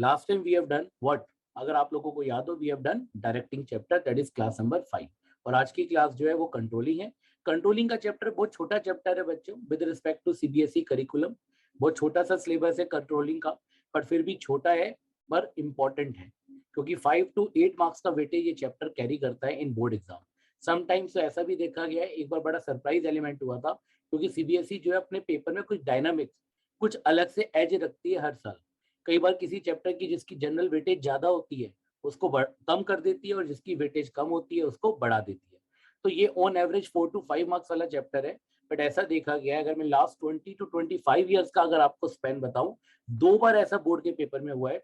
Last time we have done what, अगर आप लोगों को याद हो, we have done directing chapter, that is class number 5। और आज की क्लास जो है वो कंट्रोलिंग है। कंट्रोलिंग का चैप्टर बहुत छोटा चैप्टर है बच्चों, with respect to CBSE curriculum. बहुत छोटा सा सिलेबस है कंट्रोलिंग का, पर फिर भी छोटा है पर इम्पोर्टेंट है, क्योंकि 5 to 8 मार्क्स का वेटेज ये चैप्टर कैरी करता है इन बोर्ड एग्जाम। समटाइम्स तो ऐसा भी देखा गया है, एक बार बड़ा सरप्राइज एलिमेंट हुआ था, क्योंकि सीबीएसई जो है अपने पेपर में कुछ डायनामिक्स, कुछ अलग से एज रखती है हर साल। कई बार किसी चैप्टर की जिसकी जनरल वेटेज ज्यादा होती है उसको कम कर देती है, और जिसकी वेटेज कम होती है उसको बढ़ा देती है। तो ये ऑन एवरेज 4 to 5 मार्क्स वाला चैप्टर है। बट ऐसा देखा गया है, अगर मैं लास्ट 20 to 25 ईयर्स का अगर आपको स्पेन बताऊं, 2 बार ऐसा बोर्ड के पेपर में हुआ है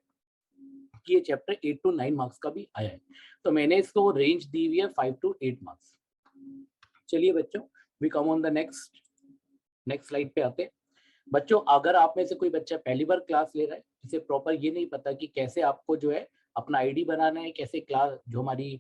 कि ये चैप्टर 8 to 9 मार्क्स का भी आया है। तो मैंने इसको रेंज दी हुई है 5 to 8 मार्क्स। चलिए बच्चों, we come on the next slide पे आते हैं। बच्चों, अगर आप में से कोई बच्चा पहली बार क्लास ले रहा है, जिसे प्रॉपर ये नहीं पता कि कैसे आपको जो है अपना आईडी बनाना है, कैसे क्लास जो हमारी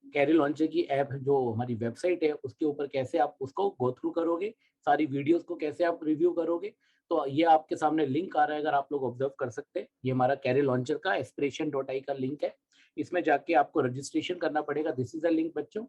कैरी लॉन्चर की ऐप, जो हमारी वेबसाइट है, उसके ऊपर कैसे आप उसको गो थ्रू करोगे, सारी वीडियोस को कैसे आप रिव्यू करोगे, तो ये आपके सामने लिंक आ रहा है, अगर आप लोग ऑब्जर्व कर सकते हैं। ये हमारा कैरी लॉन्चर का एस्पिरेशन.ai का लिंक है। इसमें जाके आपको रजिस्ट्रेशन करना पड़ेगा। दिस इज अ लिंक बच्चों।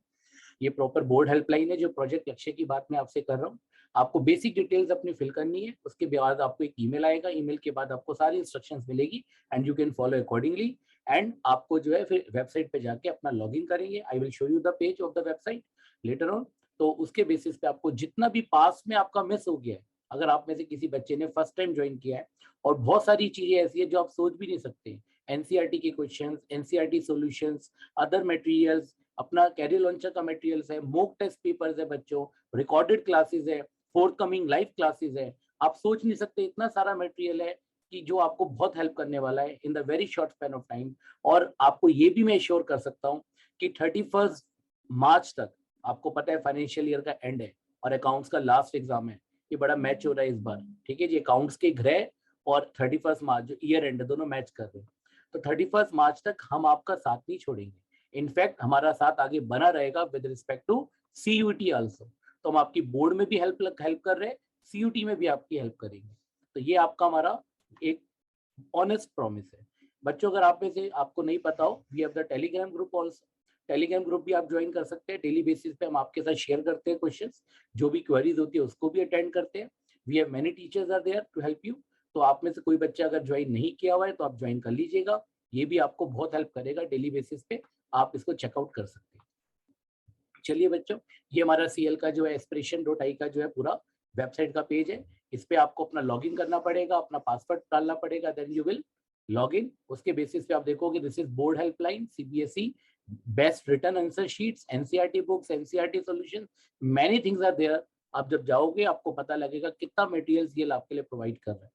ये प्रॉपर बोर्ड हेल्पलाइन है जो प्रोजेक्ट लक्ष्य की बात मैं आपसे कर रहा हूँ। आपको बेसिक डिटेल्स अपनी फिल करनी है, उसके बाद आपको एक ईमेल आएगा, ईमेल के बाद आपको सारी इंस्ट्रक्शंस मिलेगी and you can follow accordingly. And आपको जो है फिर वेबसाइट पे जाके अपना लॉगिन करेंगे। I will show you the page of the website later on. तो उसके बेसिस पे आपको जितना भी पास में आपका मिस हो गया है, अगर आप में से किसी बच्चे ने फर्स्ट टाइम ज्वाइन किया है, और बहुत सारी चीजें ऐसी है जो आप सोच भी नहीं सकते, एनसीईआरटी के questions, NCERT solutions, other materials, अपना कैरियर लॉन्चर का मटेरियल्स है, मॉक टेस्ट पेपर्स है बच्चों, रिकॉर्डेड क्लासेस है, फोर्थ कमिंग लाइव क्लासेस है। आप सोच नहीं सकते इतना सारा मटेरियल है कि जो आपको बहुत हेल्प करने वाला है in the very short span of time. और आपको ये भी मैं श्योर कर सकता हूँ कि 31 मार्च तक, आपको पता है फाइनेंशियल ईयर का एंड है और अकाउंट्स का लास्ट एग्जाम है। ये बड़ा मैच हो रहा है इस बार, ठीक है जी। अकाउंट्स के ग्रह और 31 मार्च जो ईयर एंड है, दोनों मैच कर रहे हैं। तो 31 मार्च तक हम आपका साथ नहीं छोड़ेंगे। इनफैक्ट हमारा साथ आगे बना रहेगा with respect to CUET also. तो हम आपकी बोर्ड में भी हेल्प कर रहे हैं, सीयूटी में भी आपकी हेल्प करेंगे। तो ये आपका हमारा एक ऑनेस्ट प्रॉमिस है बच्चों। अगर आप में से आपको नहीं पता हो, we have the Telegram group also. Telegram group भी आप ज्वाइन कर सकते हैं। डेली बेसिस पे हम आपके साथ शेयर करते हैं क्वेश्चंस, जो भी क्वेरीज होती है उसको भी अटेंड करते हैं। We have many teachers are there to help you. तो आप में से कोई बच्चा अगर ज्वाइन नहीं किया हुआ है तो आप ज्वाइन कर लीजिएगा। ये भी आपको बहुत हेल्प करेगा डेली बेसिस पे, आप इसको चेकआउट कर सकते हैं। चलिए बच्चों, ये हमारा सीएल का जो है एस्पिरेशन.ai का जो है पूरा वेबसाइट का पेज है। इस पे आपको अपना लॉगिन करना पड़ेगा, अपना पासवर्ड डालना पड़ेगा, देन यू विल लॉगिन। उसके बेसिस पे आप देखोगे this is board helpline, CBSE best return answer sheets, NCERT books, NCERT solution, many things are there. आप जब जाओगे आपको पता लगेगा कितना मटेरियल्स ये आपके लिए प्रोवाइड कर रहा है।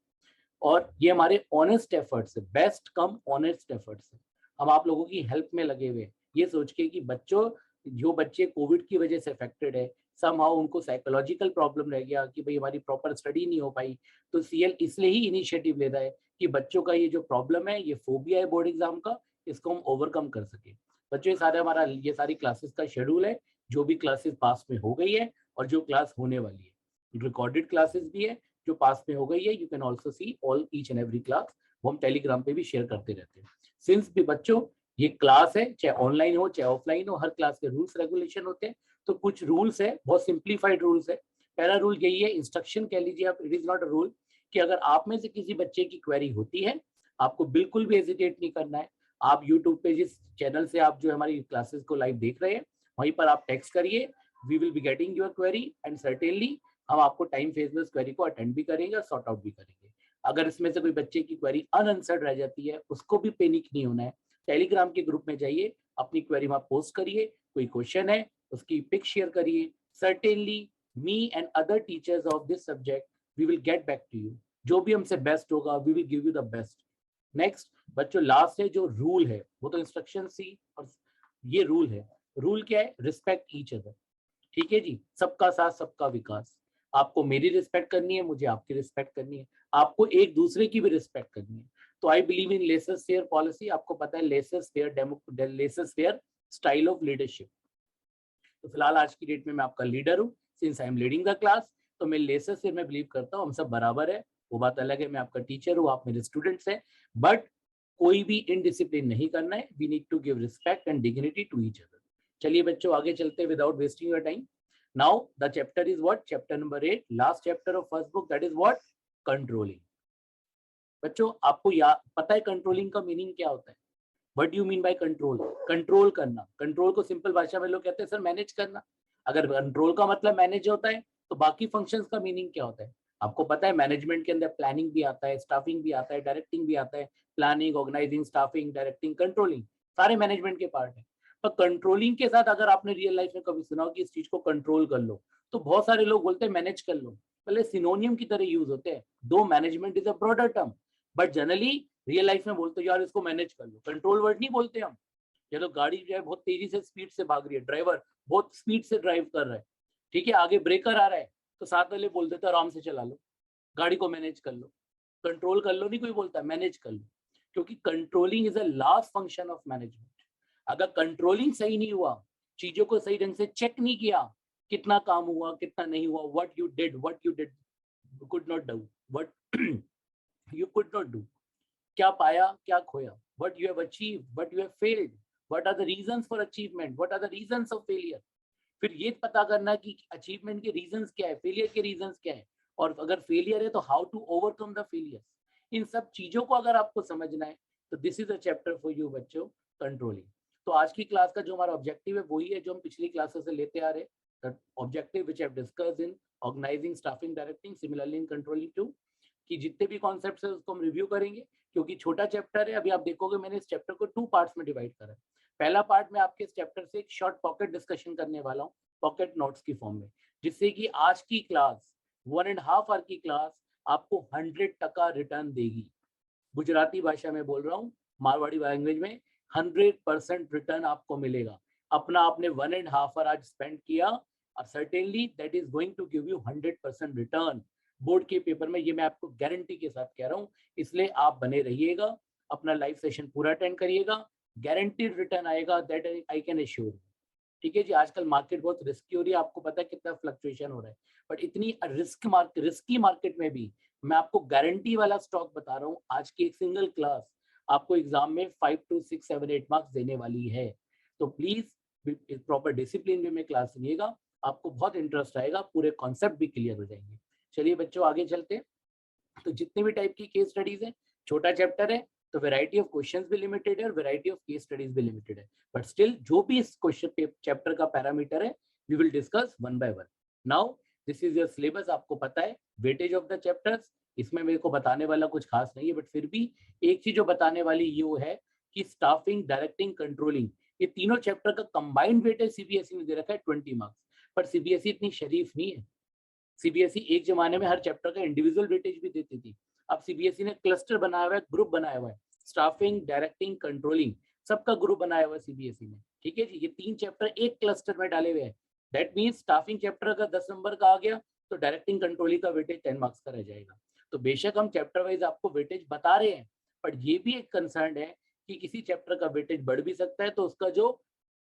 और ये हमारे ऑनेस्ट एफर्ट्स है, बेस्ट कम ऑनेस्ट एफर्ट्स है। हम आप लोगों की हेल्प में लगे हुए हैं, ये सोच के कि बच्चों, जो बच्चे कोविड की वजह से अफेक्टेड है, समहाउ उनको साइकोलॉजिकल प्रॉब्लम रह गया कि भाई हमारी प्रॉपर स्टडी नहीं हो पाई, तो सीएल इसलिए ही इनिशिएटिव ले रहा है कि बच्चों का ये जो प्रॉब्लम है, ये फोबिया है बोर्ड एग्जाम का, इसको हम ओवरकम कर सके। बच्चों, ये सारे हमारा ये सारी क्लासेस का शेड्यूल है, जो भी क्लासेस पास में हो गई है और जो क्लास होने वाली है। रिकॉर्डेड क्लासेस भी है जो पास में हो गई है। You can also see all each and every class. वो हम टेलीग्राम पे भी शेयर करते रहते हैं। सिंस भी बच्चों ये क्लास है, चाहे ऑनलाइन हो चाहे ऑफलाइन हो, हर क्लास के रूल्स रेगुलेशन होते हैं। तो कुछ रूल्स है, बहुत सिंप्लीफाइड रूल्स है। पहला रूल यही है, इंस्ट्रक्शन कह लीजिए आप, it is not a rule, कि अगर आप में से किसी बच्चे की क्वेरी होती है, आपको बिल्कुल भी हेजिटेट नहीं करना है। आप यूट्यूब पे जिस चैनल से आप जो हमारी क्लासेस को लाइव देख रहे हैं, वहीं पर आप टेक्स्ट करिए, we will be getting your query and certainly हम आपको टाइम फेज में उस क्वेरी को अटेंड भी करेंगे और सॉर्ट आउट भी करेंगे। अगर इसमें से कोई बच्चे की क्वेरी अनआंसर्ड रह जाती है, उसको भी पैनिक नहीं होना है। टेलीग्राम के ग्रुप में जाइए, अपनी क्वेरी वहां पोस्ट करिए, कोई क्वेश्चन है उसकी पिक शेयर करिए। Certainly me and other teachers of this subject we will get back to you. जो भी हमसे बेस्ट होगा, we will give you the best. Next बच्चों, लास्ट है जो रूल है, वो तो इंस्ट्रक्शन सी, और ये रूल है। रूल क्या है? Respect each other. ठीक है जी, सबका साथ सबका विकास। आपको मेरी रिस्पेक्ट करनी है, मुझे आपकी रिस्पेक्ट करनी है, आपको एक दूसरे की भी रिस्पेक्ट करनी है। तो I believe in laissez faire policy. आपको पता है laissez faire laissez faire style of leadership. तो फिलहाल आज की डेट में मैं आपका लीडर हूँ, since I am leading the class. तो मैं लेसर फेयर में बिलीव करता हूँ, हम सब बराबर है। वो बात अलग है, मैं आपका टीचर हूँ, आप मेरे स्टूडेंट्स हैं, बट कोई भी इनडिसिप्लिन नहीं करना है. We need to give respect and dignity to each other. चलिए बच्चों आगे चलते without wasting your time. Now the chapter is what? Chapter number 8, last chapter of first book, that is what? Controlling. बच्चों आपको पता है कंट्रोलिंग का meaning क्या होता है? What do you mean by control? Control करना. कंट्रोल को सिंपल भाषा में लोग कहते हैं सर मैनेज करना. अगर कंट्रोल का मतलब मैनेज होता है तो बाकी फंक्शंस का मीनिंग क्या होता है? आपको पता है मैनेजमेंट के अंदर प्लानिंग भी आता है, स्टाफिंग भी आता है, डायरेक्टिंग भी आता है. Planning, organising, staffing, directing, controlling सारे मैनेजमेंट के पार्ट है. पर कंट्रोलिंग के साथ अगर आपने रियल लाइफ में कभी सुना हो कि इस चीज को कंट्रोल कर लो, तो बहुत सारे लोग बोलते हैं मैनेज कर लो. पहले सिनोनियम की तरह यूज होते हैं. दो management is a broader term, but generally real life में बोलते हो यार इसको मैनेज कर लो. कंट्रोल वर्ड नहीं बोलते हम. ये तो गाड़ी जो है बहुत तेजी से स्पीड से भाग रही है, ड्राइवर बहुत स्पीड से ड्राइव कर रहा है, ठीक है, आगे ब्रेकर आ रहा है तो साथ वाले बोल देते आराम से चला लो, गाड़ी को मैनेज कर लो. कंट्रोल कर लो नहीं कोई बोलता, मैनेज कर लो. क्योंकि controlling is a last function of management. अगर कंट्रोलिंग सही नहीं हुआ, चीजों को सही ढंग से चेक नहीं किया, कितना काम हुआ कितना नहीं हुआ, what you did could not do, what you could not do, क्या पाया क्या खोया, what you have achieved, what you have failed, what are the reasons for achievement, what are the reasons of failure. फिर ये पता करना कि achievement के रीजंस क्या है, फेलियर के रीजंस क्या है, और अगर फेलियर है तो how to overcome the failure. इन सब चीजों को अगर आपको समझना है तो this is a chapter for you बच्चों, कंट्रोलिंग. तो आज की क्लास का जो हमारा ऑब्जेक्टिव है वही है जो हम पिछली क्लासेस से लेते आ रहे हैं. The objective which I have discussed in organising, staffing, directing, similarly in controlling too, कि जितने भी कॉन्सेप्ट्स है उसको हम रिव्यू करेंगे. क्योंकि छोटा चैप्टर है, अभी आप देखोगे मैंने इस चैप्टर को 2 पार्ट्स में डिवाइड करा है. पहला पार्ट में आपके इस चैप्टर से एक शॉर्ट पॉकेट डिस्कशन करने वाला हूँ, पॉकेट नोट्स की फॉर्म में, जिससे कि आज की क्लास 1.5 आवर की क्लास आपको 100% रिटर्न देगी. गुजराती भाषा में बोल रहा हूँ, मारवाड़ी लैंग्वेज में 100% रिटर्न आपको मिलेगा. अपना आपने 1.5 आवर आज स्पेंड किया, और certainly that is going to give you 100% return board के पेपर में. ये मैं आपको गारंटी के साथ कह रहा हूँ, इसलिए आप बने रहिएगा, अपना लाइव सेशन पूरा अटेंड करिएगा, गारंटीड रिटर्न आएगा, दैट आई कैन एश्योर. ठीक है जी. आजकल मार्केट बहुत रिस्की हो रही है, आपको पता है कितना फ्लक्चुएशन हो रहा है, बट इतनी रिस्की मार्केट में भी मैं आपको गारंटी वाला स्टॉक बता रहा हूँ. आज की एक सिंगल क्लास आपको एग्जाम में 5 to 6, 7, 8 मार्क्स देने वाली है. तो प्लीज प्रॉपर डिसिप्लिन में क्लास सुनिएगा, आपको बहुत इंटरेस्ट आएगा, पूरे कॉन्सेप्ट भी क्लियर हो जाएंगे. चलिए बच्चों आगे चलते हैं. तो जितने भी टाइप की केस स्टडीज है, छोटा चैप्टर है तो वैरायटी ऑफ क्वेश्चंस भी लिमिटेड है और वैरायटी ऑफ केस स्टडीज भी लिमिटेड है, बट स्टिल जो भी इस क्वेश्चन चैप्टर का पैरामीटर है we will discuss one by one. Now this is your syllabus. आपको पता है वेटेज ऑफ द चैप्टर्स, इसमें मेरे को बताने वाला कुछ खास नहीं है, बट फिर भी एक चीज जो बताने वाली ये है कि स्टाफिंग, डायरेक्टिंग, कंट्रोलिंग, ये तीनों चैप्टर का कंबाइंड वेटेज सीबीएसई ने दे रखा है 20 मार्क्स. पर सीबीएसई इतनी शरीफ नहीं है. सीबीएसई एक जमाने में हर चैप्टर का इंडिविजुअल वेटेज भी देती थी. अब सीबीएसई ने क्लस्टर बनाया हुआ है, ग्रुप बनाया हुआ है, स्टाफिंग, डायरेक्टिंग, कंट्रोलिंग, सबका ग्रुप बनाया हुआ है सीबीएसई ने. ठीक है जी. ये 3 चैप्टर एक क्लस्टर में डाले हुए हैं. दैट मीन्स स्टाफिंग चैप्टर अगर 10 नंबर का आ गया तो डायरेक्टिंग, कंट्रोलिंग का वेटेज 10 मार्क्स का रह जाएगा. तो बेशक हम चैप्टर वाइज आपको वेटेज बता रहे हैं, बट ये भी एक कंसर्न है कि किसी चैप्टर का वेटेज बढ़ भी सकता है, तो उसका जो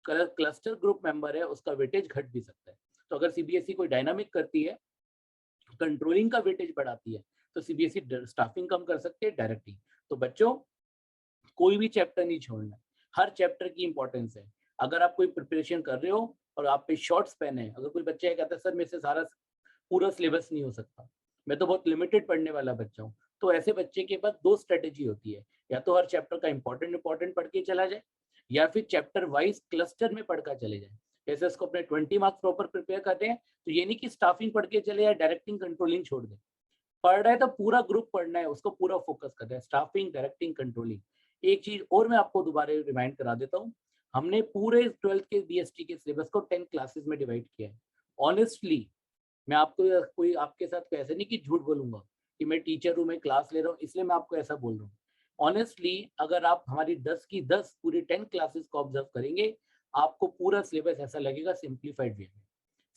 क्लस्टर ग्रुप मेंबर है उसका वेटेज घट भी सकता है. तो अगर सीबीएसई कोई डायनामिक करती है, कंट्रोलिंग का वेटेज बढ़ाती है, तो सीबीएसई स्टाफिंग कम कर सकती है, डायरेक्टिंग. तो बच्चों कोई भी चैप्टर नहीं छोड़ना, हर चैप्टर की इंपॉर्टेंस है. अगर आप कोई प्रिपरेशन कर रहे हो और आप पे शॉर्ट स्पेन है, अगर कोई बच्चा कहता है सर मेरे से सारा पूरा सिलेबस नहीं हो सकता, मैं तो बहुत लिमिटेड पढ़ने वाला बच्चा हूँ, तो ऐसे बच्चे के पास 2 स्ट्रेटेजी होती है. या तो हर चैप्टर का इंपॉर्टेंट पढ़ के चला जाए, या फिर चैप्टर वाइज क्लस्टर में पढ़कर चले जाए. जैसे उसको अपने 20 मार्क्स प्रॉपर प्रिपेयर करते हैं, तो ये नहीं कि स्टाफिंग पढ़ के चले या डायरेक्टिंग, कंट्रोलिंग छोड़ दे. पढ़ रहा है तो पूरा ग्रुप पढ़ना है, उसको पूरा फोकस करना है, स्टाफिंग, डायरेक्टिंग, कंट्रोलिंग. एक चीज और मैं आपको दोबारा रिमाइंड करा देता हूँ, हमने पूरे 12th के बीएसटी के सिलेबस को 10 क्लासेस में डिवाइड किया है. ऑनेस्टली मैं आपको कोई आपके साथ ऐसे नहीं कि झूठ बोलूंगा कि मैं टीचर हूँ, मैं क्लास ले रहा हूँ इसलिए मैं आपको ऐसा बोल रहा हूँ. ऑनेस्टली अगर आप हमारी 10 की 10 पूरी 10 क्लासेस को ऑब्जर्व करेंगे, आपको पूरा सिलेबस ऐसा लगेगा सिंप्लीफाइड वे में.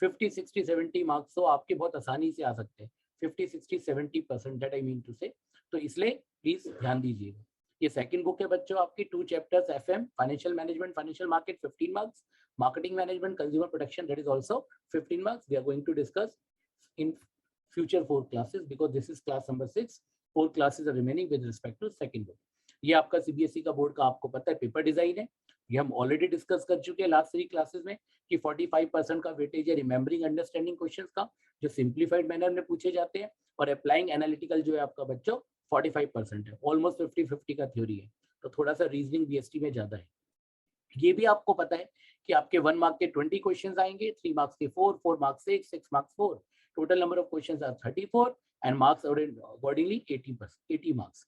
50, 60, 70 मार्क्स तो आपके बहुत आसानी से आ सकते हैं. 50, 60, 70% दैट आई मीन टू से. तो इसलिए प्लीज ध्यान दीजिएगा. ये सेकंड बुक है बच्चों आपकी, 2 chapters, FM, financial management, financial market, 15 marks, marketing management, consumer protection, that is also 15 marks. We are going to discuss in future 4 classes because this is class number 6. 4 classes are remaining with respect to second book. ये आपका CBSE का board का आपको पता है paper design है, ये हम ऑलरेडी डिस्कस कर चुके हैं लास्ट 3 क्लासेस में कि 45% का वेटेज है रिमेंबरिंग अंडरस्टैंडिंग क्वेश्चंस का जो सिंप्लीफाइड मैनर में पूछे जाते हैं, और अप्लाइंग एनालिटिकल जो है आपका बच्चों 45% है, ऑलमोस्ट 50-50 का थ्योरी है, तो थोड़ा सा रीजनिंग बीएसटी में ज्यादा है। ये भी आपको पता है कि आपके 1 मार्क के 20 क्वेश्चंस आएंगे, 3 मार्क्स के 4 marks 6 marks 4, total number of questions are 34 and marks accordingly 80 marks.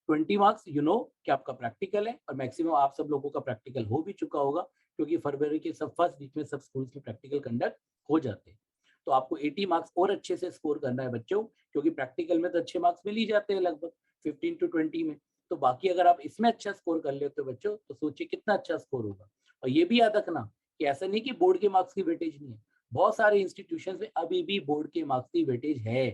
20 marks you know कि आपका प्रैक्टिकल है, और मैक्सिमम आप सब लोगों का प्रैक्टिकल हो भी चुका होगा क्योंकि फरवरी के सब फर्स्ट वीक में सब स्कूल्स में प्रैक्टिकल कंडक्ट हो जाते हैं। तो आपको 80 मार्क्स और अच्छे से स्कोर करना है बच्चों, क्योंकि प्रैक्टिकल में तो अच्छे मार्क्स मिल ही जाते हैं लगभग 15 to 20 में, तो बाकी अगर आप इसमें अच्छा स्कोर कर लेते हो बच्चों तो सोचिए कितना अच्छा स्कोर होगा। और ये भी याद रखना कि ऐसा नहीं कि बोर्ड के मार्क्स की वेटेज नहीं है, बहुत सारे इंस्टीट्यूशन में अभी भी बोर्ड के मार्क्स की वेटेज है।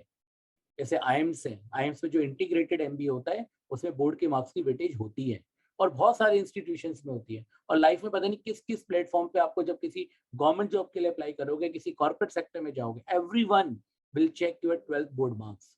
जैसे आईएम्स है, आईएम्स में जो इंटीग्रेटेड एमबीए होता है उसमें बोर्ड के मार्क्स की वेटेज होती है, और बहुत सारे इंस्टीट्यूशंस में होती है। और लाइफ में पता नहीं किस किस प्लेटफॉर्म पे आपको जब किसी गवर्नमेंट जॉब के लिए अप्लाई करोगे, किसी कॉर्पोरेट सेक्टर में जाओगे, everyone will check your 12th board marks.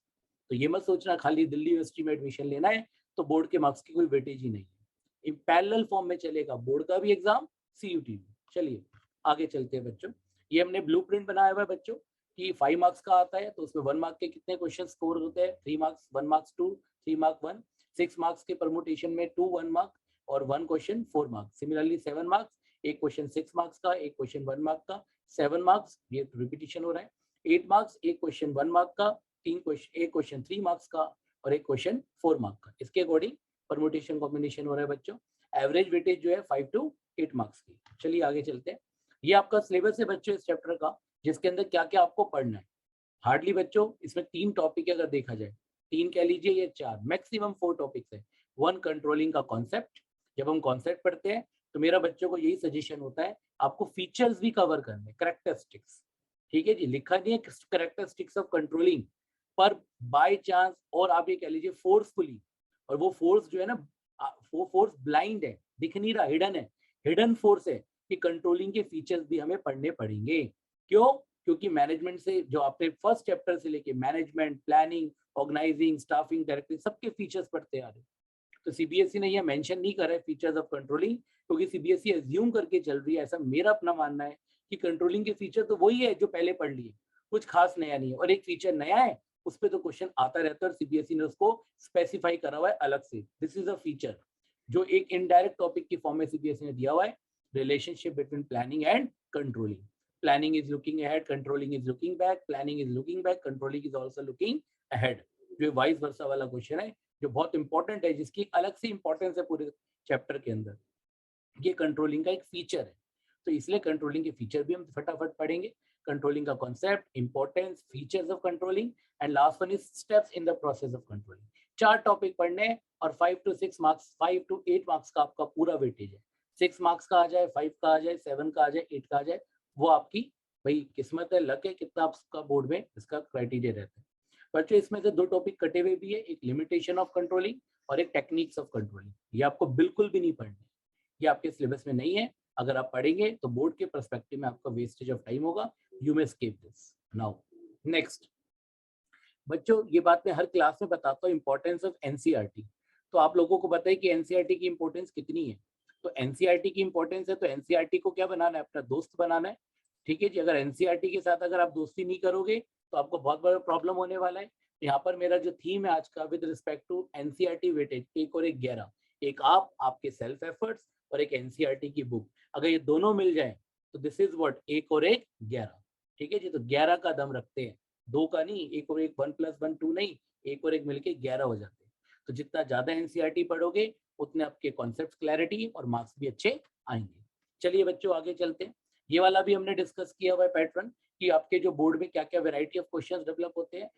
तो ये मत सोचना खाली दिल्ली यूनिवर्सिटी में एडमिशन लेना है तो बोर्ड के मार्क्स की कोई वेटेज ही नहीं है। इन पैरेलल फॉर्म में चलेगा बोर्ड का भी एग्जाम, सीयूटी भी। चलिए आगे चलते हैं बच्चों। ये हमने ब्लूप्रिंट बनाया हुआ है बच्चों कि 5 मार्क्स का आता है तो उसमें 1 मार्क के कितने क्वेश्चन स्कोर होते हैं, 3 मार्क्स, 1 मार्क्स 2, 3 मार्क 1, 6 मार्क्स के परमुटेशन में 2 1 मार्क और 1 क्वेश्चन 4 मार्क्स। सिमिलरली 7 मार्क्स, एक क्वेश्चन 6 मार्क्स का, एक क्वेश्चन 1 मार्क का। 7 मार्क्स, ये रिपीटिशन हो रहा है। 8 मार्क्स, एक क्वेश्चन 1 मार्क का, तीन क्वेश्चन, एक क्वेश्चन 3 मार्क्स का और एक क्वेश्चन 4 मार्क का। इसके अकॉर्डिंग परमुटेशन कॉम्बिनेशन हो रहा है बच्चों। एवरेज वेटेज जो है 5 to 8 मार्क्स की। चलिए आगे चलते हैं। ये आपका सिलेबस है बच्चों इस चैप्टर का, जिसके अंदर क्या क्या आपको पढ़ना है। हार्डली बच्चों इसमें 3 टॉपिक है, अगर देखा जाए 3 कह लीजिए या 4, मैक्सिमम 4 टॉपिक्स है। 1 कंट्रोलिंग का कॉन्सेप्ट, जब हम कॉन्सेप्ट पढ़ते हैं तो मेरा बच्चों को यही सजेशन होता है आपको फीचर्स भी कवर करने, कैरेक्टरिस्टिक्स। ठीक है जी, लिखा नहीं है कैरेक्टरिस्टिक्स ऑफ कंट्रोलिंग, पर बाय चांस और आप ये कह लीजिए फोर्सफुली, और वो फोर्स जो है ना, वो फोर्स ब्लाइंड है, दिख नहीं रहा, हिडन है, हिडन फोर्स है कि कंट्रोलिंग के फीचर्स भी हमें पढ़ने पड़ेंगे। क्यों? क्योंकि मैनेजमेंट से जो आपने फर्स्ट चैप्टर से लेके management, planning, organising, staffing, directing, सबके फीचर्स पढ़ते आ रहे हैं। तो सीबीएसई ने ये मेंशन नहीं करा है फीचर्स ऑफ कंट्रोलिंग, क्योंकि सीबीएसई एज्यूम करके चल रही है, ऐसा मेरा अपना मानना है कि कंट्रोलिंग के फीचर तो वही है जो पहले पढ़ लिए, कुछ खास नया नहीं है। और एक फीचर नया है उस पर तो क्वेश्चन आता रहता है, और सीबीएसई ने उसको स्पेसिफाई करा हुआ है अलग से, दिस इज अ फीचर जो एक इनडायरेक्ट टॉपिक की फॉर्म में सीबीएसई ने दिया हुआ है, relationship between planning and controlling. Planning is looking ahead, controlling is looking back, planning is looking back, controlling is also looking ahead। जो वाइस वर्सा वाला क्वेश्चन है जो बहुत इंपॉर्टेंट है, जिसकी अलग से इंपॉर्टेंस है पूरे चैप्टर के अंदर, ये कंट्रोलिंग का एक फीचर है। तो इसलिए कंट्रोलिंग के फीचर भी हम फटाफट पढ़ेंगे। कंट्रोलिंग का concept, importance, features of controlling and last one is steps in the process of controlling. 4 topic पढ़ने और 5 to 6 मार्क्स, 5 to 8 मार्क्स का आपका पूरा वेटेज है। 6 मार्क्स का आ जाए, 5 का आ जाए, 7 का आ जाए, 8 का आ जाए, वो आपकी भाई किस्मत है, लक है, कितना आपका बोर्ड में इसका क्राइटेरिया रहता है। बच्चों इसमें से 2 टॉपिक कटे हुए भी है, एक लिमिटेशन ऑफ कंट्रोलिंग और एक टेक्निक्स ऑफ कंट्रोलिंग। ये आपको बिल्कुल भी नहीं पढ़नी, ये आपके सिलेबस में नहीं है। अगर आप पढ़ेंगे तो बोर्ड के पर्सपेक्टिव में आपका वेस्टेज ऑफ टाइम होगा। You may skip this now. Next बच्चों, ये बात मैं हर क्लास में बताता हूँ, इंपॉर्टेंस ऑफ एनसीईआरटी। तो आप लोगों को पता है कि एनसीईआरटी की इंपॉर्टेंस कितनी है। तो एनसीईआरटी की इंपॉर्टेंस है तो एनसीईआरटी को क्या बनाना है, अपना दोस्त बनाना है। ठीक है जी, अगर एनसीईआरटी के साथ अगर आप दोस्ती नहीं करोगे तो आपको बहुत बड़ा प्रॉब्लम होने वाला है। यहाँ पर मेरा जो थीम है आज का with respect to NCERT weightage, 1 और 1 11, एक आप आपके सेल्फ एफर्ट्स और एक एनसीईआरटी की बुक, अगर ये दोनों मिल जाए तो दिस इज व्हाट 1 और 1 11। ठीक है जी, तो 11 का दम रखते हैं, 2 का नहीं, 1 और 1 1 + 1 2 नहीं, 1 और 1 मिलके 11 हो जाते हैं। तो जितना ज्यादा एनसीईआरटी पढ़ोगे उतने आपके कॉन्सेप्ट क्लैरिटी और मार्क्स भी अच्छे आएंगे। चलिए बच्चों आगे चलते हैं। ये वाला भी हमने डिस्कस किया हुआ है पैटर्न कि आपके जो बोर्ड में क्या क्या वैरायटी ऑफ क्वेश्चंस डेवलप होते हैं।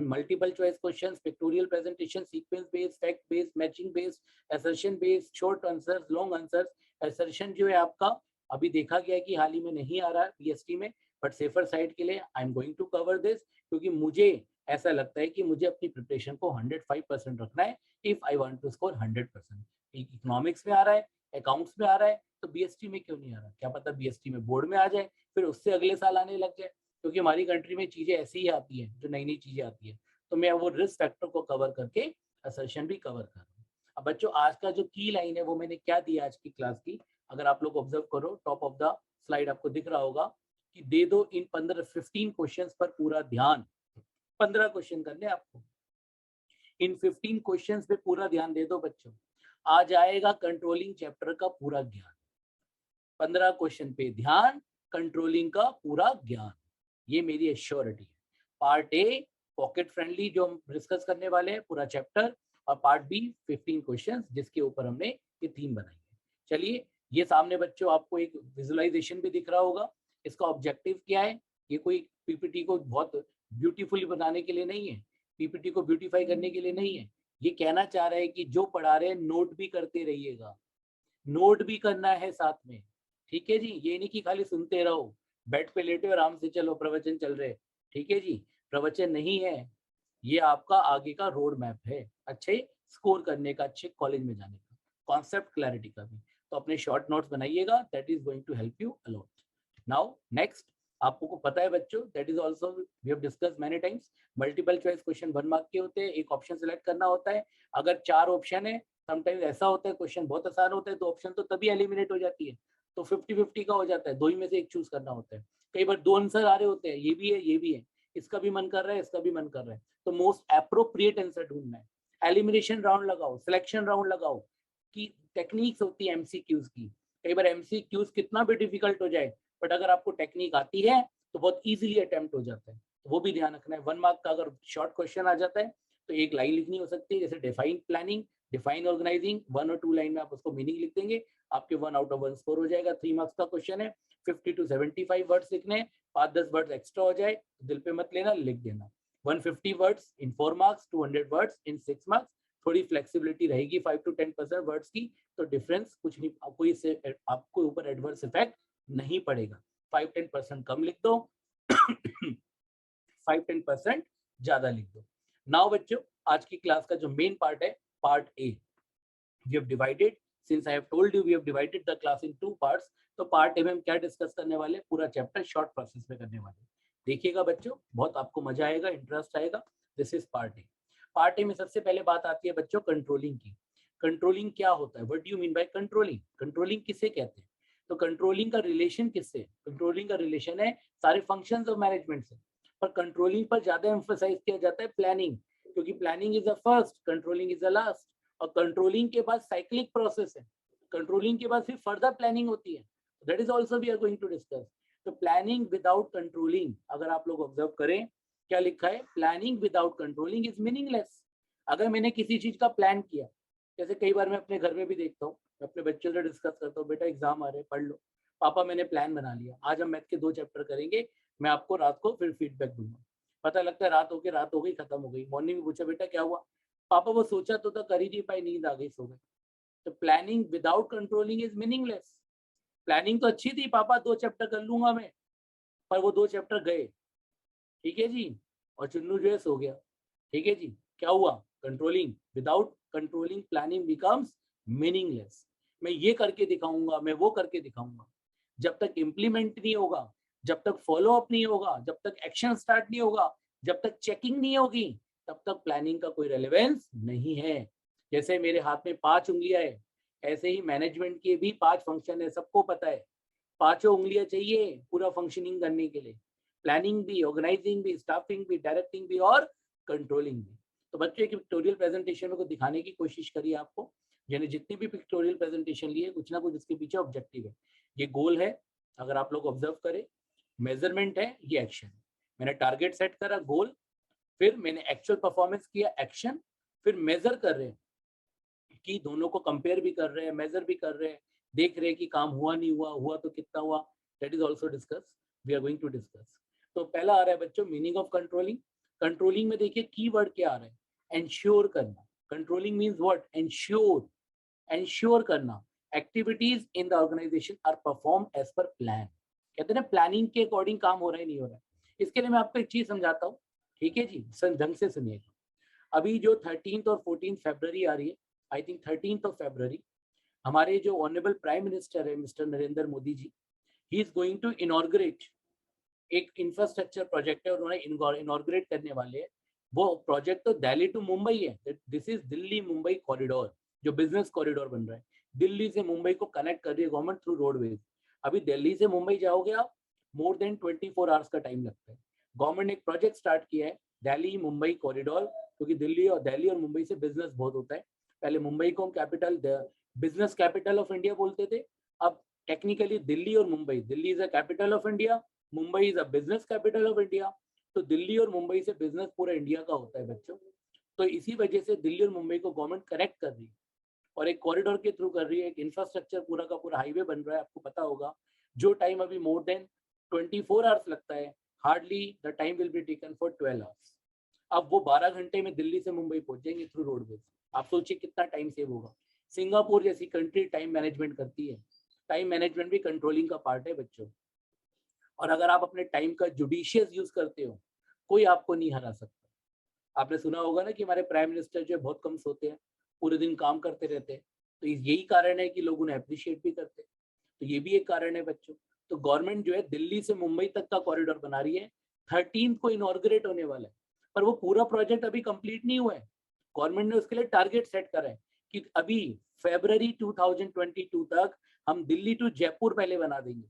Multiple choice questions, pictorial presentation, sequence based, fact based, matching based, assertion based, short answers, long answers. Assertion जो है आपका अभी देखा गया कि हाल ही में नहीं आ रहा है पीएसटी में, बट सेफर साइड के लिए I am going to cover this, क्योंकि मुझे ऐसा लगता है कि मुझे अपनी प्रिपरेशन को 105% रखना है if I want to score 100%। Economics में आ रहा है, अकाउंट्स में आ रहा है, तो बीएसटी में क्यों नहीं आ रहा? क्या पता बीएसटी में बोर्ड में आ जाए, फिर उससे अगले साल आने लग जाए, क्योंकि हमारी कंट्री में चीजें ऐसी ही आती हैं, जो नई नई चीजें आती है। तो मैं वो रिस्क फैक्टर को कवर करके असर्शन भी कवर कर रहा हूँ। अब बच्चों आज का जो की लाइन है वो मैंने क्या दिया आज की क्लास की, अगर आप लोग ऑब्जर्व करो टॉप ऑफ द स्लाइड आपको दिख रहा होगा कि दे दो इन 15 क्वेश्चंस पर पूरा ध्यान। 15 क्वेश्चन करने आपको, इन 15 क्वेश्चंस पे पूरा ध्यान दे दो बच्चों, आ जाएगा कंट्रोलिंग चैप्टर का पूरा ज्ञान। 15 क्वेश्चन पे ध्यान, कंट्रोलिंग का पूरा ज्ञान, ये मेरी एश्योरिटी है। पार्ट ए पॉकेट फ्रेंडली जो हम डिस्कस करने वाले हैं पूरा चैप्टर, और पार्ट बी 15 क्वेश्चंस जिसके ऊपर हमने ये थीम बनाई है। चलिए, ये सामने बच्चों आपको एक विजुअलाइजेशन भी दिख रहा होगा। इसका ऑब्जेक्टिव क्या है? ये कोई पीपीटी को बहुत ब्यूटीफुली बनाने के लिए नहीं है, पीपीटी को ब्यूटीफाई करने के लिए नहीं है। ये कहना चाह रहे हैं कि जो पढ़ा रहे हैं नोट भी करते रहिएगा, नोट भी करना है साथ में, ठीक है जी। ये नहीं कि खाली सुनते रहो, बेड पे लेटे और आराम से चलो प्रवचन चल रहे, ठीक है जी। प्रवचन नहीं है, ये आपका आगे का रोड मैप है अच्छे स्कोर करने का, अच्छे कॉलेज में जाने का, कॉन्सेप्ट क्लैरिटी का भी। तो अपने शॉर्ट नोट्स बनाइएगा, that is going to help you a lot. Now next, आपको पता है बच्चों, that is also we have discuss many times, multiple choice question 1 mark के होते हैं, एक ऑप्शन सेलेक्ट करना होता है। अगर 4 ऑप्शन है, समटाइम्स ऐसा होता है क्वेश्चन बहुत आसान होता है, तो ऑप्शन तो तभी एलिमिनेट हो जाती है, तो 50-50 का हो जाता है, दो ही में से एक चूज करना होता है। कई बार 2 आंसर आ रहे होते हैं, ये भी है ये भी है, इसका भी मन कर रहा है इसका भी मन कर रहा है, तो मोस्ट एप्रोप्रिएट आंसर ढूंढना है। एलिमिनेशन राउंड लगाओ, सिलेक्शन राउंड लगाओ, की टेक्निक्स होती है एमसीक्यूज की। कई बार एमसीक्यूज कितना भी डिफिकल्ट हो जाए, बट अगर आपको टेक्निक आती है तो बहुत इजीली अटेम्प्ट हो जाता है, तो वो भी ध्यान रखना है। 1 मार्क का अगर शॉर्ट क्वेश्चन आ जाता है तो एक लाइन लिखनी हो सकती है, जैसे डिफाइन प्लानिंग, डिफाइन ऑर्गेनाइजिंग, 1 और 2 लाइन में आप उसको मीनिंग लिख देंगे, आपके 1 आउट ऑफ 1 स्कोर हो जाएगा। 3 मार्क्स का क्वेश्चन है, 50 to 75 वर्ड्स लिखने, 5-10 वर्ड्स एक्स्ट्रा हो जाए तो दिल पे मत लेना, लिख देना। 150 words in 4 marks, 200 words in 6 marks, थोड़ी फ्लेक्सिबिलिटी रहेगी 5 to 10% वर्ड्स की, तो डिफरेंस कुछ नहीं, आपको इससे आपको ऊपर एडवर्स इफेक्ट नहीं पड़ेगा। 5-10% कम लिख दो 5-10% ज्यादा लिख दो। नाउ बच्चों, आज की क्लास का जो मेन पार्ट है, part A, we have divided, since I have told you we have divided the class in 2 parts, तो पार्ट ए में हम क्या डिस्कस करने वाले, पूरा चैप्टर शॉर्ट प्रोसेस में करने वाले। देखिएगा बच्चों, बहुत आपको मजा आएगा, इंटरेस्ट आएगा। This is part A. Part A में सबसे पहले बात आती है बच्चों कंट्रोलिंग की। कंट्रोलिंग क्या होता है, what do you mean by controlling, controlling किसे कहते हैं? तो कंट्रोलिंग का रिलेशन किससे? कंट्रोलिंग का रिलेशन है सारे फंक्शंस ऑफ मैनेजमेंट से, पर कंट्रोलिंग पर ज्यादा एम्फसाइज किया जाता है प्लानिंग, क्योंकि planning is the first, controlling is the last, और कंट्रोलिंग के बाद साइक्लिक प्रोसेस है, कंट्रोलिंग के बाद फिर फर्दर प्लानिंग होती है, that is also we are going to discuss. तो प्लानिंग विदाउट कंट्रोलिंग, अगर आप लोग ऑब्जर्व करें क्या लिखा है, planning without controlling is meaningless. अगर मैंने किसी चीज का प्लान किया, जैसे कई बार मैं अपने घर में भी देखता हूँ, मैं अपने बच्चों से डिस्कस करता हूँ, बेटा एग्जाम आ रहे हैं पढ़ लो, पापा मैंने प्लान बना लिया, आज हम मैथ के 2 चैप्टर करेंगे, मैं आपको रात को फिर फीडबैक दूंगा। पता लगता है रात हो गई खत्म हो गई, मॉर्निंग में पूछा बेटा क्या हुआ, पापा वो सोचा तो था कर ही नहीं पाई, नींद आ गई सो गए। तो planning without controlling is meaningless. Planning तो अच्छी थी, पापा 2 चैप्टर कर लूंगा मैं, पर वो 2 चैप्टर गए, ठीक है जी, और चुन्नू जो है सो गया, ठीक है जी। क्या हुआ, controlling without controlling planning becomes meaningless. मैं ये करके दिखाऊंगा, मैं वो करके दिखाऊंगा, जब तक इम्प्लीमेंट नहीं होगा, जब तक फॉलो अप नहीं होगा, जब तक एक्शन स्टार्ट नहीं होगा, जब तक चेकिंग नहीं होगी, तब तक प्लानिंग का कोई रेलेवेंस नहीं है। जैसे मेरे हाथ में 5 उंगलियां है, ऐसे ही मैनेजमेंट के भी 5 फंक्शन है, सबको पता है, 5 उंगलियां चाहिए पूरा फंक्शनिंग करने के लिए, प्लानिंग भी, ऑर्गेनाइजिंग भी, स्टाफिंग भी, डायरेक्टिंग भी और कंट्रोलिंग भी। तो बच्चों एक पिक्टोरियल प्रेजेंटेशन को दिखाने की कोशिश करिए, आपको यानी जितनी भी पिक्टोरियल प्रेजेंटेशन लिए कुछ ना कुछ इसके पीछे ऑब्जेक्टिव है, ये गोल है। अगर आप लोग ऑब्जर्व करें, मेजरमेंट है, ये एक्शन है। मैंने टारगेट सेट करा, गोल, फिर मैंने एक्चुअल परफॉर्मेंस किया, एक्शन, फिर मेजर कर रहे हैं कि दोनों को कंपेयर भी कर रहे हैं, मेजर भी कर रहे हैं, देख रहे हैं कि काम हुआ नहीं हुआ, हुआ तो कितना हुआ, that is also discuss, we are going to discuss. तो पहला आ रहा है बच्चों मीनिंग ऑफ कंट्रोलिंग। कंट्रोलिंग में देखिए कीवर्ड क्या आ रहा है, एंश्योर करना। Controlling means what, ensure, ensure करना activities in the organisation are perform as per plan. कहते हैं ना प्लानिंग के अकॉर्डिंग काम हो रहा है नहीं हो रहा है। इसके लिए मैं आपको एक चीज समझाता हूँ, ठीक है जी, ढंग से सुनिएगा। अभी जो 13 और 14 फरवरी आ रही है, आई थिंक 13 फरवरी, हमारे जो ऑनरेबल प्राइम मिनिस्टर है mister Narendra Modi ji, he is going to inaugurate एक इंफ्रास्ट्रक्चर प्रोजेक्ट है, और उन्होंने इनॉर्गरेट करने वाले हैं वो प्रोजेक्ट तो दिल्ली टू मुंबई है, this is Delhi Mumbai corridor, जो बिजनेस कॉरिडोर बन रहा है, दिल्ली से मुंबई को कनेक्ट कर रही है गवर्नमेंट थ्रू रोडवेज। अभी दिल्ली से मुंबई जाओगे आप, मोर देन 24 आवर्स का टाइम लगता है। गवर्नमेंट ने एक प्रोजेक्ट स्टार्ट किया है दिल्ली मुंबई कॉरिडोर, क्योंकि दिल्ली और मुंबई से बिजनेस बहुत होता है। पहले मुंबई को हम capital, business capital of India बोलते थे, अब टेक्निकली दिल्ली और Mumbai, Delhi is a capital of India, Mumbai is a business capital of India. तो दिल्ली और मुंबई से बिजनेस पूरा इंडिया का होता है बच्चों। तो इसी वजह से दिल्ली और मुंबई को गवर्नमेंट कनेक्ट कर रही है और एक कॉरिडोर के थ्रू कर रही है, एक इंफ्रास्ट्रक्चर पूरा का पूरा हाईवे बन रहा है, आपको पता होगा। जो टाइम अभी मोर देन 24 आवर्स लगता है, hardly the time will be taken for 12 hours. अब वो 12 घंटे में दिल्ली से मुंबई पहुंच जाएंगे थ्रू रोडवेज। आप सोचिए कितना टाइम सेव होगा। सिंगापुर जैसी कंट्री टाइम मैनेजमेंट करती है, टाइम मैनेजमेंट भी कंट्रोलिंग का पार्ट है बच्चों। और अगर आप अपने टाइम का जुडिशियस यूज करते हो, कोई आपको नहीं हरा सकता। आपने सुना होगा ना कि हमारे प्राइम मिनिस्टर जो है बहुत कम सोते हैं, पूरे दिन काम करते रहते हैं, तो यही कारण है कि लोग उन्हें अप्रिशिएट भी करते हैं। तो ये भी एक कारण है बच्चों। तो गवर्नमेंट जो है दिल्ली से मुंबई तक का कॉरिडोर बना रही है, 13 को इनॉर्गेट होने वाला है, पर वो पूरा प्रोजेक्ट अभी कंप्लीट नहीं हुआ है। गवर्नमेंट ने उसके लिए टारगेट सेट करा है कि अभी फरवरी 2022 तक हम दिल्ली टू जयपुर पहले बना देंगे।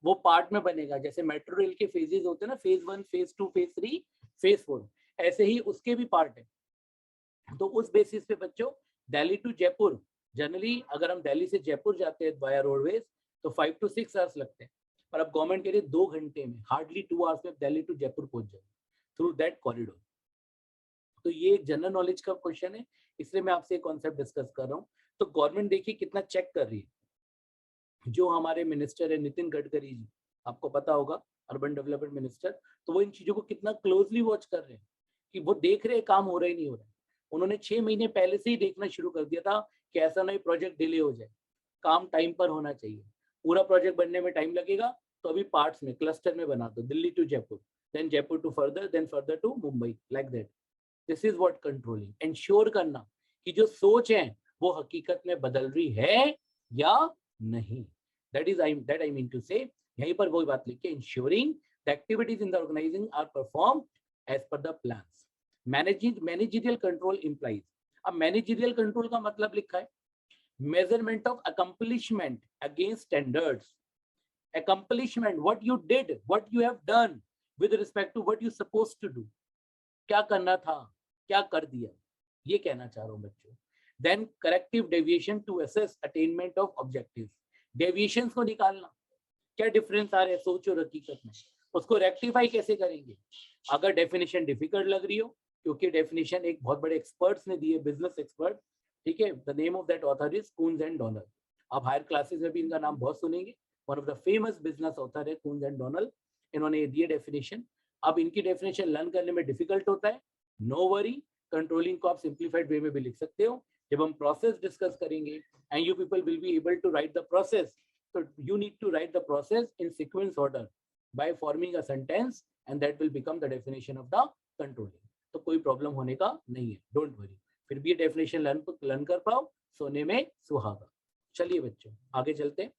वो पार्ट में बनेगा, जैसे मेट्रो रेल के फेजेस होते हैं ना, फेज 1, फेज 2, फेज 3, फेज 4, ऐसे ही उसके भी पार्ट है। तो उस बेसिस पे बच्चों दिल्ली टू जयपुर, जनरली अगर हम दिल्ली से जयपुर जाते हैं वाया रोडवेज तो 5 to 6 आवर्स लगते हैं, पर अब गवर्नमेंट कह रही है 2 घंटे में, हार्डली 2 आवर्स में दिल्ली टू जयपुर पहुंच जाए थ्रू दैट कॉरिडोर। तो ये एक जनरल नॉलेज का क्वेश्चन है, इसलिए मैं आपसे कॉन्सेप्ट डिस्कस कर रहा हूँ। तो गवर्नमेंट देखिए कितना चेक कर रही है। जो हमारे मिनिस्टर है नितिन गडकरी जी, आपको पता होगा, अर्बन डेवलपमेंट मिनिस्टर, तो वो इन चीजों को कितना क्लोजली वॉच कर रहे हैं कि वो देख रहे हैं काम हो रहा ही नहीं हो रहा है। उन्होंने 6 महीने पहले से ही देखना शुरू कर दिया था कि ऐसा नहीं प्रोजेक्ट डिले हो जाए, काम टाइम पर होना चाहिए। पूरा प्रोजेक्ट बनने में टाइम लगेगा, तो अभी पार्ट्स में, क्लस्टर में बना दो, Delhi to Jaipur, then Jaipur to further, then further to Mumbai, like that. This is what controlling, ensure करना कि जो सोच है वो हकीकत में बदल रही है या नहीं। दैट आई मीन टू से, यहीं पर वही बात लिखी है, ensuring the activities in the organising are perform as per the plans. Managerial control employees, अब मैनेजरियल कंट्रोल का मतलब लिखा है measurement of accomplishment against standards, accomplishment, what you did, what you have done with respect to what you supposed to do, क्या करना था, क्या कर दिया, ये कहना चाह रहा हूं बच्चों। then corrective deviation to assess attainment of objectives, deviations को निकालना, क्या डिफरेंस आ रहे हैं सोच और हकीकत में, उसको रेक्टिफाई कैसे करेंगे। अगर डेफिनेशन डिफिकल्ट लग रही हो, क्योंकि डेफिनेशन एक बहुत बड़े एक्सपर्ट्स ने दी है, बिजनेस एक्सपर्ट, ठीक है, the name of that author is Koontz and Donnell. आप हायर क्लासेस में भी इनका नाम बहुत सुनेंगे, one of the famous business author है कून्स एंड डोनल, इन्होंने दी है डेफिनेशन। अब इनकी डेफिनेशन लर्न करने में डिफिकल्ट होता है, नो वरी, कंट्रोलिंग को आप सिंप्लीफाइड वे में भी लिख सकते हो। जब हम प्रोसेस डिस्कस करेंगे and you people will be able to write the process, so you need to write the process in sequence order by forming a sentence and that will become the definition of the controlling। तो कोई problem होने का नहीं है, don't worry. फिर भी ये definition learn कर पाओ, सोने में सुहागा। चलिए बच्चों आगे चलते हैं।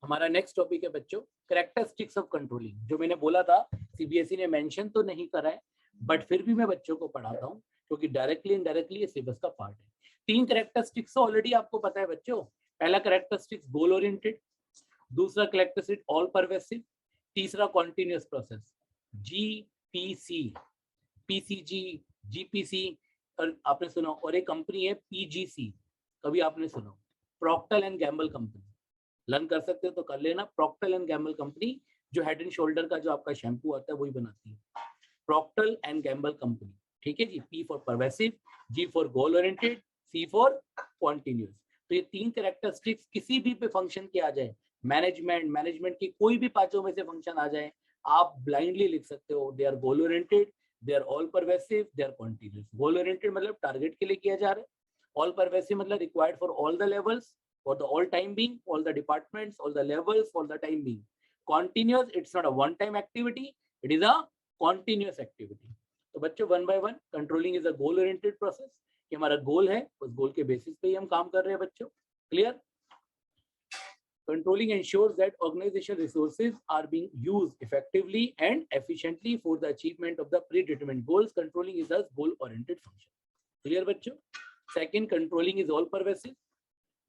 हमारा नेक्स्ट टॉपिक है बच्चों कैरेक्टरिस्टिक्स ऑफ कंट्रोलिंग। जो मैंने बोला था सीबीएसई ने मेंशन तो नहीं करा है, बट फिर भी मैं बच्चों को पढ़ाता हूँ क्योंकि डायरेक्टली इनडायरेक्टली ये सिलेबस का पार्ट है। 3 कैरेक्टरिस्टिक्स ऑलरेडी आपको पता है बच्चों। पहला कैरेक्टरिस्टिक्स गोल ओरिएंटेड, दूसरा कैरेक्टरिस्टिक ऑल परवेसिव, तीसरा continuous process, GPC, PCG, GPC, और आपने सुना, और एक कंपनी है पीजीसी, कभी आपने सुना, Procter and Gamble company. Learn कर सकते हो तो कर लेना, प्रॉक्टर एंड गैम्बल कंपनी, जो हेड एंड शोल्डर का जो आपका शैम्पू आता है वही बनाती है, प्रॉक्टर एंड गैम्बल कंपनी, ठीक है जी। P for pervasive, G for goal oriented, C for continuous. तो ये 3 कैरेक्टरिस्टिक्स किसी भी पे फंक्शन के आ जाए, मैनेजमेंट की कोई भी पांचों में से फंक्शन आ जाए, आप ब्लाइंडली लिख सकते हो, they are goal oriented, they are all pervasive, they are continuous. Goal oriented मतलब टारगेट के लिए किया जा रहा है, ऑल परवेसिव मतलब required for all the levels, for the all time being, all the departments, all the levels, for the time being. Continuous, it's not a one time activity, it is a continuous activity। तो बच्चों one by one, controlling is a goal oriented process, कि हमारा गोल है, उस गोल के basis पे ही हम काम कर रहे हैं बच्चों। Clear? Controlling ensures that organizational resources are being used effectively and efficiently for the achievement of the predetermined goals. Controlling is a goal-oriented function. Clear बच्चों? Second, controlling is all pervasive.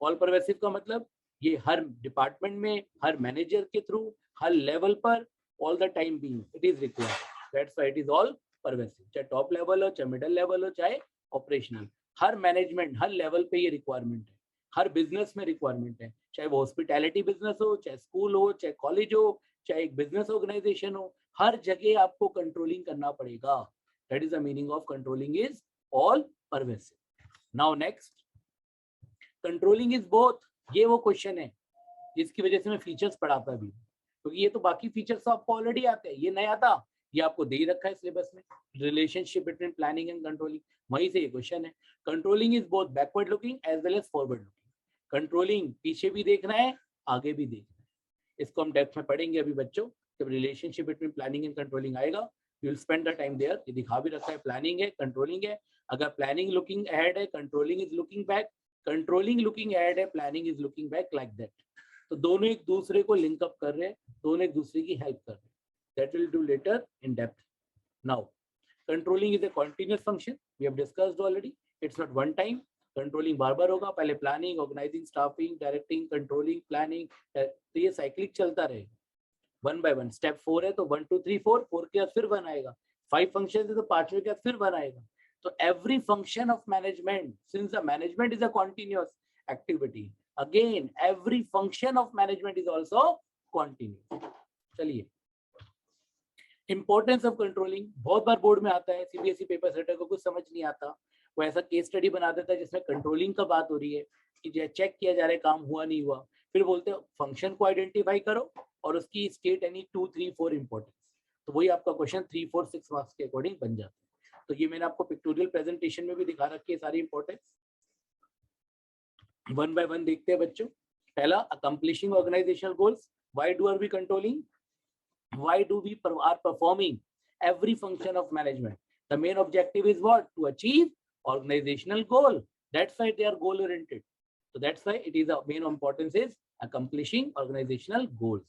All pervasive का मतलब ये हर department में, हर manager के through, हर level पर, all the time being it is required. That's why it is all pervasive. चाहे top level हो, चाहे मिडिल लेवल हो, चाहे ऑपरेशनल, हर मैनेजमेंट, हर लेवल पे ये रिक्वायरमेंट है. हर बिजनेस में रिक्वायरमेंट है, चाहे वो हॉस्पिटैलिटी बिजनेस हो, चाहे स्कूल हो, चाहे कॉलेज हो, चाहे एक बिजनेस ऑर्गेनाइजेशन हो, हर जगह आपको कंट्रोलिंग करना पड़ेगा. That is the meaning of controlling is all pervasive. Now next, controlling is both. ये वो क्वेश्चन है जिसकी वजह से मैं फीचर्स पढ़ाता भी, क्योंकि ये तो बाकी फीचर्स तो आपको ऑलरेडी आते हैं, ये नया था, ये आपको दे ही रखा है सिलेबस में. Relationship between planning and controlling, वहीं से ये क्वेश्चन है. Controlling is both backward looking as well as forward looking. Controlling पीछे भी देखना है, आगे भी देखना है. इसको हम डेप्थ में पढ़ेंगे अभी बच्चों, जब relationship between planning and controlling आएगा. You will spend the time there. ये दिखा भी रखा है, प्लानिंग है, कंट्रोलिंग है. अगर प्लानिंग लुकिंग अहेड है, controlling is looking back. Controlling looking ahead है, planning is looking back, like that. तो दोनों एक दूसरे को लिंक अप कर रहे हैं, दोनों एक दूसरे की हेल्प कर रहे हैं. That will do later in depth. Now controlling is a continuous function, we have discussed already. It's not one time. Controlling बार बार होगा, पहले planning, organising, staffing, directing, controlling, planning. तो ये साइक्लिक चलता रहेगा, वन बाय वन. स्टेप 4 है तो 1 2 3 4, 4 के बाद फिर 1 आएगा. 5 फंक्शन है तो 5वें के बाद फिर 1 आएगा. तो every function of management, since the management is a continuous activity, again every function of management is also continuous. चलिए, इंपॉर्टेंस ऑफ कंट्रोलिंग बहुत बार बोर्ड में आता है. सीबीएसई पेपर सेटर को कुछ समझ नहीं आता, वो ऐसा केस स्टडी बना देता है जिसमें कंट्रोलिंग का बात हो रही है कि जो चेक किया जा रहा है काम हुआ नहीं हुआ. फिर बोलते हैं फंक्शन को आइडेंटिफाई करो और उसकी स्टेट एनी 2 3 4 इंपॉर्टेंस. तो वही आपका क्वेश्चन 3 4 6 मार्क्स के अकॉर्डिंग बन जाता है. तो ये मैंने आपको पिक्टोरियल प्रेजेंटेशन में भी दिखा रखी है सारी इंपॉर्टेंस. वन बाय वन देखते हैं बच्चों. पहला, accomplishing organisational goals. Why do are we controlling? Why do we are performing every function of management? The main objective is what? To achieve organizational goal. That's why they are goal oriented. So that's why it is the main importance is accomplishing organizational goals.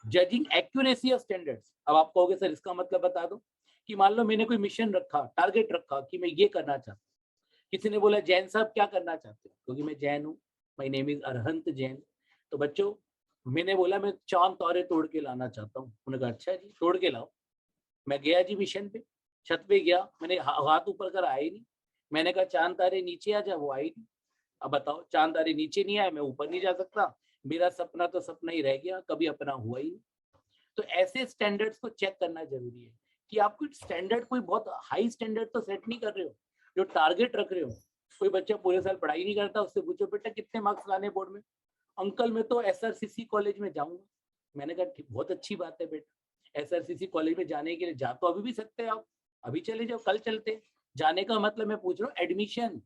Judging accuracy of standards. अब आप कहोगे sir इसका मतलब बता दो कि मान लो मैंने कोई मिशन रखा, टारगेट रखा कि मैं ये करना चाहता हूँ. किसी ने बोला जैन साहब क्या करना चाहते हो, क्योंकि मैं जैन हूँ, my name is Arhant Jain. तो बच्चों मैंने बोला मैं चांद तारे तोड़ के लाना चाहता हूँ. उन्होंने कहा अच्छा जी तोड़ के लाओ. मैं गया जी मिशन पे, छत पे गया, मैंने हाथ ऊपर कर आए नहीं. मैंने कहा चांद तारे नीचे आ जा, वो आई नहीं. अब बताओ, चांद तारे नीचे नहीं आए, मैं ऊपर नहीं जा सकता. मेरा सपना तो सपना ही रह गया, कभी अपना हुआ ही नहीं. तो ऐसे स्टैंडर्ड्स को चेक करना जरूरी है कि आप कोई स्टैंडर्ड, कोई बहुत हाई स्टैंडर्ड तो सेट नहीं कर रहे हो. जो टारगेट रख रहे हो, कोई बच्चा पूरे साल पढ़ाई नहीं करता, उससे पूछो बेटा कितने मार्क्स लाने बोर्ड में. अंकल मैं तो एसआरसीसी कॉलेज में जाऊंगा. मैंने कहा बहुत अच्छी बात है बेटा, एसआरसीसी कॉलेज में जाने के लिए जा तो अभी भी सकते हैं आप, अभी चले जाओ, कल चलते. जाने का मतलब मैं पूछ रहा हूँ एडमिशन,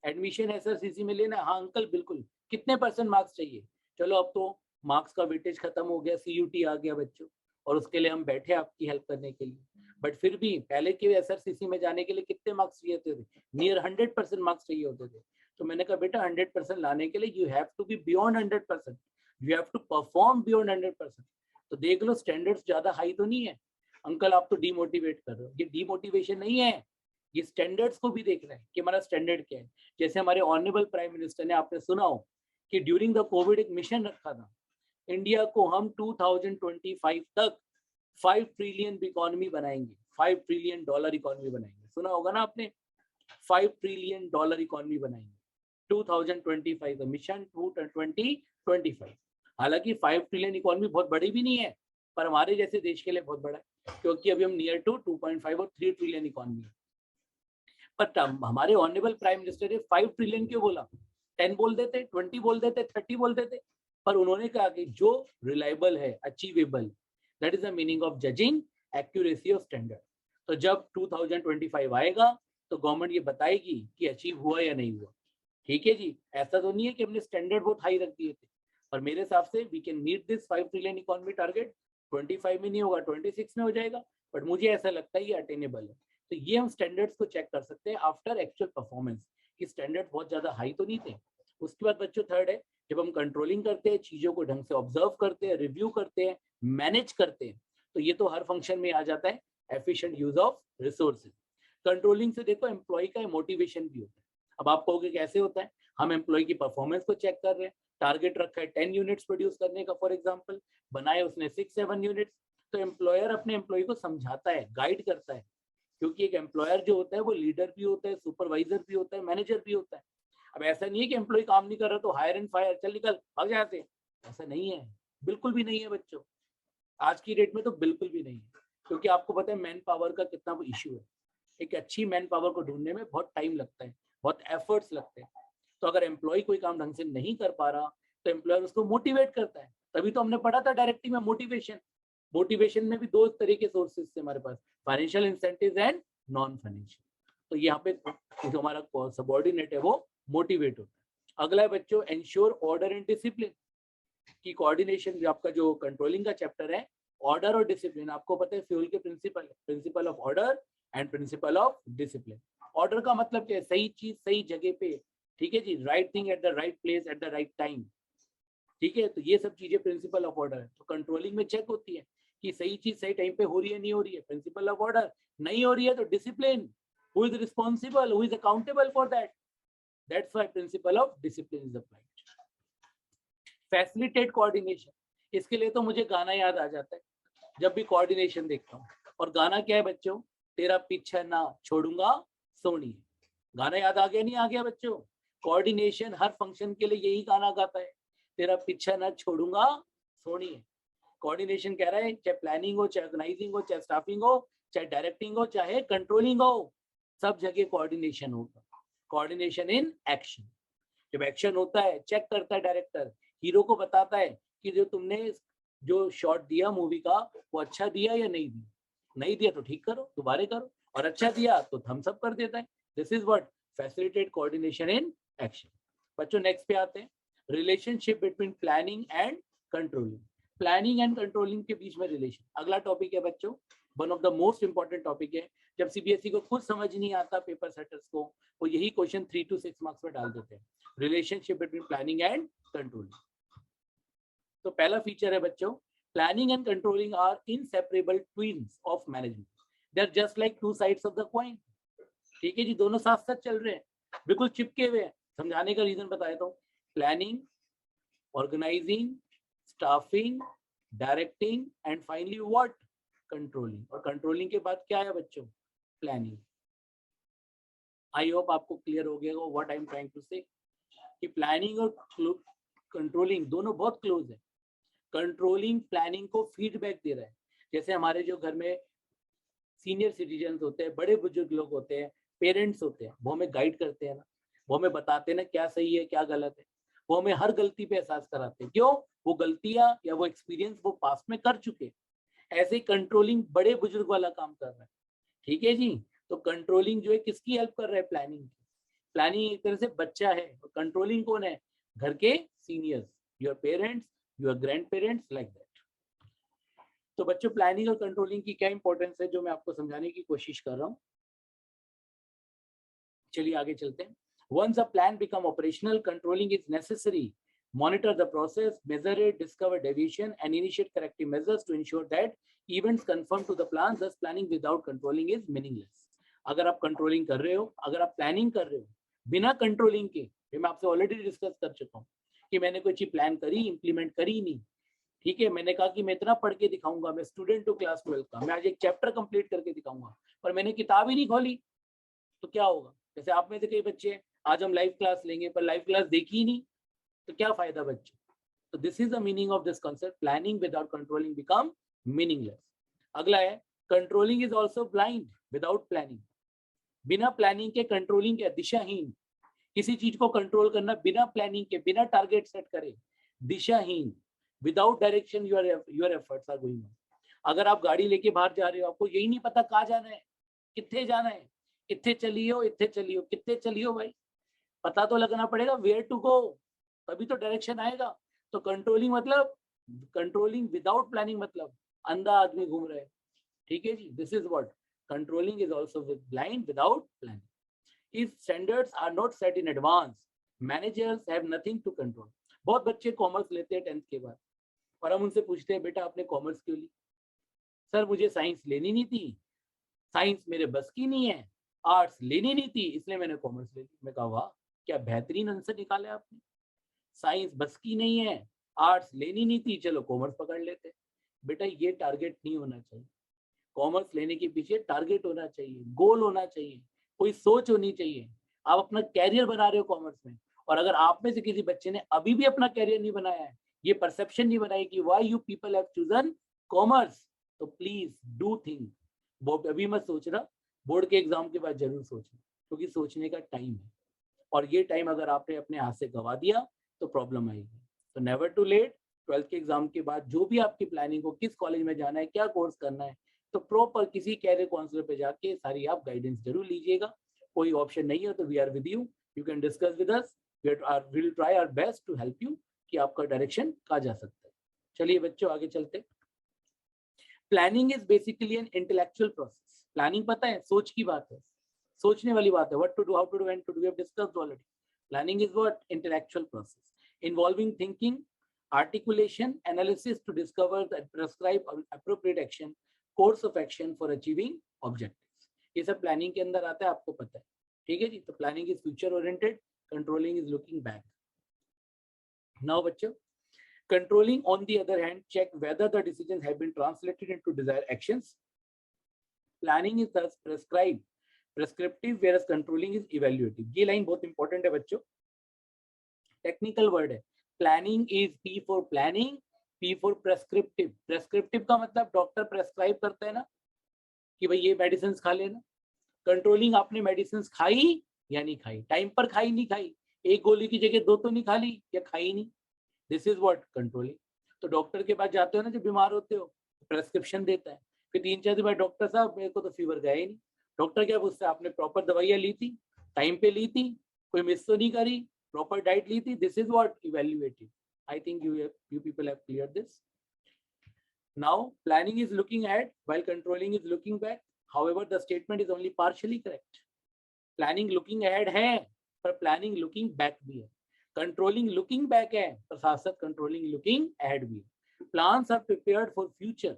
एडमिशन एसआरसीसी में लेना. हाँ अंकल बिल्कुल, कितने % मार्क्स चाहिए. चलो अब तो मार्क्स का वेटेज खत्म हो गया, सीयूटी आ गया बच्चों, और उसके लिए हम बैठे आपकी हेल्प करने के लिए. बट फिर भी पहले के एसआरसीसी में जाने के लिए कितने मार्क्स चाहिए थे? नियर 100% मार्क्स चाहिए होते थे. तो मैंने कहा बेटा 100% लाने के लिए you have to be beyond 100%, you have to perform beyond 100%. तो देख लो स्टैंडर्ड्स ज्यादा हाई तो नहीं है. अंकल आप तो डीमोटिवेट कर रहे हो. ये डीमोटिवेशन नहीं है, ये स्टैंडर्ड्स को भी देखना है कि हमारा स्टैंडर्ड क्या है. जैसे हमारे ऑनरेबल प्राइम मिनिस्टर ने, आपने सुना हो कि ड्यूरिंग द कोविड एक मिशन रखा था, इंडिया को हम 2025 तक 5 ट्रिलियन इकोनॉमी बनाएंगे, $5 ट्रिलियन इकोनॉमी बनाएंगे. सुना होगा ना आपने, $5 ट्रिलियन इकोनॉमी बनाएंगे 2025, मिशन 2025. हालांकि 5 ट्रिलियन इकोनॉमी बहुत बड़ी भी नहीं है, पर हमारे जैसे देश के लिए बहुत बड़ा है, क्योंकि अभी हम नियर टू 2.5 और 3 ट्रिलियन इकोनॉमी है. पर हमारे ऑनरेबल प्राइम मिनिस्टर ने 5 ट्रिलियन क्यों बोला? 10 बोल देते, 20 बोल देते, 30 बोल देते. पर उन्होंने कहा कि जो रिलायबल है, achievable, that is the meaning of judging accuracy of standard. तो जब 2025 आएगा तो गवर्नमेंट ये बताएगी कि अचीव हुआ या नहीं हुआ. ठीक है जी, ऐसा तो नहीं है कि हमने स्टैंडर्ड बहुत हाई रख दिए थे, पर मेरे हिसाब से we can meet this 5 trillion economy target. 25 में नहीं होगा, 26 में हो जाएगा, बट मुझे ऐसा लगता है ये अटेनेबल है. तो ये हम स्टैंडर्ड्स को चेक कर सकते हैं आफ्टर एक्चुअल परफॉर्मेंस कि स्टैंडर्ड बहुत ज्यादा हाई तो नहीं थे. उसके बाद बच्चों थर्ड है, जब हम कंट्रोलिंग करते हैं, चीजों को ढंग से ऑब्जर्व करते हैं, रिव्यू करते हैं, मैनेज करते हैं, तो ये तो हर फंक्शन में आ जाता है efficient use of resources. Controlling से देखो एम्प्लॉय का मोटिवेशन भी होता है। अब आप कहोगे कैसे होता है, हम एम्प्लॉय की परफॉर्मेंस को चेक कर रहे हैं, टारगेट रखा है 10 यूनिट्स प्रोड्यूस करने का फॉर एग्जांपल, बनाए उसने 6-7 यूनिट्स, तो एम्प्लॉयर अपने एम्प्लॉय को समझाता है, गाइड करता है, क्योंकि एक एम्प्लॉयर जो होता है वो लीडर भी होता है, सुपरवाइजर भी होता है, मैनेजर भी होता है। अब ऐसा नहीं है कि एम्प्लॉय काम नहीं कर रहा तो हायर एंड फायर, चल निकल भाग यहाँ से, ऐसा नहीं है, बिल्कुल भी नहीं है बच्चों, आज की डेट में तो बिल्कुल भी नहीं है, क्योंकि आपको पता है मैन पावर का कितना इशू है। एक अच्छी मैन पावर को ढूंढने में बहुत टाइम लगता है, बहुत एफर्ट्स लगते हैं। तो अगर एम्प्लॉय कोई काम ढंग से नहीं कर पा रहा तो एम्प्लॉयर उसको मोटिवेट करता है। तभी तो हमने पढ़ा था डायरेक्टिव में मोटिवेशन। मोटिवेशन में भी दो तरह के सोर्सेज थे हमारे पास, financial incentive and non financial. तो यहाँ पे जो हमारा सबऑर्डिनेट है वो मोटिवेट होता है। अगला है बच्चों एंश्योर ऑर्डर एंड डिसिप्लिन की कोऑर्डिनेशन। आपका जो कंट्रोलिंग का चैप्टर है, ऑर्डर और डिसिप्लिन, आपको पता है फ्यूल के principle of order and principle of discipline. Order का मतलब क्या है, सही चीज सही जगह पे, ठीक है जी, right thing at the right place at the right time, ठीक है। तो ये सब चीजें प्रिंसिपल ऑफ ऑर्डर है। तो कंट्रोलिंग में चेक होती है कि सही चीज सही टाइम पे हो रही है नहीं हो रही है, प्रिंसिपल ऑफ ऑर्डर। नहीं हो रही है तो discipline, who is responsible, who is accountable for that, that's why principle of discipline is applied. Facilitate coordination, इसके लिए तो मुझे गाना याद आ जाता है जब भी कोऑर्डिनेशन देखता हूँ। और गाना क्या है बच्चों, तेरा पीछा ना छोड़ूंगा सोनी। गाना याद आ गया नहीं आ गया बच्चों? कोऑर्डिनेशन हर फंक्शन के लिए यही गाना गाता है, तेरा पीछा ना छोड़ूंगा सोनी। कोऑर्डिनेशन कह रहा है, चाहे प्लानिंग हो, चाहे ऑर्गेनाइजिंग हो, चाहे स्टाफिंग हो, चाहे डायरेक्टिंग हो, चाहे कंट्रोलिंग हो, सब जगह कोऑर्डिनेशन होगा। कोऑर्डिनेशन इन एक्शन, जब एक्शन होता है चेक करता है डायरेक्टर, हीरो को बताता है कि जो तुमने जो शॉट दिया मूवी का वो अच्छा दिया या नहीं दिया, नहीं दिया तो ठीक करो, दोबारा करो, और अच्छा दिया तो थम्स अप कर देता है। This is what facilitate coordination in action. बच्चों नेक्स्ट पे आते हैं, relationship between planning and controlling. Planning and controlling के बीच में रिलेशन, अगला टॉपिक है बच्चों, one of the most important topic है। जब सीबीएसई को कुछ समझ नहीं आता पेपर सेटर्स को, वो यही क्वेश्चन 3 to 6 मार्क्स में डाल देते हैं, relationship between planning and controlling. तो पहला फीचर है बच्चों, planning and controlling are inseparable twins of management, they are just like two sides of the coin. ठीक है जी, दोनों साथ साथ चल रहे हैं, बिल्कुल चिपके हुए हैं। समझाने का रीजन बता देता हूँ, planning, organising, staffing, directing and finally what, controlling. और कंट्रोलिंग के बाद क्या है बच्चों, प्लानिंग। आई होप आपको क्लियर हो गया what I am trying to say, कि प्लानिंग और कंट्रोलिंग दोनों बहुत क्लोज है। कंट्रोलिंग प्लानिंग को फीडबैक दे रहा है, जैसे हमारे जो घर में सीनियर सिटीजन होते हैं, बड़े बुजुर्ग लोग होते हैं, पेरेंट्स होते हैं, वो हमें गाइड करते हैं ना, वो हमें बताते हैं ना क्या सही है क्या गलत है, वो हमें हर गलती पे एहसास कराते हैं। क्यों? वो गलतियां या वो एक्सपीरियंस वो पास्ट में कर चुके। ऐसे ही कंट्रोलिंग बड़े बुजुर्ग वाला काम कर रहा है, ठीक है जी। तो कंट्रोलिंग जो है किसकी हेल्प कर रहा है, प्लानिंग की। प्लानिंग एक तरह से बच्चा है और कंट्रोलिंग कौन है, घर के seniors, your parents, your grand parents, like that. तो बच्चों प्लानिंग और कंट्रोलिंग की क्या इंपॉर्टेंस है जो मैं आपको समझाने की कोशिश कर रहा हूँ। चलिए आगे चलते हैं। Once a plan become operational, controlling is necessary. Monitor the process, measure it, discover deviation, and initiate corrective measures to ensure that events conform to the plan. Thus, planning without controlling is meaningless. अगर आप controlling कर रहे हो, अगर आप planning कर रहे हो बिना कंट्रोलिंग के, मैं आपसे ऑलरेडी डिस्कस कर चुका हूँ कि मैंने कोई चीज प्लान करी, इंप्लीमेंट करी नहीं, ठीक है। मैंने कहा कि मैं इतना पढ़ के दिखाऊंगा, मैं स्टूडेंट हूँ क्लास 12 का, मैं आज एक चैप्टर कंप्लीट करके दिखाऊंगा, पर मैंने किताब ही नहीं खोली, तो क्या होगा? जैसे आप में से कई बच्चे, आज हम लाइव क्लास लेंगे पर लाइव क्लास देखी ही नहीं, तो क्या फायदा बच्चों? तो this is the meaning of this concept, planning without controlling become meaningless. अगला है, controlling is also blind without planning. बिना प्लानिंग के कंट्रोलिंग है दिशाहीन। किसी चीज को कंट्रोल करना बिना प्लानिंग के, बिना टारगेट सेट करे, दिशाहीन, without direction your efforts are going on. अगर आप गाड़ी लेके बाहर जा रहे हो, आपको यही नहीं पता कहाँ जाना है, कितने जाना है, इतने चलियो, इतने चलियो, कितने चलियो भाई, पता तो लगना पड़ेगा वेयर टू गो, तभी तो डायरेक्शन आएगा। तो कंट्रोलिंग मतलब, कंट्रोलिंग विदाउट प्लानिंग मतलब अंधा आदमी घूम रहा है, ठीक है जी। This is what controlling is also blind without planning. If standards are not set in advance, managers have nothing to control. बहुत बच्चे कॉमर्स लेते हैं 10th के बाद और हम उनसे पूछते हैं बेटा आपने कॉमर्स क्यों ली? सर मुझे साइंस लेनी नहीं थी, साइंस मेरे बस की नहीं है, आर्ट्स लेनी नहीं थी इसलिए मैंने कॉमर्स ले ली। मैं कहा वाह क्या बेहतरीन आंसर निकाले आपने, साइंस बस की नहीं है, आर्ट्स लेनी नहीं थी, चलो कॉमर्स पकड़ लेते। बेटा ये टारगेट नहीं होना चाहिए। कॉमर्स लेने के पीछे टारगेट होना चाहिए, गोल होना चाहिए, कोई सोच होनी चाहिए। आप अपना कैरियर बना रहे हो कॉमर्स में, और अगर आप में से किसी बच्चे ने अभी भी अपना कैरियर नहीं बनाया है, ये परसेप्शन नहीं बनाई कि why you people have chosen commerce, तो प्लीज डू थिंक। वो अभी मत सोच रहा, बोर्ड के एग्जाम के बाद जरूर सोचना, क्योंकि सोचने का टाइम है, और ये टाइम अगर आपने अपने हाथ से गवा दिया तो प्रॉब्लम आएगी। तो नेवर टू लेट। 12th के एग्जाम के बाद जो भी आपकी प्लानिंग हो, किस कॉलेज में जाना है, क्या कोर्स करना है, तो प्रॉपर किसी कैरियर काउंसलर पे जाके सारी आप गाइडेंस जरूर लीजिएगा। कोई ऑप्शन नहीं है तो we are with you can discuss with us, will try our best to help you कि आपका डायरेक्शन कहाँ जा सकता है। चलिए बच्चों आगे चलते। Planning is basically an intellectual process. Planning पता है सोच की बात है, सोचने वाली बात है, what to do, how to do, when to do, we have discussed already. Planning is what intellectual process involving thinking, articulation, analysis to discover and prescribe appropriate action, course of action for achieving objectives. ये सब planning के अंदर आता है, आपको पता है, ठीक है जी। तो planning is future oriented, controlling is looking back. Now बच्चों, controlling on the other hand check whether the decisions have been translated into desired actions. Planning is thus prescriptive whereas controlling is evaluative. ये line बहुत important है बच्चों, technical word है। Planning is P for planning, P for prescriptive. Prescriptive का मतलब doctor prescribe करता है ना कि भाई ये मेडिसिन खा लेना। कंट्रोलिंग आपने मेडिसिन खाई या नहीं खाई, टाइम पर खाई नहीं खाई, एक गोली की जगह 2 तो नहीं खा ली या खाई नहीं, दिस इज व्हाट कंट्रोलिंग। तो डॉक्टर के पास जाते हो ना जब बीमार होते हो, प्रेस्क्रिप्शन देता है, फिर 3-4 दिन बाद डॉक्टर साहब मेरे को तो फीवर गया ही नहीं। डॉक्टर क्या पूछता है, आपने प्रॉपर दवाइयाँ ली थी, टाइम पे ली थी, कोई मिस तो नहीं करी, proper diet ली थी, this is what evaluative. I think you people have cleared this. Now planning is looking ahead while controlling is looking back. However, the statement is only partially correct. Planning looking ahead है पर planning looking back भी है, controlling looking back है पर साथ साथ controlling looking ahead भी है। Plans are prepared for future,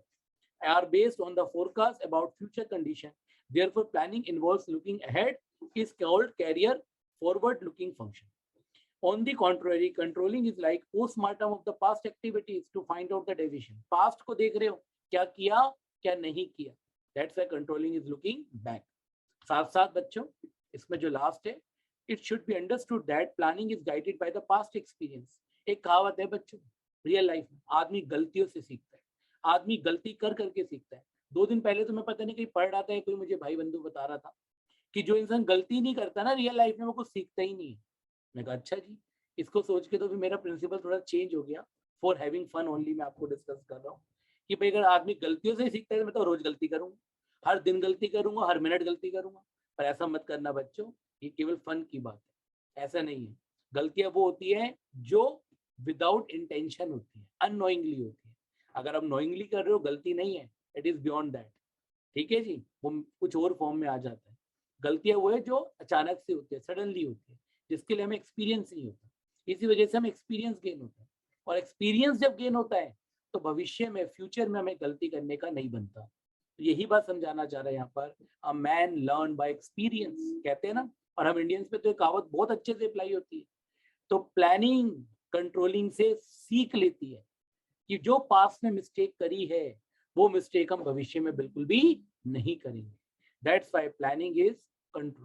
are based on the forecast about future condition. Therefore, planning involves looking ahead, is called career forward looking function. On the contrary, controlling is like postmortem of the past activities to find out the deviation. Past को देख रहे हो, क्या किया क्या नहीं किया, that's why controlling is looking back. साथ साथ बच्चों इसमें जो लास्ट है, it should be understood that planning is guided by the past experience. एक कहावत है बच्चों, रियल लाइफ में आदमी गलतियों से सीखता है, आदमी गलती कर करके सीखता है। 2 दिन पहले तो मैं पता नहीं कहीं पढ़ रहा था, कोई मुझे भाई बंधु बता रहा था कि जो इंसान गलती नहीं करता ना रियल लाइफ में वो कुछ सीखता ही नहीं है। मैं कहा अच्छा जी, इसको सोच के तो भी मेरा प्रिंसिपल थोड़ा चेंज हो गया। फॉर हैविंग फन ओनली मैं आपको डिस्कस कर रहा हूँ कि भाई अगर आदमी गलतियों से सीखता है तो मैं तो रोज गलती करूंगा, हर दिन गलती करूंगा, हर मिनट गलती करूंगा। पर ऐसा मत करना बच्चों, ये केवल फन की बात है, ऐसा नहीं है। गलतियां वो होती है जो विदाउट इंटेंशन होती है, अननोइंगली होती है। अगर आप नोइंगली कर रहे हो गलती नहीं है, इट इज बियॉन्ड दैट, ठीक है जी, वो कुछ और फॉर्म में आ जाता है। गलतियां वो है जो अचानक से होती है, सडनली होती है, जिसके लिए हमें एक्सपीरियंस नहीं होता। इसी वजह से हमें एक्सपीरियंस गेन होता है, और एक्सपीरियंस जब गेन होता है तो भविष्य में फ्यूचर में हमें गलती करने का नहीं बनता। तो यही बात समझाना चाह रहे हैं यहाँ पर, a man learn by experience कहते हैं ना, और हम इंडियंस पे तो कहावत बहुत अच्छे से अप्लाई होती है। तो प्लानिंग कंट्रोलिंग से सीख लेती है कि जो पास्ट में मिस्टेक करी है वो मिस्टेक हम भविष्य में बिल्कुल भी नहीं करेंगे। That's why planning is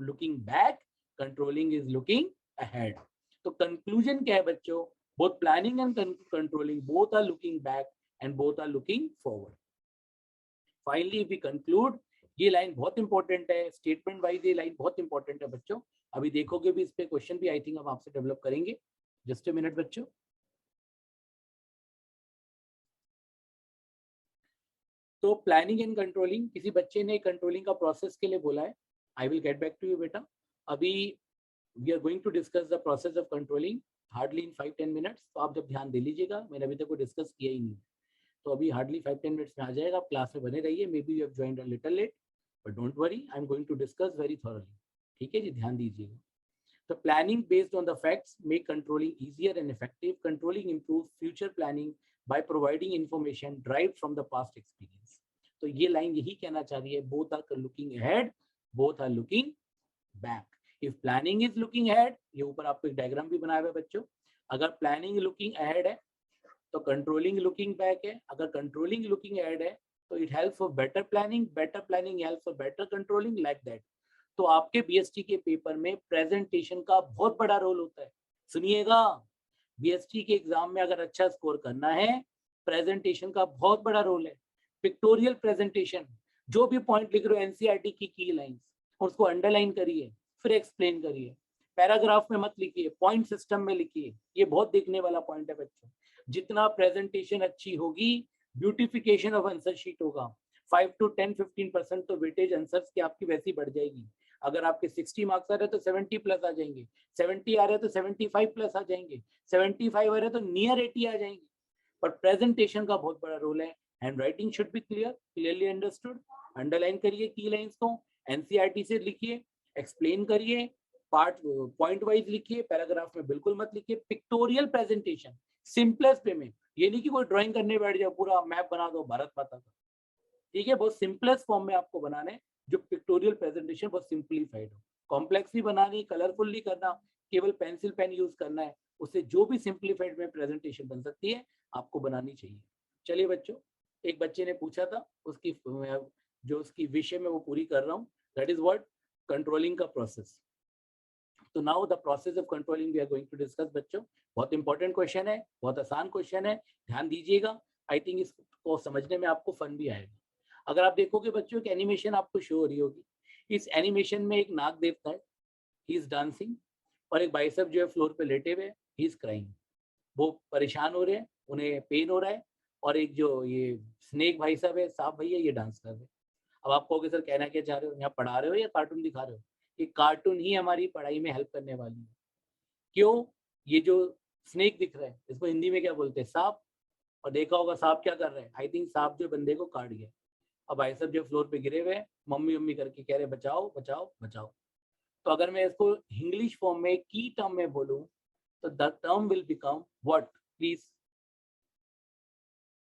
looking back, controlling is looking ahead. तो कंक्लूजन क्या है बच्चों, both planning and controlling both are looking back and both are looking forward. Finally if we conclude, ये लाइन बहुत इंपॉर्टेंट है, स्टेटमेंट वाइज ये line बहुत important है बच्चों। अभी देखोगे भी इस पे क्वेश्चन भी आई थिंक हम आपसे डेवलप करेंगे। जस्ट अ मिनट बच्चों। तो प्लानिंग एंड कंट्रोलिंग, किसी बच्चे ने कंट्रोलिंग का प्रोसेस के लिए बोला है, I will get back to you बेटा। अभी we are going to discuss the process of controlling hardly in 5-10 minutes. तो आप जब ध्यान दे लीजिएगा, मैंने अभी तक को डिस्कस किया ही नहीं, तो अभी हार्डली 5-10 मिनट्स में आ जाएगा। आप क्लास में बने रहिए, maybe you have joined a little late, but don't worry, I am going to discuss very thoroughly. ठीक है जी, ध्यान दीजिएगा। तो planning based on the facts make controlling easier and effective. Controlling improve future planning by providing information drive from the past experience. तो ये line यही कहना चाह रही है, both are looking ahead, both are looking back. If planning is looking ahead, ये ऊपर आपको एक डायग्राम भी बनाया हुआ है बच्चों, अगर प्लानिंग लुकिंग अहेड है तो कंट्रोलिंग लुकिंग बैक है. अगर कंट्रोलिंग लुकिंग अहेड है तो it helps for better planning, better planning helps for better controlling, like that. तो आपके बीएसटी के पेपर में प्रेजेंटेशन का बहुत बड़ा रोल होता है. सुनिएगा, बीएसटी के एग्जाम में अगर अच्छा स्कोर करना है, प्रेजेंटेशन का बहुत बड़ा रोल है. पिक्टोरियल प्रेजेंटेशन, जो भी पॉइंट लिख रहे हो एनसीईआरटी की लाइंस, उसको अंडरलाइन करिए, फिर एक्सप्लेन करिए. पैराग्राफ में मत लिखिए, पॉइंट सिस्टम में लिखिए. ये बहुत देखने वाला पॉइंट है बच्चों. जितना प्रेजेंटेशन अच्छी होगी, ब्यूटिफिकेशन ऑफ आंसर शीट होगा. 5 to 10-15% तो वेटेज आंसर्स की आपकी वैसी बढ़ जाएगी. अगर आपके 60 मार्क्स आ रहे तो 70 प्लस आ जाएंगे, 70 आ रहे तो 75 प्लस आ जाएंगे, 75 आ रहे तो नियर 80 आ जाएंगे. पर प्रेजेंटेशन का बहुत बड़ा रोल है. Hand writing should be clear, clearly understood. Underline करिए की लाइंस को, एनसीईआरटी से लिखिए, एक्सप्लेन करिए, पार्ट पॉइंट वाइज लिखिए, पैराग्राफ में बिल्कुल मत लिखिए. पिक्टोरियल प्रेजेंटेशन सिंपलेस्ट वे में, ये नहीं कि कोई ड्राइंग करने बैठ जाओ, पूरा मैप बना दो भारत माता का. ठीक है, बहुत सिंपलेस्ट फॉर्म में आपको बनाना है, जो पिक्टोरियल प्रेजेंटेशन बहुत सिंप्लीफाइड हो. कॉम्प्लेक्स भी बनानी, कलरफुल नहीं करना, केवल पेंसिल पेन यूज करना है. उससे जो भी सिंप्लीफाइड में प्रेजेंटेशन बन सकती है आपको बनानी चाहिए. चलिए बच्चों, एक बच्चे ने पूछा था, उसकी जो उसकी विषय में वो पूरी कर रहा हूँ. दैट इज व्हाट कंट्रोलिंग का प्रोसेस. तो now the process of controlling we are going to discuss बच्चों. बहुत इंपॉर्टेंट क्वेश्चन है, बहुत आसान क्वेश्चन है, ध्यान दीजिएगा. आई थिंक इसको समझने में आपको फन भी आएगा. अगर आप देखोगे बच्चों, एक एनिमेशन आपको शो हो रही होगी. इस एनिमेशन में एक नाग देवता है, ही इज डांसिंग, और एक भाई साहब जो है फ्लोर पे लेटे हुए, ही इज क्राइंग. वो परेशान हो रहे हैं, उन्हें पेन हो रहा है. और एक जो ये स्नेक भाई साहब है, सांप भैया, ये डांस कर रहे हैं. अब आप कहोगे सर कहना क्या चाह रहे हो, यहाँ पढ़ा रहे हो या कार्टून दिखा रहे हो? ये कार्टून ही हमारी पढ़ाई में हेल्प करने वाली है. क्यों? ये जो स्नेक दिख रहा है, इसको हिंदी में क्या बोलते हैं? सांप. और देखा होगा सांप क्या कर रहे हैं, आई थिंक सांप जो बंदे को काट गया. अब भाई साहब जो फ्लोर पे गिरे हुए हैं, मम्मी मम्मी करके कह रहे बचाओ बचाओ बचाओ. तो अगर मैं इसको इंग्लिश फॉर्म में की टर्म में बोलूं तो the term will become what? Please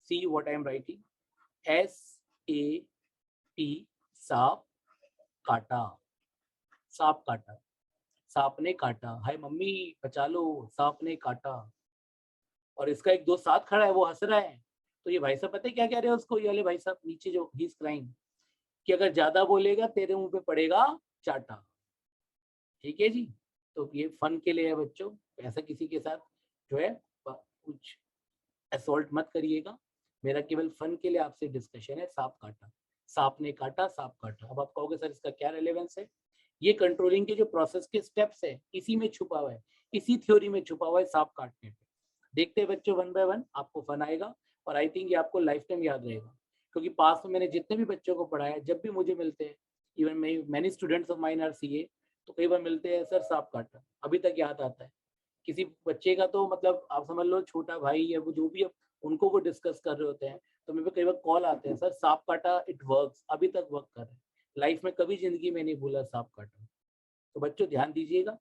see what I am writing. SAP, सांप काटा. सांप काटा, सांप ने काटा. हाय मम्मी बचा लो, सांप ने काटा. और इसका एक दोस्त साथ खड़ा है, वो हंस रहा है. तो ये भाई साहब पता है क्या कह रहे हैं उसको, ये वाले भाई साहब नीचे जो ही इज क्राइंग, कि अगर ज्यादा बोलेगा तेरे मुंह पे पड़ेगा चाटा. ठीक है जी. तो ये फन के लिए है बच्चों, ऐसा किसी के साथ जो है कुछ असॉल्ट मत करिएगा. मेरा केवल फन के लिए आपसे डिस्कशन है. सांप काटा, सांप ने काटा, सांप काटा. अब आप कहोगे सर इसका क्या रिलेवेंस है? ये कंट्रोलिंग के जो प्रोसेस के स्टेप्स है, इसी में छुपा हुआ है, इसी थ्योरी में छुपा हुआ है सांप काटने पे. देखते हैं बच्चों वन बाय वन, आपको फन आएगा. और आई थिंक ये आपको लाइफ टाइम याद रहेगा, क्योंकि पास में मैंने जितने भी बच्चों को पढ़ाया, जब भी मुझे मिलते हैं, even many students of mine are CA, तो कई बार मिलते हैं, सर सांप काटा, अभी तक याद आता है. किसी बच्चे का तो मतलब आप समझ लो छोटा भाई या वो जो भी उनको वो डिस्कस कर रहे होते हैं, तो मेरे पे कई बार कॉल आते हैं, सर सांप काटा इट वर्क्स, अभी तक वर्क कर रहे हैं. लाइफ में कभी जिंदगी में नहीं भूला सांप काटा. तो बच्चों ध्यान दीजिएगा.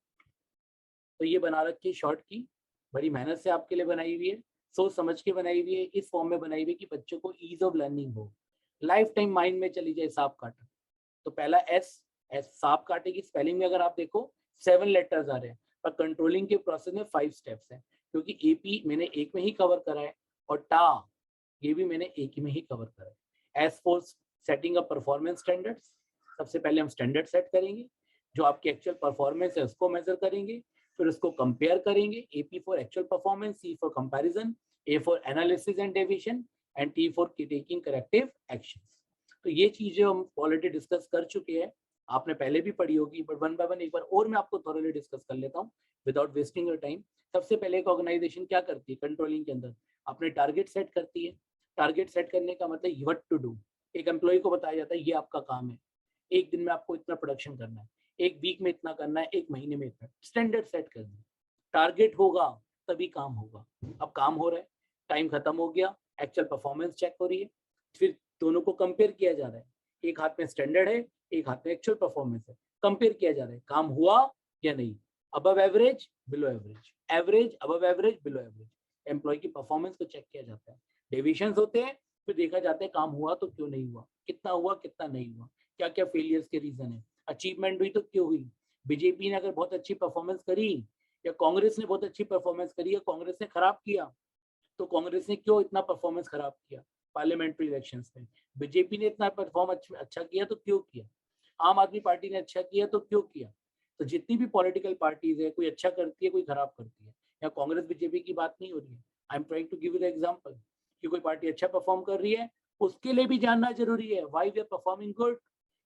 तो ये बना रखी है शॉर्ट की, बड़ी मेहनत से आपके लिए बनाई हुई है, सोच समझ के बनाई हुई है, इस फॉर्म में बनाई हुई है कि बच्चों को ईज ऑफ लर्निंग हो, लाइफ टाइम माइंड में चली जाए सांप काटा. तो पहला एस सांप काटे की स्पेलिंग में अगर आप देखो 7 लेटर्स आ रहे हैं, पर कंट्रोलिंग के प्रोसेस में 5 स्टेप्स हैं, क्योंकि AP मैंने एक में ही कवर करा है, और टा ये भी मैंने एक में ही कवर करा है. S for setting up performance standards. सबसे पहले हम स्टैंडर्ड सेट करेंगे, जो आपकी एक्चुअल परफॉर्मेंस है उसको मेजर करेंगे, फिर उसको कंपेयर करेंगे. AP for actual performance, C for comparison, A for analysis and deviation, and T for taking corrective actions. तो ये चीजें हम ऑलरेडी डिस्कस कर चुके हैं, आपने पहले भी पढ़ी होगी, बट वन बाय वन एक बार और मैं आपको थोड़ा डिस्कस कर लेता हूँ विदाउट वेस्टिंग योर टाइम. सबसे पहले एक ऑर्गेनाइजेशन क्या करती है कंट्रोलिंग के अंदर? अपने टारगेट सेट करती है. टारगेट सेट करने का मतलब व्हाट टू डू. एक एम्प्लॉय को बताया जाता है ये आपका काम है, एक दिन में आपको इतना प्रोडक्शन करना है, एक वीक में इतना करना है, एक महीने में इतना. स्टैंडर्ड सेट करना है. टारगेट होगा तभी काम होगा. अब काम हो रहा है, टाइम खत्म हो गया, एक्चुअल परफॉर्मेंस चेक हो रही है, फिर दोनों को कंपेयर किया जा रहा है. एक हाथ में स्टैंडर्ड है, एक हाथ में एक्चुअल परफॉर्मेंस है, कंपेयर किया जा रहा है काम हुआ या नहीं. Above average, below average, average, above average, below average. Employee की परफॉर्मेंस को चेक किया जाता है। डेविएशंस होते हैं, फिर देखा जाता है काम हुआ तो क्यों नहीं हुआ, कितना नहीं हुआ, क्या क्या फेलियर्स के रीजन है, अचीवमेंट हुई तो क्यों हुई। बीजेपी ने अगर बहुत अच्छी परफॉर्मेंस करी या कांग्रेस ने बहुत अच्छी परफॉर्मेंस करी या कांग्रेस ने खराब किया, तो कांग्रेस ने क्यों इतना परफॉर्मेंस खराब किया पार्लियामेंट्री इलेक्शंस में, बीजेपी ने इतना परफॉर्म अच्छा किया तो क्यों किया, आम आदमी पार्टी ने अच्छा किया तो क्यों किया। तो जितनी भी पॉलिटिकल पार्टीज है, कोई अच्छा करती है कोई खराब करती है, या कांग्रेस बीजेपी की बात नहीं हो रही है। I am trying to give you the example कि कोई पार्टी अच्छा परफॉर्म कर रही है, उसके लिए भी जानना जरूरी है why we are performing good,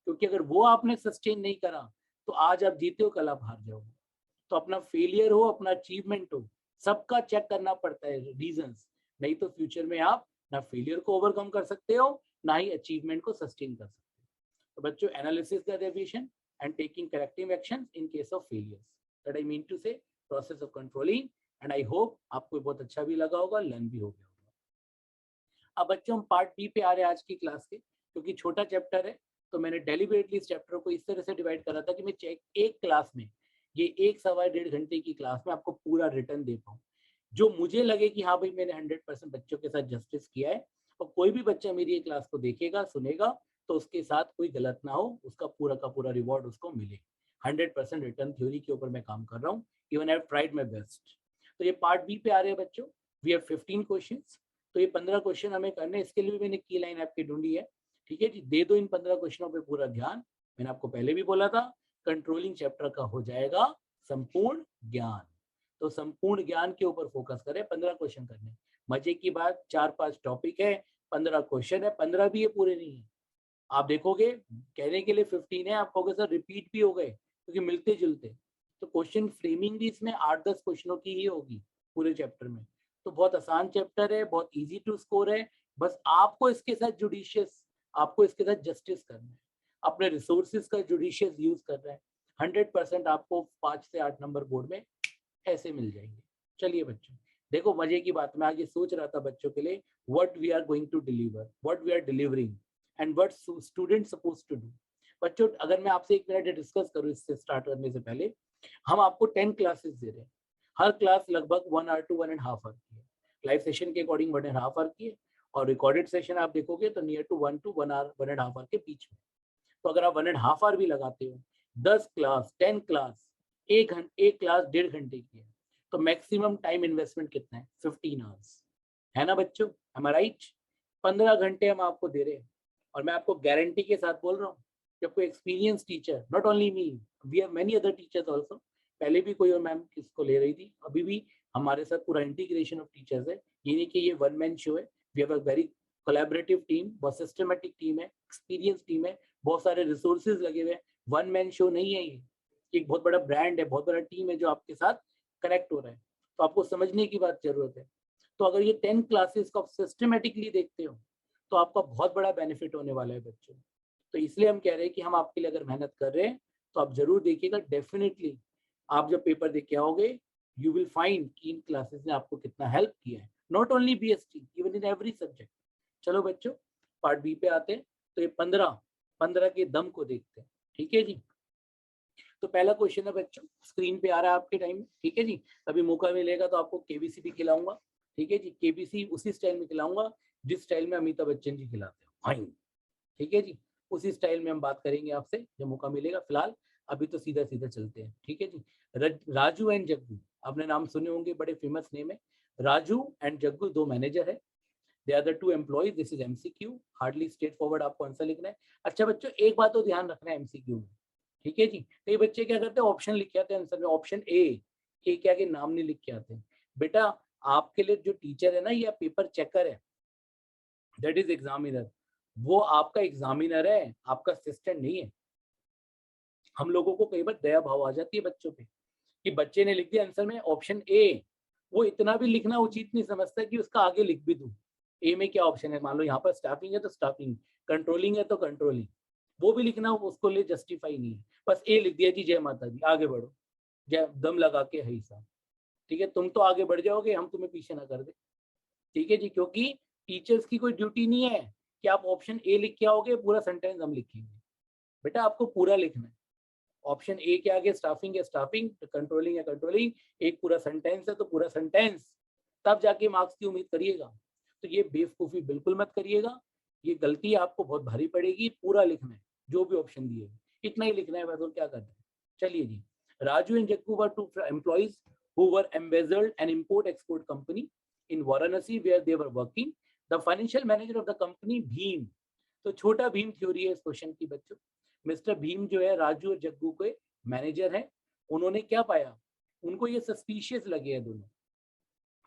क्योंकि अगर वो आपने सस्टेन नहीं करा तो आज आप जीते हो, कल आप हार जाओगे। तो अपना फेलियर हो, अपना अचीवमेंट हो, सबका चेक करना पड़ता है रीजंस, नहीं तो फ्यूचर में आप ना फेलियर को ओवरकम कर सकते हो, ना ही अचीवमेंट को सस्टेन कर सकते हो। तो बच्चों, analysis the deviation and taking corrective actions in case of failures, that I mean to say process of controlling, and I hope आपको बहुत अच्छा भी लगा होगा, लर्न भी हो गया होगा। अब बच्चों हम पार्ट बी पे आ रहे हैं आज की क्लास के, क्योंकि छोटा चैप्टर है तो मैंने डेलिबरेटली इस चैप्टर को इस तरह से डिवाइड करा था कि मैं एक क्लास में, ये 1 सवा 1.5 घंटे की क्लास में आपको पूरा रिटर्न दे पाऊँ, जो मुझे लगे कि हाँ भाई मैंने 100% बच्चों के साथ जस्टिस किया है, और कोई भी बच्चा मेरी ये क्लास को देखेगा सुनेगा तो उसके साथ कोई गलत ना हो, उसका पूरा का पूरा रिवॉर्ड उसको मिले। 100% रिटर्न थ्योरी के ऊपर मैं काम कर रहा हूँ, even I have tried my best. तो ये पार्ट बी पे आ रहे हैं बच्चों, वी हैव 15 क्वेश्चंस, तो ये 15 क्वेश्चन हमें करने, इसके लिए भी मैंने की लाइन आपकी ढूंढी है। ठीक है जी, दे दो इन 15 क्वेश्चनों पे पूरा ध्यान। मैंने आपको पहले भी बोला था कंट्रोलिंग चैप्टर का हो जाएगा संपूर्ण ज्ञान, तो संपूर्ण ज्ञान के ऊपर फोकस करें, 15 क्वेश्चन करने। मजे की बात, 4-5 टॉपिक है, 15 क्वेश्चन है, 15 भी ये पूरे नहीं है। आप देखोगे कहने के लिए 15 है, आप कहोगे सर रिपीट भी हो गए क्योंकि मिलते जुलते, तो क्वेश्चन फ्रेमिंग भी इसमें 8-10 क्वेश्चनों की ही होगी पूरे चैप्टर में। तो बहुत आसान चैप्टर है, बहुत इजी टू स्कोर है, बस आपको इसके साथ जुडिशियस, आपको इसके साथ जस्टिस करना है, अपने रिसोर्सेज का जुडिशियस यूज कर रहे हैं। 100% आपको 5 से 8 नंबर बोर्ड में ऐसे मिल जाएंगे। चलिए बच्चों, देखो मजे की बात, मैं आगे सोच रहा था बच्चों के लिए what we are going to deliver, what we are delivering and what student suppose to do. बच्चों अगर मैं आपसे 1 मिनट डिस्कस करूं इससे स्टार्ट करने से पहले, हम आपको 10 क्लासेस दे रहे हैं, हर क्लास लगभग 1 आवर टू 1.5 आवर की है, लाइव सेशन के अकॉर्डिंग 1.5 आवर की है, और रिकॉर्डेड सेशन आप देखोगे तो near to 1 to 1 hour 1.5 hour के बीच में। तो अगर आप 1.5 आवर भी लगाते हो, 10 क्लास 10 क्लास, एक क्लास 1.5 घंटे की है, तो मैक्सिमम टाइम इन्वेस्टमेंट कितना है, 15 आवर्स, है ना बच्चों, एम आई राइट। 15 घंटे हम आपको दे रहे हैं, और मैं आपको गारंटी के साथ बोल रहा हूँ, जब कोई experience teacher, not only me, we have many other teachers also, पहले भी कोई और मैम किसको ले रही थी, अभी भी हमारे साथ पूरा इंटीग्रेशन ऑफ टीचर्स है, ये नहीं कि ये वन मैन शो है, we have a very collaborative team, बहुत सिस्टमेटिक टीम है, एक्सपीरियंस टीम है, बहुत सारे रिसोर्सेज लगे हुए हैं, वन मैन शो नहीं है ये, एक बहुत बड़ा ब्रांड है, बहुत बड़ा टीम है जो आपके साथ कनेक्ट हो रहा है, तो आपको समझने की बात जरूरत है। तो अगर ये 10 क्लासेस को आप सिस्टमेटिकली देखते हो तो आपका बहुत बड़ा बेनिफिट होने वाला है बच्चों। तो इसलिए हम कह रहे हैं कि हम आपके लिए अगर मेहनत कर रहे हैं तो आप जरूर देखिएगा, डेफिनेटली आप जब पेपर देख के आओगे यू विल फाइंड कि इन क्लासेस ने आपको कितना हेल्प किया है, not only BST, even in every subject. चलो बच्चों पार्ट बी पे आते हैं, तो ये 15 के दम को देखते हैं, ठीक है जी। तो पहला क्वेश्चन है बच्चों, स्क्रीन पे आ रहा है आपके टाइम में, ठीक है जी, कभी मौका मिलेगा तो आपको केबीसी भी खिलाऊंगा, ठीक है जी, केबीसी उसी स्टाइल में खिलाऊंगा जिस स्टाइल में अमिताभ बच्चन जी खिलाते हैं भाई, ठीक है जी, उसी स्टाइल में हम बात करेंगे आपसे जब मौका मिलेगा। फिलहाल अभी तो सीधा सीधा चलते हैं, ठीक है जी। राजू एंड जग्गू, आपने नाम सुने होंगे, बड़े फेमस नेम है, राजू एंड जग्गू, 2 मैनेजर है, they are the 2 employees, this is MCQ, hardly straight forward आपको आंसर लिखना है। अच्छा बच्चों एक बात तो ध्यान रखना है एमसीक्यू में, ठीक है जी, कई बच्चे क्या करते हैं ऑप्शन लिख के आते हैं आंसर में, ऑप्शन ए के आगे नाम नहीं लिख के आते हैं। बेटा आपके लिए जो टीचर है ना या पेपर चेकर है, दैट इज एग्जामिनर, वो आपका एग्जामिनर है, आपका असिस्टेंट नहीं है। हम लोगों को कई बार दया भाव आ जाती है बच्चों पे कि बच्चे ने लिख दिया आंसर में ऑप्शन ए, वो इतना भी लिखना उचित नहीं समझता कि उसका आगे लिख भी दूं। ए में क्या ऑप्शन है, मान लो यहाँ पर स्टाफिंग है तो स्टाफिंग, कंट्रोलिंग है तो कंट्रोलिंग, वो भी लिखना उसको लिए जस्टिफाई नहीं है, बस ए लिख दिया जी जय माता दी आगे बढ़ो, जय दम लगा के है साहब, ठीक है, तुम तो आगे बढ़ जाओगे, हम तुम्हें पीछे ना कर दे, ठीक है जी, क्योंकि टीचर्स की कोई ड्यूटी नहीं है कि आप ऑप्शन ए लिख के आओगे पूरा सेंटेंस हम लिखेंगे, बेटा आपको पूरा लिखना है, ऑप्शन ए के आगे स्टाफिंग है स्टाफिंग, कंट्रोलिंग है कंट्रोलिंग, एक पूरा सेंटेंस है तो पूरा सेंटेंस, तब जाके मार्क्स की उम्मीद करिएगा। तो ये बेवकूफ़ी बिल्कुल मत करिएगा, ये गलती आपको बहुत भारी पड़ेगी। पूरा लिखना है जो भी ऑप्शन दिए, इतना ही लिखना है बस, और क्या करना है। चलिए जी, Raju and Jaggu were two employees who were embezzled an import-export company in Varanasi where they were working. The financial manager of the company, Bhim, तो छोटा भीम थ्योरी है इस क्वेश्चन की बच्चों। मिस्टर भीम जो है राजू और जग्गू के मैनेजर हैं, उन्होंने क्या पाया, उनको ये सस्पिशियस लगे हैं दोनों।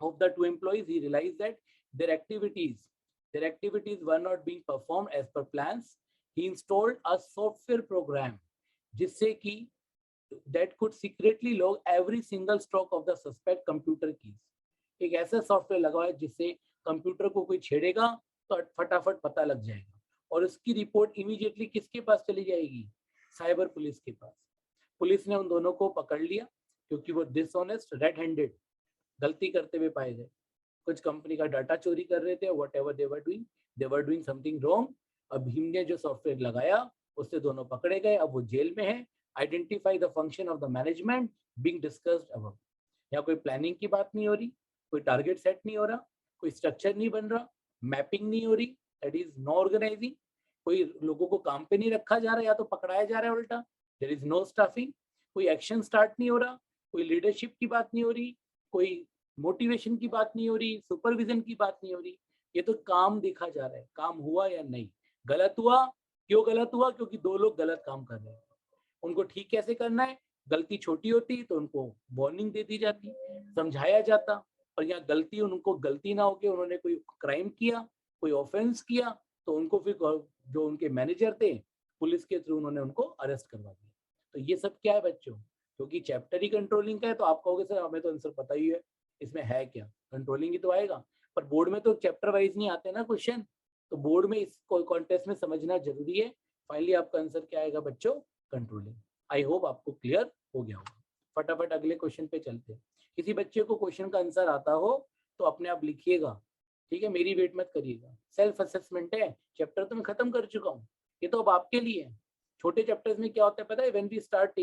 Of the two employees, he realized that their activities were not being performed as per plans. He installed a software program जिससे कि that could secretly log every single stroke of the suspect computer keys. एक ऐसा software लगा है जिससे computer को कोई छेड़ेगा तो फटाफट पता लग जाएगा, और उसकी रिपोर्ट इमीडिएटली किसके पास चली जाएगी, साइबर पुलिस के पास। पुलिस ने उन दोनों को पकड़ लिया क्योंकि वो डिसऑनेस्ट, रेड हैंडेड, गलती करते हुए पाए गए। कुछ कंपनी का डाटा चोरी कर रहे थे, what ever they were doing something wrong. अब भीम ने जो सॉफ्टवेयर लगाया उससे दोनों पकड़े गए, अब वो जेल में है। Identify the function of the management being discussed above. यहाँ कोई प्लानिंग की बात नहीं हो रही, कोई टारगेट सेट नहीं हो रहा, कोई स्ट्रक्चर नहीं बन रहा, मैपिंग नहीं हो रही, दैट इज नो ऑर्गेनाइजिंग, कोई लोगों को काम पे नहीं रखा जा रहा या तो पकड़ाया जा रहा है उल्टा, देयर इज नो स्टाफिंग, कोई एक्शन स्टार्ट नहीं हो रहा, कोई लीडरशिप की बात नहीं हो रही, कोई मोटिवेशन की बात नहीं हो रही, सुपरविजन की बात नहीं हो रही। ये तो काम देखा जा रहा है, काम हुआ या नहीं, गलत हुआ। क्यों गलत हुआ, क्योंकि दो लोग गलत काम कर रहे हैं। उनको ठीक कैसे करना है, गलती छोटी होती तो उनको वार्निंग दे दी जाती, समझाया जाता, और यहाँ गलती उनको गलती ना होके उन्होंने कोई क्राइम किया, कोई ऑफेंस किया, तो उनको फिर जो उनके मैनेजर थे पुलिस के थ्रू उन्होंने उनको अरेस्ट करवा दिया। तो ये सब क्या है बच्चों, क्योंकि चैप्टर ही कंट्रोलिंग का है, तो आप कहोगे सर हमें तो आंसर पता ही है, इसमें है क्या, कंट्रोलिंग ही तो आएगा। पर बोर्ड में तो चैप्टर वाइज नहीं आते ना क्वेश्चन, तो बोर्ड में इस कॉन्टेस्ट में समझना जरूरी है। फाइनली आपका आंसर क्या आएगा बच्चों, कंट्रोलिंग। आई होप आपको क्लियर हो गया होगा। फटाफट अगले क्वेश्चन पे चलते हैं। किसी बच्चे को क्वेश्चन का आंसर आता हो तो अपने आप लिखिएगा, ठीक है, मेरी वेट मत करिएगा। सेल्फ असेसमेंट है, चैप्टर तो मैं खत्म कर चुका हूँ, ये तो अब आपके लिए है। छोटे चैप्टर्स में क्या होता है पता है, when we start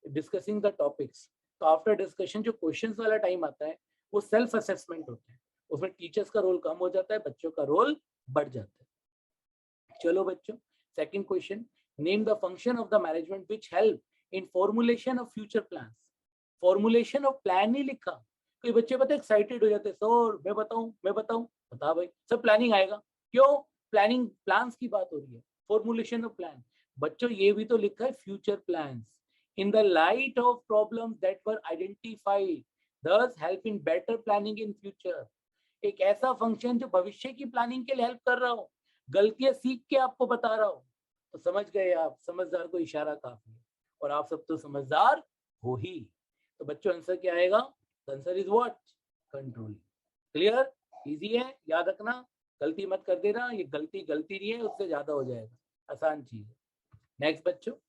discussing the topics, तो आफ्टर डिस्कशन जो क्वेश्चंस वाला टाइम आता है वो सेल्फ असेसमेंट होता है, उसमें टीचर्स का रोल कम हो जाता है, बच्चों का रोल बढ़ जाता है। चलो बच्चों, second question, name the function of the management which help in formulation of future plans. Formulation of plan नहीं लिखा, कोई बच्चे पता एक्साइटेड हो जाते हैं, सर मैं बताऊं, बता भाई, सब प्लानिंग आएगा, क्यों, प्लानिंग प्लान्स की बात हो रही है, फॉर्मुलेशन ऑफ प्लान। बच्चों ये भी तो लिखा है future plans in the light of problems that were identified thus help in better planning in future। एक ऐसा फंक्शन जो भविष्य की प्लानिंग के लिए हेल्प कर रहा हो, गलतियां सीख के आपको बता रहा हो, तो समझ गए आप, समझदार को इशारा काफी है, और आप सब तो समझदार हो ही। तो बच्चों आंसर क्या आएगा, answer is what, controlling. Clear, easy है, याद रखना, गलती मत कर देना, ये गलती नहीं है, उससे ज्यादा हो जाएगा, आसान चीज है। नेक्स्ट बच्चों,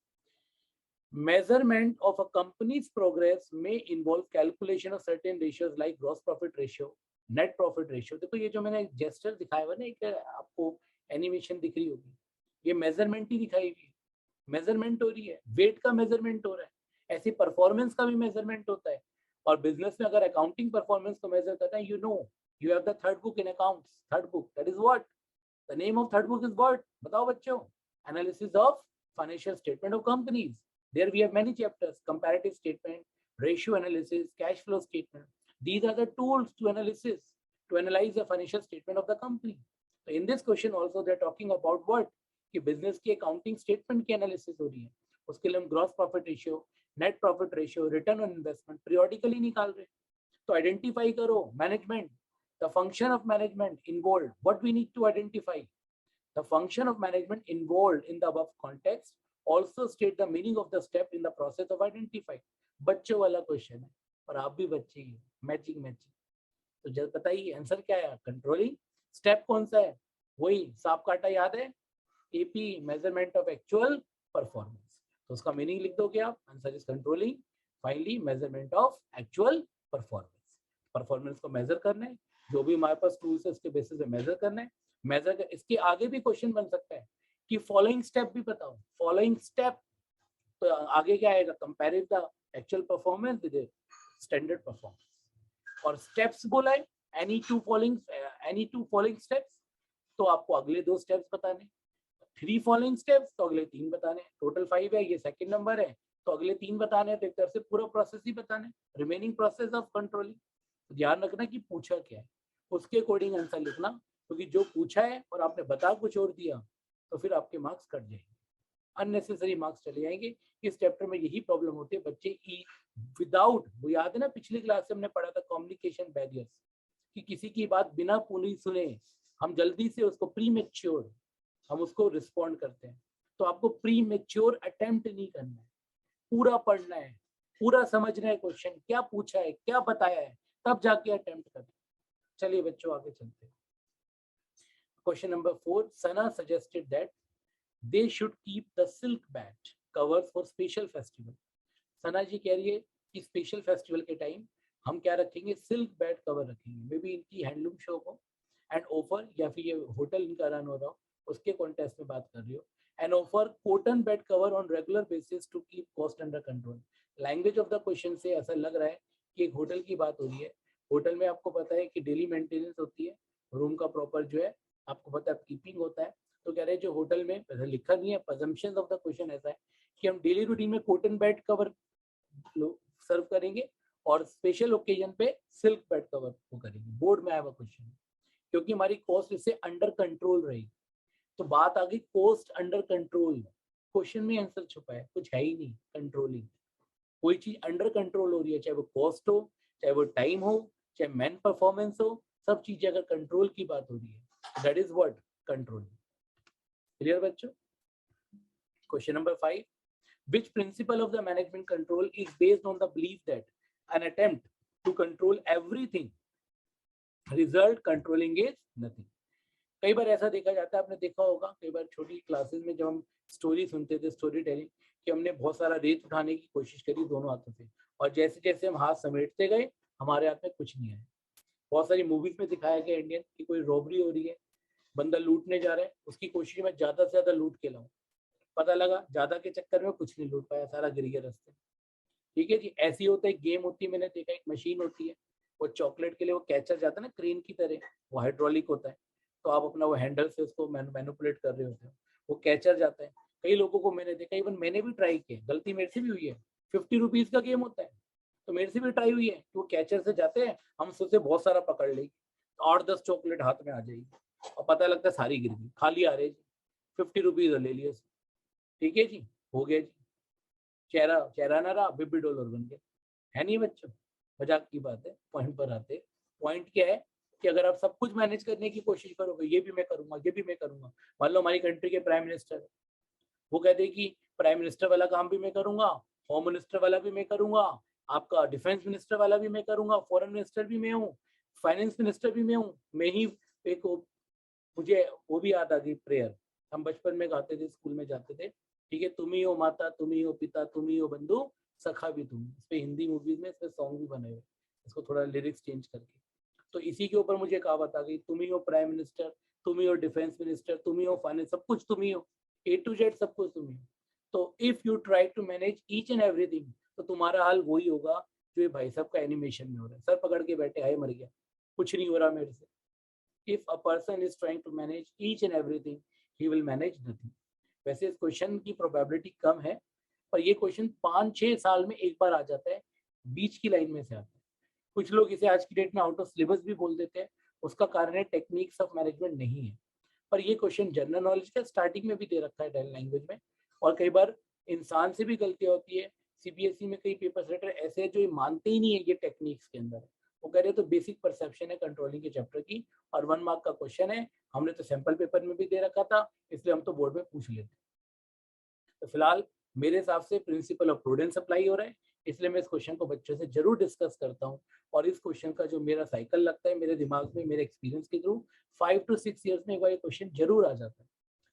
measurement of a company's progress may involve calculation of certain ratios like gross profit ratio, net profit ratio। देखो ये जो मैंने जेस्टर दिखाया हुआ ना, एक आपको एनिमेशन दिख रही होगी, ये मेजरमेंट ही दिखाई हुई है, मेजरमेंट हो रही है, वेट का मेजरमेंट हो रहा है, ऐसी परफॉर्मेंस का भी मेजरमेंट होता है। और बिजनेस में अगर अकाउंटिंग परफॉर्मेंस को मेजर करना है, you have the third book in accounts, third book, that is what, the name of third book is what, बताओ बच्चों, analysis of financial statement of companies. There we have many chapters, comparative statement, ratio analysis, cash flow statement. These are the tools to analyze the financial statement of the company. So in this question also they are talking about what, कि business की accounting statement की analysis हो रही है, उसके लिए हम gross profit ratio, net profit ratio, return on investment periodically निकाल रहे हैं। तो identify करो management, the function of management involved, what we need to identify, the function of management involved in the above context, also state the meaning of the step in the process of identify। बच्चों वाला question है और आप भी बच्चे ही, matching. तो जब बताइए आंसर क्या है, कंट्रोलिंग। स्टेप कौन सा है, वही सांप काटा याद है, AP, measurement of actual performance, तो उसका मीनिंग लिख दोगे आप, answer is controlling. Finally measurement of actual performance को मेजर करना है, जो भी हमारे पास टूल्स है उसके बेसिस पे मेजर करना है। इसके आगे भी क्वेश्चन बन सकता है कि फॉलोइंग स्टेप भी बताओ, फॉलोइंग स्टेप तो आगे क्या आएगा, compare the actual performance with standard performance. और स्टेप्स बोला है, एनी टू फॉलोइंग स्टेप्स, तो आपको अगले 2 स्टेप्स बताने, 3 फॉलोइंग स्टेप्स तो अगले 3 बताने, टोटल 5 है, ये सेकंड नंबर है तो अगले 3 बताने, तो एक तरह से पूरा प्रोसेस ही बताने, रिमेनिंग प्रोसेस ऑफ कंट्रोलिंग। ध्यान रखना कि पूछा क्या है, उसके अकॉर्डिंग आंसर लिखना, क्योंकि जो पूछा है और आपने बता कुछ और दिया तो फिर आपके मार्क्स कट जाएंगे, अननेसेसरी मार्क्स चले जाएंगे। इस चैप्टर में यही प्रॉब्लम होती है, बच्चे विदाउट, वो याद है ना पिछली क्लास से हमने पढ़ा था कम्युनिकेशन बैरियर्स, कि किसी की बात बिना पूरी सुने हम जल्दी से उसको प्रीमेच्योर हम उसको रिस्पॉन्ड करते हैं। तो आपको प्रीमेच्योर अटेम्प्ट नहीं करना है, पूरा पढ़ना है, पूरा समझना है क्वेश्चन क्या पूछा है, क्या बताया है, तब जाके अटेम्प्ट करना है। चलिए बच्चों आगे चलते हैं। Question number 4, Sana suggested that they should keep the silk bat covers for special festival. Sana ji कह रही है कि स्पेशल फेस्टिवल के टाइम हम क्या रखेंगे, सिल्क बैट कवर रखेंगे। मे बी इनकी हैंडलूम शो को एंड ऑफर, या फिर ये होटल इनका रन हो रहा हो उसके कॉन्टेस्ट में बात कर रही हो, and offer cotton bed cover on regular basis to keep cost under control. Language of the question से ऐसा लग रहा है कि एक होटल की बात हो रही है। होटल में आपको पता है कि डेली मेंटेनेंस होती है, रूम का प्रॉपर जो है आपको पता है कीपिंग होता है। तो कह रहे हैं जो होटल में ऐसा लिखा नहीं है, अजम्पशन ऑफ द क्वेश्चन ऐसा है कि हम डेली रूटीन में कॉटन बेड कवर सर्व करेंगे और स्पेशल ओकेजन पे सिल्क बेड कवर को करेंगे। बोर्ड में आया हुआ क्वेश्चन, क्योंकि हमारी कॉस्ट इससे अंडर कंट्रोल रहेगी। तो बात आ गई कॉस्ट अंडर कंट्रोल, क्वेश्चन में आंसर छुपा है, कुछ है ही नहीं कंट्रोलिंग। कोई चीज अंडर कंट्रोल हो रही है, चाहे वो कॉस्ट हो, चाहे वो टाइम हो, चाहे मैन परफॉर्मेंस हो, सब चीजें अगर कंट्रोल की बात हो रही है, that is what control. Clear बच्चों? Question number 5, which principle of the management control is based on the belief that an attempt to control everything result controlling is nothing। कई बार ऐसा देखा जाता है, आपने देखा होगा कई बार छोटी क्लासेस में जब हम स्टोरी सुनते थे, स्टोरी टेलिंग, कि हमने बहुत सारा रेत उठाने की कोशिश करी दोनों हाथों से, और जैसे जैसे हम हाथ समेटते गए हमारे हाथ में कुछ नहीं आया। बहुत सारी मूवीज में दिखाया गया इंडियन की कोई रॉबरी हो रही है, बंदा लूटने जा रहा है, उसकी कोशिश में ज्यादा से ज्यादा लूट के लाऊं, पता लगा ज्यादा के चक्कर में कुछ नहीं लूट पाया, सारा गिर गया रास्ते। ठीक है जी, ऐसी होता है, गेम होती है, मैंने देखा एक मशीन होती है, वो चॉकलेट के लिए वो कैचर जाता है ना क्रेन की तरह, वो हाइड्रोलिक होता है, तो आप अपना वो हैंडल से उसको मैनिपुलेट कर रहे होते हो, वो कैचर जाता है। कई लोगों को मैंने देखा, इवन मैंने भी ट्राई किया, गलती मेरे से भी हुई है। 50 रुपीज का गेम होता है, तो मेरे से भी ट्राई हुई है कि वो कैचर से जाते हैं, हम सोचते बहुत सारा पकड़ लेंगे, 8-10 चॉकलेट हाथ में आ जाएगी, और पता लगता है सारी गिर गई, खाली आ रहे जी, 50 रुपीज ले लिए। ठीक है जी, हो गया जी, चेहरा चेहरा ना रहा, $50 बन गया। है नहीं बच्चों, मजाक की बात है। पॉइंट पर आते, पॉइंट क्या है कि अगर आप सब कुछ मैनेज करने की कोशिश करोगे, ये भी मैं करूंगा, ये भी मैं करूंगा, मान लो हमारी कंट्री के प्राइम मिनिस्टर, वो कहते हैं कि प्राइम मिनिस्टर वाला काम भी मैं करूंगा, होम मिनिस्टर वाला भी मैं करूंगा, आपका डिफेंस मिनिस्टर वाला भी मैं करूंगा, फॉरेन मिनिस्टर भी मैं हूँ, फाइनेंस मिनिस्टर भी मैं हूँ, मैं ही एक, मुझे वो भी याद आ गई प्रेयर, हम बचपन में गाते थे, स्कूल में जाते थे। ठीक है, तुम ही हो माता, तुम ही हो पिता, तुम ही हो बंधु, सखा भी तुम। इस पे हिंदी मूवीज में इसमें सॉन्ग भी बने हुए, इसको थोड़ा लिरिक्स चेंज करके। तो इसी के ऊपर मुझे कहावत आ गई, तुम ही हो प्राइम मिनिस्टर, तुम ही हो डिफेंस मिनिस्टर, तुम ही हो फाइनेंस, सब कुछ तुम ही हो, A to Z सब कुछ तुम ही हो। तो if you try to manage each and everything, तो तुम्हारा हाल वही होगा जो ये भाई साहब का एनिमेशन में हो रहा है, सर पकड़ के बैठे, हाय मर गया, कुछ नहीं हो रहा मेरे से। if a person is trying to manage each and everything, he will manage nothing। वैसे इस क्वेश्चन की प्रोबेबिलिटी कम है, पर ये क्वेश्चन 5-6 साल में एक बार आ जाता है, बीच की लाइन में से आता है। कुछ लोग इसे आज की डेट में आउट ऑफ सिलेबस भी बोल देते हैं, उसका कारण है टेक्निक्स ऑफ मैनेजमेंट नहीं है। पर ये क्वेश्चन जनरल नॉलेज का स्टार्टिंग में भी दे रखा है डेल लैंग्वेज में, और कई बार इंसान से भी गलतियां होती है। सीबीएसई में कई पेपर सेटर ऐसे हैं जो ये मानते ही नहीं है ये टेक्निक्स के अंदर है, वो कह रहे तो बेसिक परसेप्शन है कंट्रोलिंग के चैप्टर की, और 1 मार्क का क्वेश्चन है, हमने तो सैंपल पेपर में भी दे रखा था, इसलिए हम तो बोर्ड में पूछ लेते। तो फिलहाल मेरे हिसाब से प्रिंसिपल ऑफ प्रूडेंस अप्लाई हो रहा है, इसलिए मैं इस क्वेश्चन को बच्चों से जरूर डिस्कस करता हूँ। और इस क्वेश्चन का जो मेरा साइकिल लगता है मेरे दिमाग में, मेरे एक्सपीरियंस के थ्रू 5 to 6 ईयर्स में एक बार ये क्वेश्चन जरूर आ जाता है।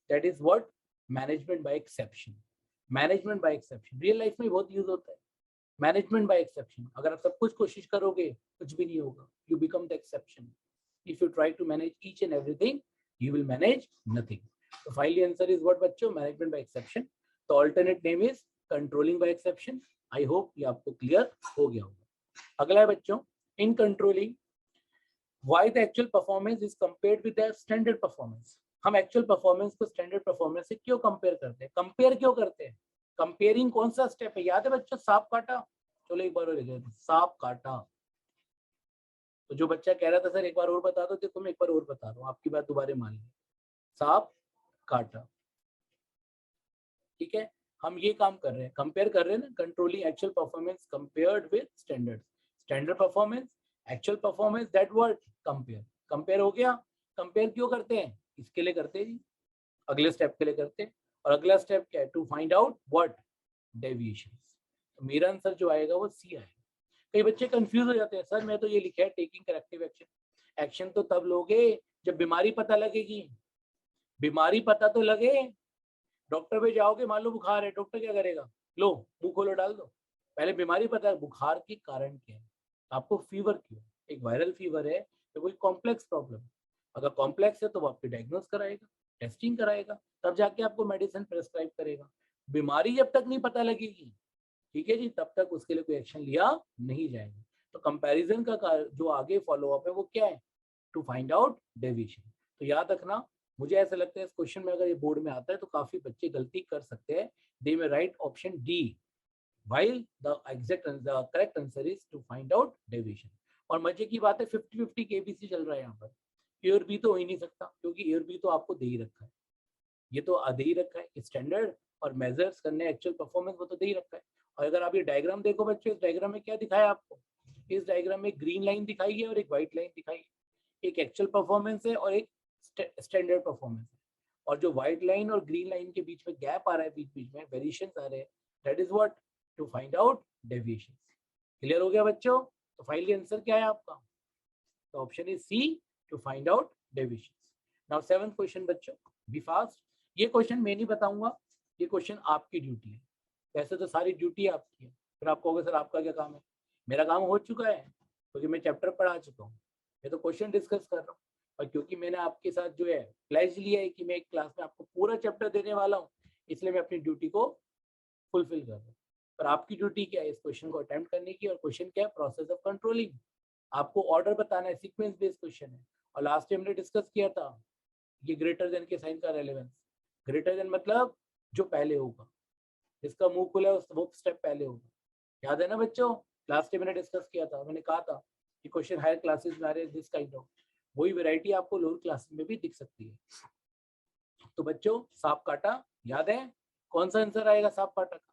That is what management by exception. Management by exception real life में बहुत यूज होता है। मैनेजमेंट बाय एक्सेप्शन, अगर आप सब कुछ कोशिश करोगे कुछ भी नहीं होगा, you become the exception. If you try to manage each and everything, you will manage nothing. तो फाइनली आंसर इज व्हाट बच्चों, management by exception. The alternate name is controlling by exception. I hope ये आपको clear हो गया होगा। अगला है बच्चों, in controlling why the actual performance is compared with the standard performance. हम एक्चुअल परफॉर्मेंस को स्टैंडर्ड परफॉर्मेंस से क्यों कंपेयर करते हैं? कंपेयर क्यों करते हैं? कंपेयरिंग कौन सा स्टेप है? याद है बच्चों, सांप काटा? चलो एक बार और लिख लेते हैं, सांप काटा। तो जो बच्चा कह रहा था सर एक बार और बता दो, तो मैं एक बार और बता रहा हूँ, आपकी बात दोबारा मान ली। सांप काटा, ठीक है। हम ये काम कर रहे हैं, कंपेयर कर रहे हैं ना, controlling actual performance compared with standard. Standard performance, actual performance, that word compare. Compare हो गया। कंपेयर क्यों करते हैं? इसके लिए करते हैं जी, अगले स्टेप के लिए करते हैं। और अगला स्टेप क्या है? To find out what? Deviation. तो मेरा आंसर जो आएगा वो सी आएगा। कई बच्चे कंफ्यूज हो जाते हैं, सर मैं तो ये लिखा है टेकिंग करेक्टिव एक्शन। एक्शन तो तब लोगे जब बीमारी पता लगेगी। बीमारी पता तो लगे। डॉक्टर पे जाओगे, मान लो बुखार है, डॉक्टर क्या करेगा? लो मुंह खोलो, डाल दो। पहले बीमारी पता है, बुखार के कारण क्या है, आपको फीवर क्यों, एक वायरल फीवर है तो कोई कॉम्प्लेक्स प्रॉब्लम। अगर कॉम्प्लेक्स है तो वो आपकी डायग्नोस कराएगा, टेस्टिंग कराएगा, तब जाके आपको मेडिसिन प्रेस्क्राइब करेगा। बीमारी जब तक नहीं पता लगेगी, ठीक है जी, तब तक उसके लिए कोई एक्शन लिया नहीं जाएगा। तो कंपैरिजन का जो आगे फॉलो अप है वो क्या है? To find out deviation. तो याद रखना, मुझे ऐसा लगता है इस क्वेश्चन में अगर ये बोर्ड में आता है तो काफी बच्चे गलती कर सकते हैं। दे में right option D, while the correct answer is to find out deviation। और मजे की बात है 50-50 केबीसी चल रहा है यहाँ पर। एयर बी तो हो ही नहीं सकता, क्योंकि एयर बी तो आपको दे ही रखा है, ये तो दे ही रखा है स्टैंडर्ड और मेजर्स करने एक्चुअल परफॉर्मेंस, वो तो दे ही रखा है। और अगर आप ये डायग्राम देखो बच्चों, इस डायग्राम में क्या दिखाया आपको? इस डायग्राम में ग्रीन लाइन दिखाई है और एक व्हाइट लाइन दिखाई है। एक एक्चुअल परफॉर्मेंस है और एक स्टैंडर्ड परफॉर्मेंस है। और जो व्हाइट लाइन और ग्रीन लाइन के बीच में गैप आ रहा है, बीच बीच में वेरिएशन आ रहे हैं, that is what? To find out deviation. Clear हो गया बच्चों? तो फाइनली आंसर क्या है आपका? तो option is C, to find out deviation. Now seventh question बच्चों, बी फास्ट। ये क्वेश्चन मैं नहीं बताऊंगा, ये क्वेश्चन आपकी ड्यूटी है। वैसे तो सारी ड्यूटी आपकी है, फिर आप कहोगे सर आपका क्या काम है? मेरा काम हो चुका है, क्योंकि मैं चैप्टर पढ़ा चुका हूँ, मैं तो क्वेश्चन डिस्कस कर रहा हूँ। और क्योंकि मैंने आपके साथ जो है प्लेज लिया है कि मैं एक क्लास में आपको पूरा चैप्टर देने वाला हूँ, इसलिए मैं अपनी ड्यूटी को फुलफिल कर रहा हूँ। पर आपकी ड्यूटी क्या है? इस क्वेश्चन को अटेम्प्ट करने की। और क्वेश्चन क्या है? Process of controlling. आपको ऑर्डर बताना है, सीक्वेंस बेस्ड क्वेश्चन है। और लास्ट टाइम हमने डिस्कस किया था ये ग्रेटर देन के साइन का रेलेवेंस। ग्रेटर देन मतलब जो पहले होगा, जिसका मुंह खुला है वो स्टेप पहले होगा। याद है ना बच्चों? लास्ट टाइम मैंने डिस्कस किया था, मैंने कहा था कि क्वेश्चन हायर क्लासेस में आ रहे हैं दिस काइंड ऑफ, वही वैरायटी आपको लोअर क्लासेस में भी दिख सकती है। तो बच्चों सांप काटा याद है? कौन सा आंसर आएगा सांप काटा का?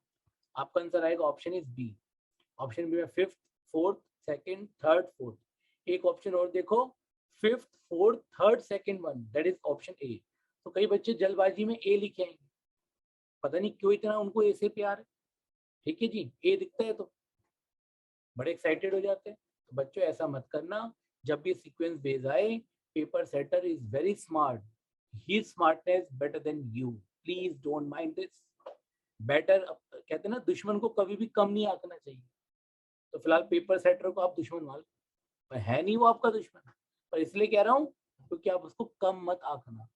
आपका आंसर आएगा option is B. Option B में fifth, fourth, second, third, fourth. एक ऑप्शन और देखो, fifth, fourth, third, second one, that is option A. तो कई बच्चे जल्दबाजी में ए लिखे आएंगे, पता नहीं क्यों इतना उनको ए से प्यार है। ठीक है जी, ए दिखता है तो बड़े एक्साइटेड हो जाते हैं। तो बच्चों ऐसा मत करना, जब भी सीक्वेंस बेस आए, paper setter is very smart, he smartness better than you, please don't mind this. Better कहते हैं ना, दुश्मन को कभी भी कम नहीं आंकना चाहिए। तो फिलहाल पेपर सेटर को आप दुश्मन मान लो, पर है नहीं वो आपका दुश्मन। पर इसलिए कह रहा हूँ क्योंकि आप उसको कम मत आंकना,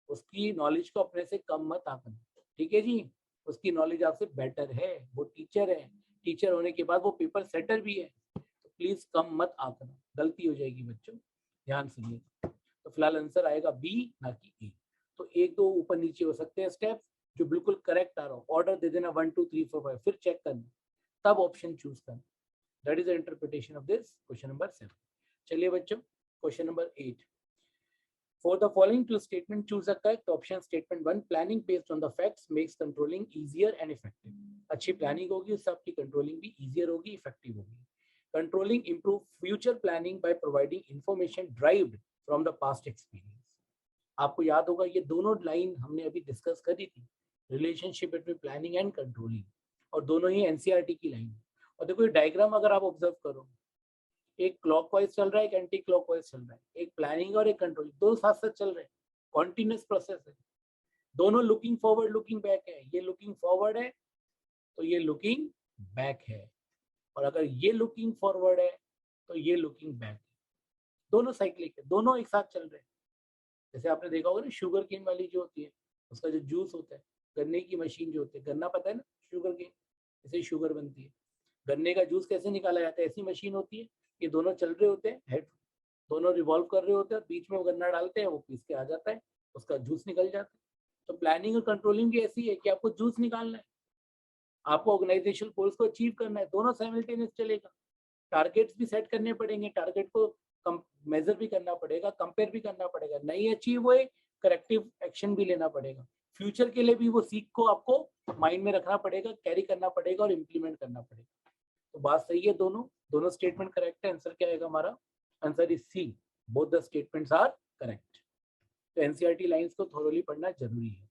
उसकी नॉलेज को अपने से कम मत आंकना। ठीक है जी, उसकी नॉलेज आपसे बेटर है, वो टीचर है, टीचर होने के बाद वो पेपर सेटर भी है। तो प्लीज कम मत आंकना, गलती हो जाएगी बच्चों, ध्यान सुनिए। तो फिलहाल आंसर आएगा बी, ना कि ए। तो एक दो ऊपर नीचे हो सकते हैं स्टेप्स, जो बिल्कुल करेक्ट आ रहा हो ऑर्डर दे देना 1 2 3 4 5, फिर चेक करना, तब ऑप्शन चूज करना। That is the interpretation of this question number 7। चलिए बच्चों, question number 8। For the following two statements, choose a correct option. Statement 1, planning based on the facts makes controlling easier and effective. अच्छी planning होगी उससे आपकी controlling भी easier होगी, effective होगी। Controlling improve future planning by providing information derived from the past experience. आपको याद होगा ये दोनों लाइन हमने अभी डिस्कस करी थी, relationship between planning and controlling, और दोनों ही एनसीईआरटी की लाइन। और देखो ये डायग्राम अगर आप ऑब्जर्व करो, एक क्लॉकवाइज चल रहा है, एक एंटी क्लॉकवाइज चल रहा है, एक प्लानिंग और एक कंट्रोल, दो साथ साथ चल रहे हैं, कॉन्टिन्यूस प्रोसेस है। दोनों लुकिंग फॉरवर्ड लुकिंग बैक है, ये लुकिंग फॉरवर्ड है तो ये लुकिंग बैक है, और अगर ये लुकिंग फॉरवर्ड है तो ये लुकिंग बैक है। दोनों साइक्लिक है, दोनों एक साथ चल रहे हैं। जैसे आपने देखा होगा ना, शुगर केन वाली जो होती है उसका जो जूस होता है, गन्ने की मशीन जो होती है, गन्ना पता है ना, शुगर के, इससे शुगर बनती है। गन्ने का जूस कैसे निकाला जाता है, ऐसी मशीन होती है, ये दोनों चल रहे होते हैं, हेड दोनों रिवॉल्व कर रहे होते हैं, बीच में वो गन्ना डालते हैं, वो पीस के आ जाता है, उसका जूस निकल जाता है। तो प्लानिंग और कंट्रोलिंग भी ऐसी है कि आपको जूस निकालना है, आपको ऑर्गेनाइजेशन गोल्स को अचीव करना है, दोनों साइमल्टेनियस चलेगा। टारगेट्स भी सेट करने पड़ेंगे, टारगेट को मेजर भी करना पड़ेगा, कंपेयर भी करना पड़ेगा, नहीं अचीव हुए करेक्टिव एक्शन भी लेना पड़ेगा। फ्यूचर के लिए भी वो सीख को आपको माइंड में रखना पड़ेगा, कैरी करना पड़ेगा और इम्प्लीमेंट करना पड़ेगा। तो बात सही है, दोनों दोनों स्टेटमेंट करेक्ट है। आंसर क्या आएगा हमारा? Answer is C, both the statements are correct. तो एनसीईआरटी लाइंस को थोरोली पढ़ना जरूरी है।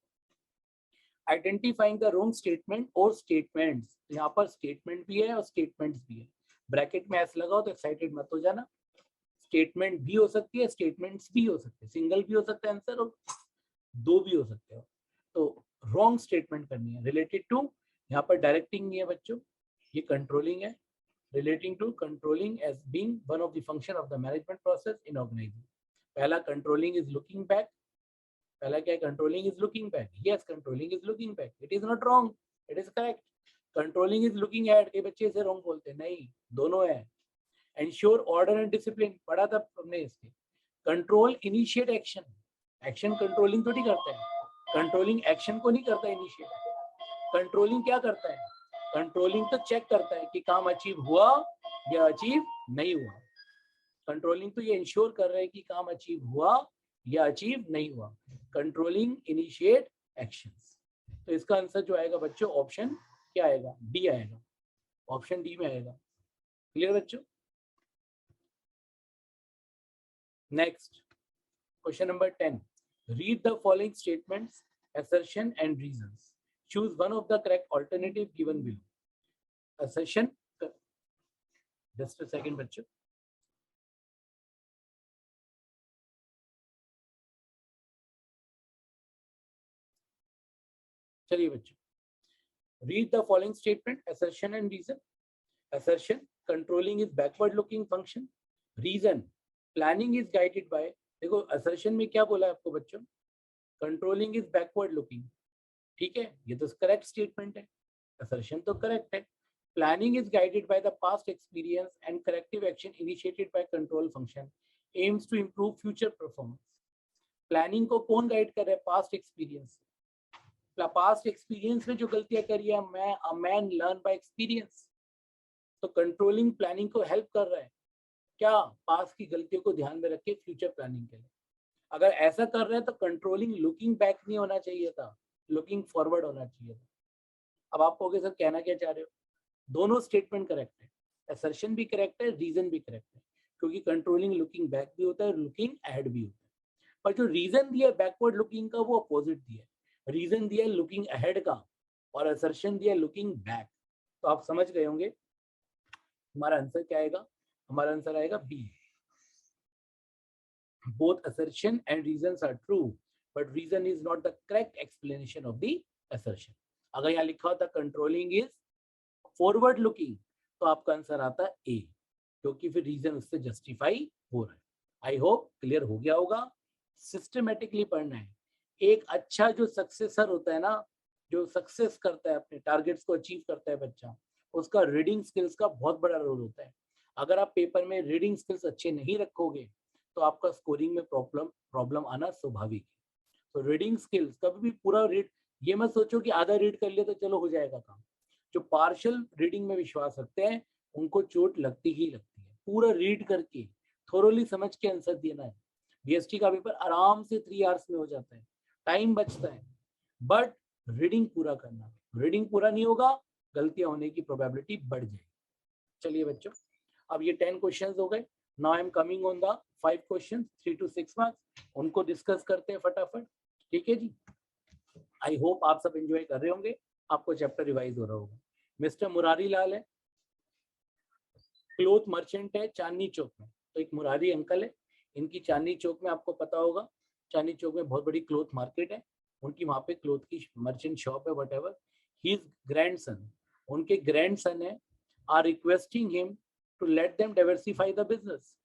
आइडेंटिफाइंग द रॉन्ग स्टेटमेंट और स्टेटमेंट्स, यहाँ पर स्टेटमेंट भी है और स्टेटमेंट्स भी है, ब्रैकेट में एस लगाओ तो एक्साइटेड मत हो जाना। स्टेटमेंट भी हो सकती है, स्टेटमेंट्स भी हो सकते हैं, सिंगल भी हो सकता है आंसर और दो भी हो सकते हैं। तो रॉन्ग स्टेटमेंट करनी है रिलेटेड टू, यहाँ पर डायरेक्टिंग नहीं है बच्चों, ये कंट्रोलिंग है। relating to controlling as being one of the function of the management process in organization. पहला controlling is looking back, पहला क्या है? controlling is looking back. Yes, controlling is looking back. It is not wrong, it is correct. Controlling is looking ahead. कई बच्चे इसे wrong बोलते हैं, नहीं, दोनों है। Ensure order and discipline, पढ़ा था हमने इसके। Control initiate action, action controlling थोड़ी करता है, controlling action को नहीं करता initiate। कंट्रोलिंग क्या करता है? कंट्रोलिंग तो चेक करता है कि काम अचीव हुआ या अचीव नहीं हुआ। कंट्रोलिंग तो ये इंश्योर कर रहा है कि काम अचीव हुआ या अचीव नहीं हुआ। Controlling initiate actions. तो इसका आंसर जो आएगा बच्चों, ऑप्शन क्या आएगा? डी आएगा, ऑप्शन डी में आएगा। क्लियर बच्चों? Next question number 10, read the following statements, assertion and reasons. Choose one of the correct alternative given below. Assertion, just a second बच्चों। चलिए बच्चों, read the following statement, assertion and reason. Assertion, controlling is backward looking function. Reason, planning is guided by, देखो assertion में क्या बोला है आपको बच्चों? Controlling is backward looking, ठीक है, ये तो करेक्ट स्टेटमेंट है, assertion तो करेक्ट है। Planning is guided by the past experience and corrective action initiated by control function aims to improve future performance. Planning को कौन गाइड कर रहा है? Past experience. पास्ट एक्सपीरियंस में जो गलतियां करी है, मैन लर्न बाय एक्सपीरियंस। तो कंट्रोलिंग प्लानिंग को हेल्प कर रहा है क्या? पास्ट की गलतियों को ध्यान में रख के फ्यूचर प्लानिंग के लिए। अगर ऐसा कर रहे हैं तो कंट्रोलिंग लुकिंग बैक नहीं होना चाहिए था, लुकिंग फॉरवर्ड होना चाहिए था। अब आप कहोगे सर कहना क्या चाह रहे हो? दोनों स्टेटमेंट करेक्ट है, असर्शन भी करेक्ट है, रीजन भी करेक्ट है, क्योंकि कंट्रोलिंग लुकिंग बैक भी होता है और लुकिंग अहेड भी होता है। पर जो रीजन दिया बैकवर्ड लुकिंग का वो अपोजिट दिया है, रीजन दिया लुकिंग अहेड का और असर्शन दिया लुकिंग बैक। तो आप समझ गए होंगे हमारा आंसर क्या आएगा? हमारा आंसर आएगा B. Both assertion and reasons are true, but reason is not the correct explanation of the assertion. अगर यहाँ लिखा होता कंट्रोलिंग इज फॉरवर्ड लुकिंग तो आपका आंसर आता ए, क्योंकि फिर रीजन उससे जस्टिफाई हो रहा है। आई होप क्लियर हो गया होगा। सिस्टमेटिकली पढ़ना है। एक अच्छा जो सक्सेसर होता है ना, जो सक्सेस करता है, अपने टारगेट्स को अचीव करता है बच्चा, उसका रीडिंग स्किल्स का बहुत बड़ा रोल होता है। अगर आप पेपर में रीडिंग स्किल्स अच्छे नहीं रखोगे तो आपका स्कोरिंग में प्रॉब्लम आना स्वाभाविक है। तो रीडिंग स्किल्स कभी भी पूरा रीड, ये मत सोचो कि आधा रीड कर लिया तो चलो हो जाएगा काम। जो पार्शियल रीडिंग में विश्वास रखते हैं उनको चोट लगती ही लगती है। पूरा रीड करके थोरोली समझ के आंसर देना है। बीएसटी का पेपर आराम से 3 आवर्स में हो जाता है, टाइम बचता है, बट रीडिंग पूरा करना। रीडिंग पूरा नहीं होगा, गलतियां होने की प्रोबेबिलिटी बढ़ जाएगी। चलिए बच्चों, अब ये 10 क्वेश्चंस हो गए। Now I am coming on the 5 question 3 to 6 marks, उनको डिस्कस करते हैं फटाफट। ठीक है जी, आई होप आप सब एंजॉय कर रहे होंगे, आपको चैप्टर रिवाइज हो रहा होगा। मिस्टर मुरारी लाल है, क्लोथ मर्चेंट है चांदनी चौक में। तो एक मुरारी अंकल है, इनकी चांदनी चौक में, आपको पता होगा चांदनी चौक में बहुत बड़ी क्लोथ मार्केट है, उनकी वहाँ पे क्लोथ की मर्चेंट शॉप है, वट एवर। हिज ग्रैंडसन, उनके ग्रैंडसन है, are requesting him to let them diversify the business.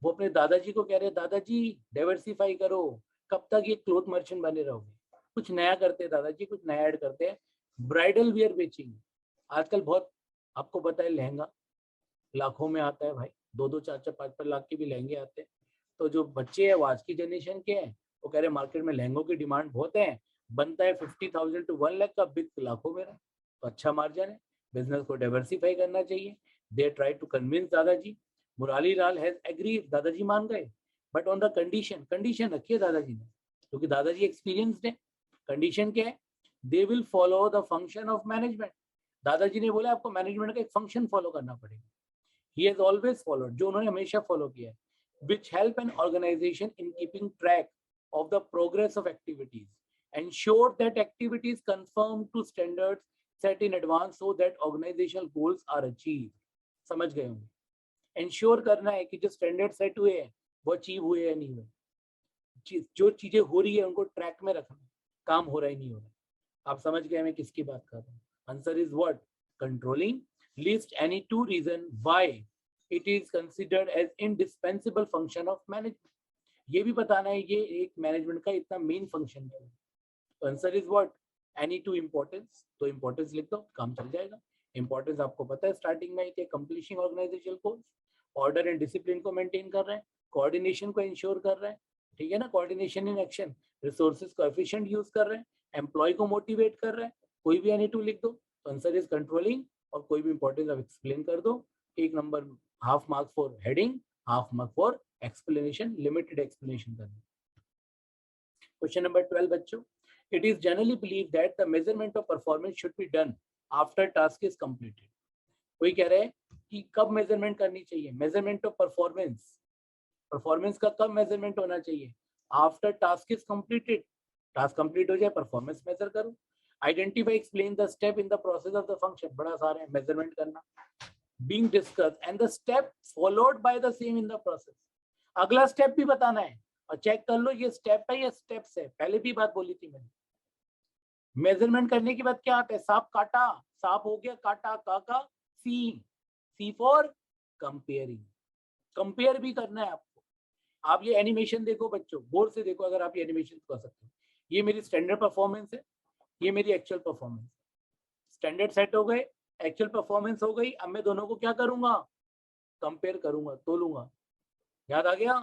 वो अपने दादाजी को कह रहे हैं, दादाजी डाइवर्सिफाई करो, कब तक ये क्लोथ मर्चेंट बने रहोगे। कुछ नया करते हैं दादाजी, कुछ नया ऐड करते हैं। ब्राइडल वियर बेचिंग आजकल बहुत, आपको पता है लहंगा लाखों में आता है भाई, 2-2, 4-4, 5-5 लाख के भी लहंगे आते हैं। तो जो बच्चे हैं वो आज की जनरेशन के हैं, वो कह रहे हैं मार्केट में लहंगों की डिमांड बहुत है, बनता है 50,000 to 1 लाख का, बिक लाखों में रहा, तो अच्छा मार्जिन है, बिजनेस को डाइवर्सिफाई करना चाहिए। दे ट्राई टू कन्विंस दादाजी, मुरारी लाल हैज एग्री, दादाजी मान गए, but on the condition, condition रखी है दादाजी ने, क्योंकि दादाजी एक्सपीरियंस्ड है। कंडीशन क्या है? They will follow the function of management. दादाजी ने बोला आपको मैनेजमेंट का एक फंक्शन फॉलो करना पड़ेगा। He has always followed, जो उन्होंने हमेशा फॉलो किया है, which help an organization in keeping track of the progress of activities, ensure that activities conform to standards set in advance so that organizational goals are achieved। समझ गए होंगे, ensure करना है कि जो स्टैंडर्ड सेट हुए हैं वो अचीव हुए या नहीं हुए, जो चीजें हो रही है उनको ट्रैक में रखना, काम हो रहा है नहीं हो रहा। आप समझ गए मैं किसकी बात कर रहा हूँ? Answer is what? Controlling. List any 2 reason why it is considered as indispensable function of management। ये भी बताना है ये एक मैनेजमेंट का इतना मेन फंक्शन है। तो answer is what? Any 2 importance, तो इंपॉर्टेंस लिख दो, काम चल जाएगा। इंपॉर्टेंस आपको पता है स्टार्टिंग में कि accomplishing organisational goals, order and discipline को मेंटेन कर रहे हैं, कोऑर्डिनेशन को इंश्योर कर रहे हैं, ठीक है ना, कोऑर्डिनेशन इन एक्शन, रिसोर्सेज को एफिशिएंट यूज कर रहे हैं, एम्प्लॉय को मोटिवेट कर रहे हैं, कोई भी एनी 2 लिख दो। तो आंसर इज कंट्रोलिंग, और कोई भी इंपॉर्टेंस आप एक्सप्लेन कर दो। एक number, half mark for heading, half mark for explanation, limited explanation करना। क्वेश्चन नंबर 12 बच्चों, it is generally believe that the measurement of performance should be done after task is completed. कोई कह रहे हैं कि कब मेजरमेंट करनी चाहिए? मेजरमेंट ऑफ परफॉर्मेंस, परफॉर्मेंस का कब मेजरमेंट होना चाहिए? After task is completed, task complete हो जाए परफॉर्मेंस मेजर करो। Identify explain the step in the process of the function, बड़ा सारा है मेजरमेंट करना। Being discuss and the step followed by the same in the process, अगला step भी बताना है, और चेक कर लो ये स्टेप है या स्टेप्स है, पहले भी बात बोली थी मैंने। मेजरमेंट करने के बाद क्या आता है? सांप काटा, सांप हो गया काटा, का सी, सी फॉर कंपेयरिंग, कंपेयर भी करना है आपको। आप ये एनिमेशन देखो बच्चों, बोर्ड से देखो, अगर आप ये एनिमेशन कर सकते हो, ये मेरी स्टैंडर्ड परफॉर्मेंस है, ये मेरी एक्चुअल परफॉर्मेंस। स्टैंडर्ड सेट हो गए, एक्चुअल परफॉर्मेंस हो गई, अब मैं दोनों को क्या करूंगा? कंपेयर करूंगा, तोलूंगा। याद आ गया?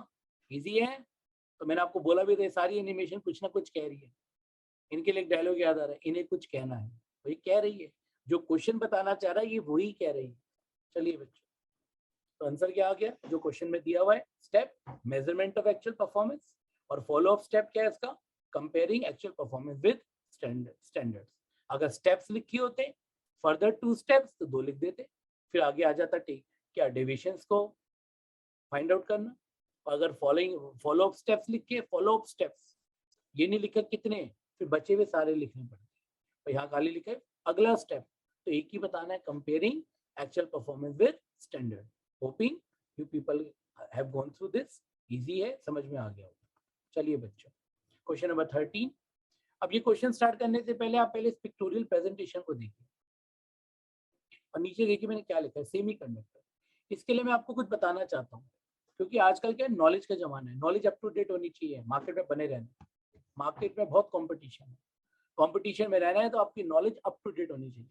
इजी है। तो मैंने आपको बोला भी था सारी एनिमेशन कुछ ना कुछ कह रही है। इनके लिए एक डायलॉग याद आ रहा है, इन्हें कुछ कहना है, वही कह रही है, जो क्वेश्चन बताना चाह रहा है ये वही कह रही है। चलिए बच्चों, तो आंसर क्या आ गया जो क्वेश्चन में दिया हुआ है? Step measurement of actual performance, और फॉलो अप स्टेप क्या है इसका? Comparing actual performance with standards. अगर स्टेप्स लिखी होते फर्दर 2 स्टेप्स तो 2 लिख देते, फिर आगे आ जाता ठीक क्या डेविएशंस को फाइंड आउट करना। और अगर फॉलो अप स्टेप्स लिख के, फॉलो अप स्टेप्स ये नहीं लिखा कितने, फिर बचे हुए सारे लिखने पड़ते। तो यहाँ खाली लिखा है अगला स्टेप, तो एक ही बताना है, comparing actual performance with standard. Hoping you people have gone through this, easy है, समझ में आ गया होगा। चलिए बच्चों, क्वेश्चन नंबर 13। अब ये क्वेश्चन स्टार्ट करने से पहले आप पहले इस पिक्टोरियल प्रेजेंटेशन को देखिए, और नीचे देखिए मैंने क्या लिखा है, सेमीकंडक्टर। इसके लिए मैं आपको कुछ बताना चाहता हूँ, क्योंकि आजकल क्या नॉलेज का जमाना है, नॉलेज अप टू डेट होनी चाहिए, मार्केट में बने रहना। मार्केट में बहुत कंपटीशन है, कंपटीशन में रहना है तो आपकी नॉलेज अप टू डेट होनी चाहिए।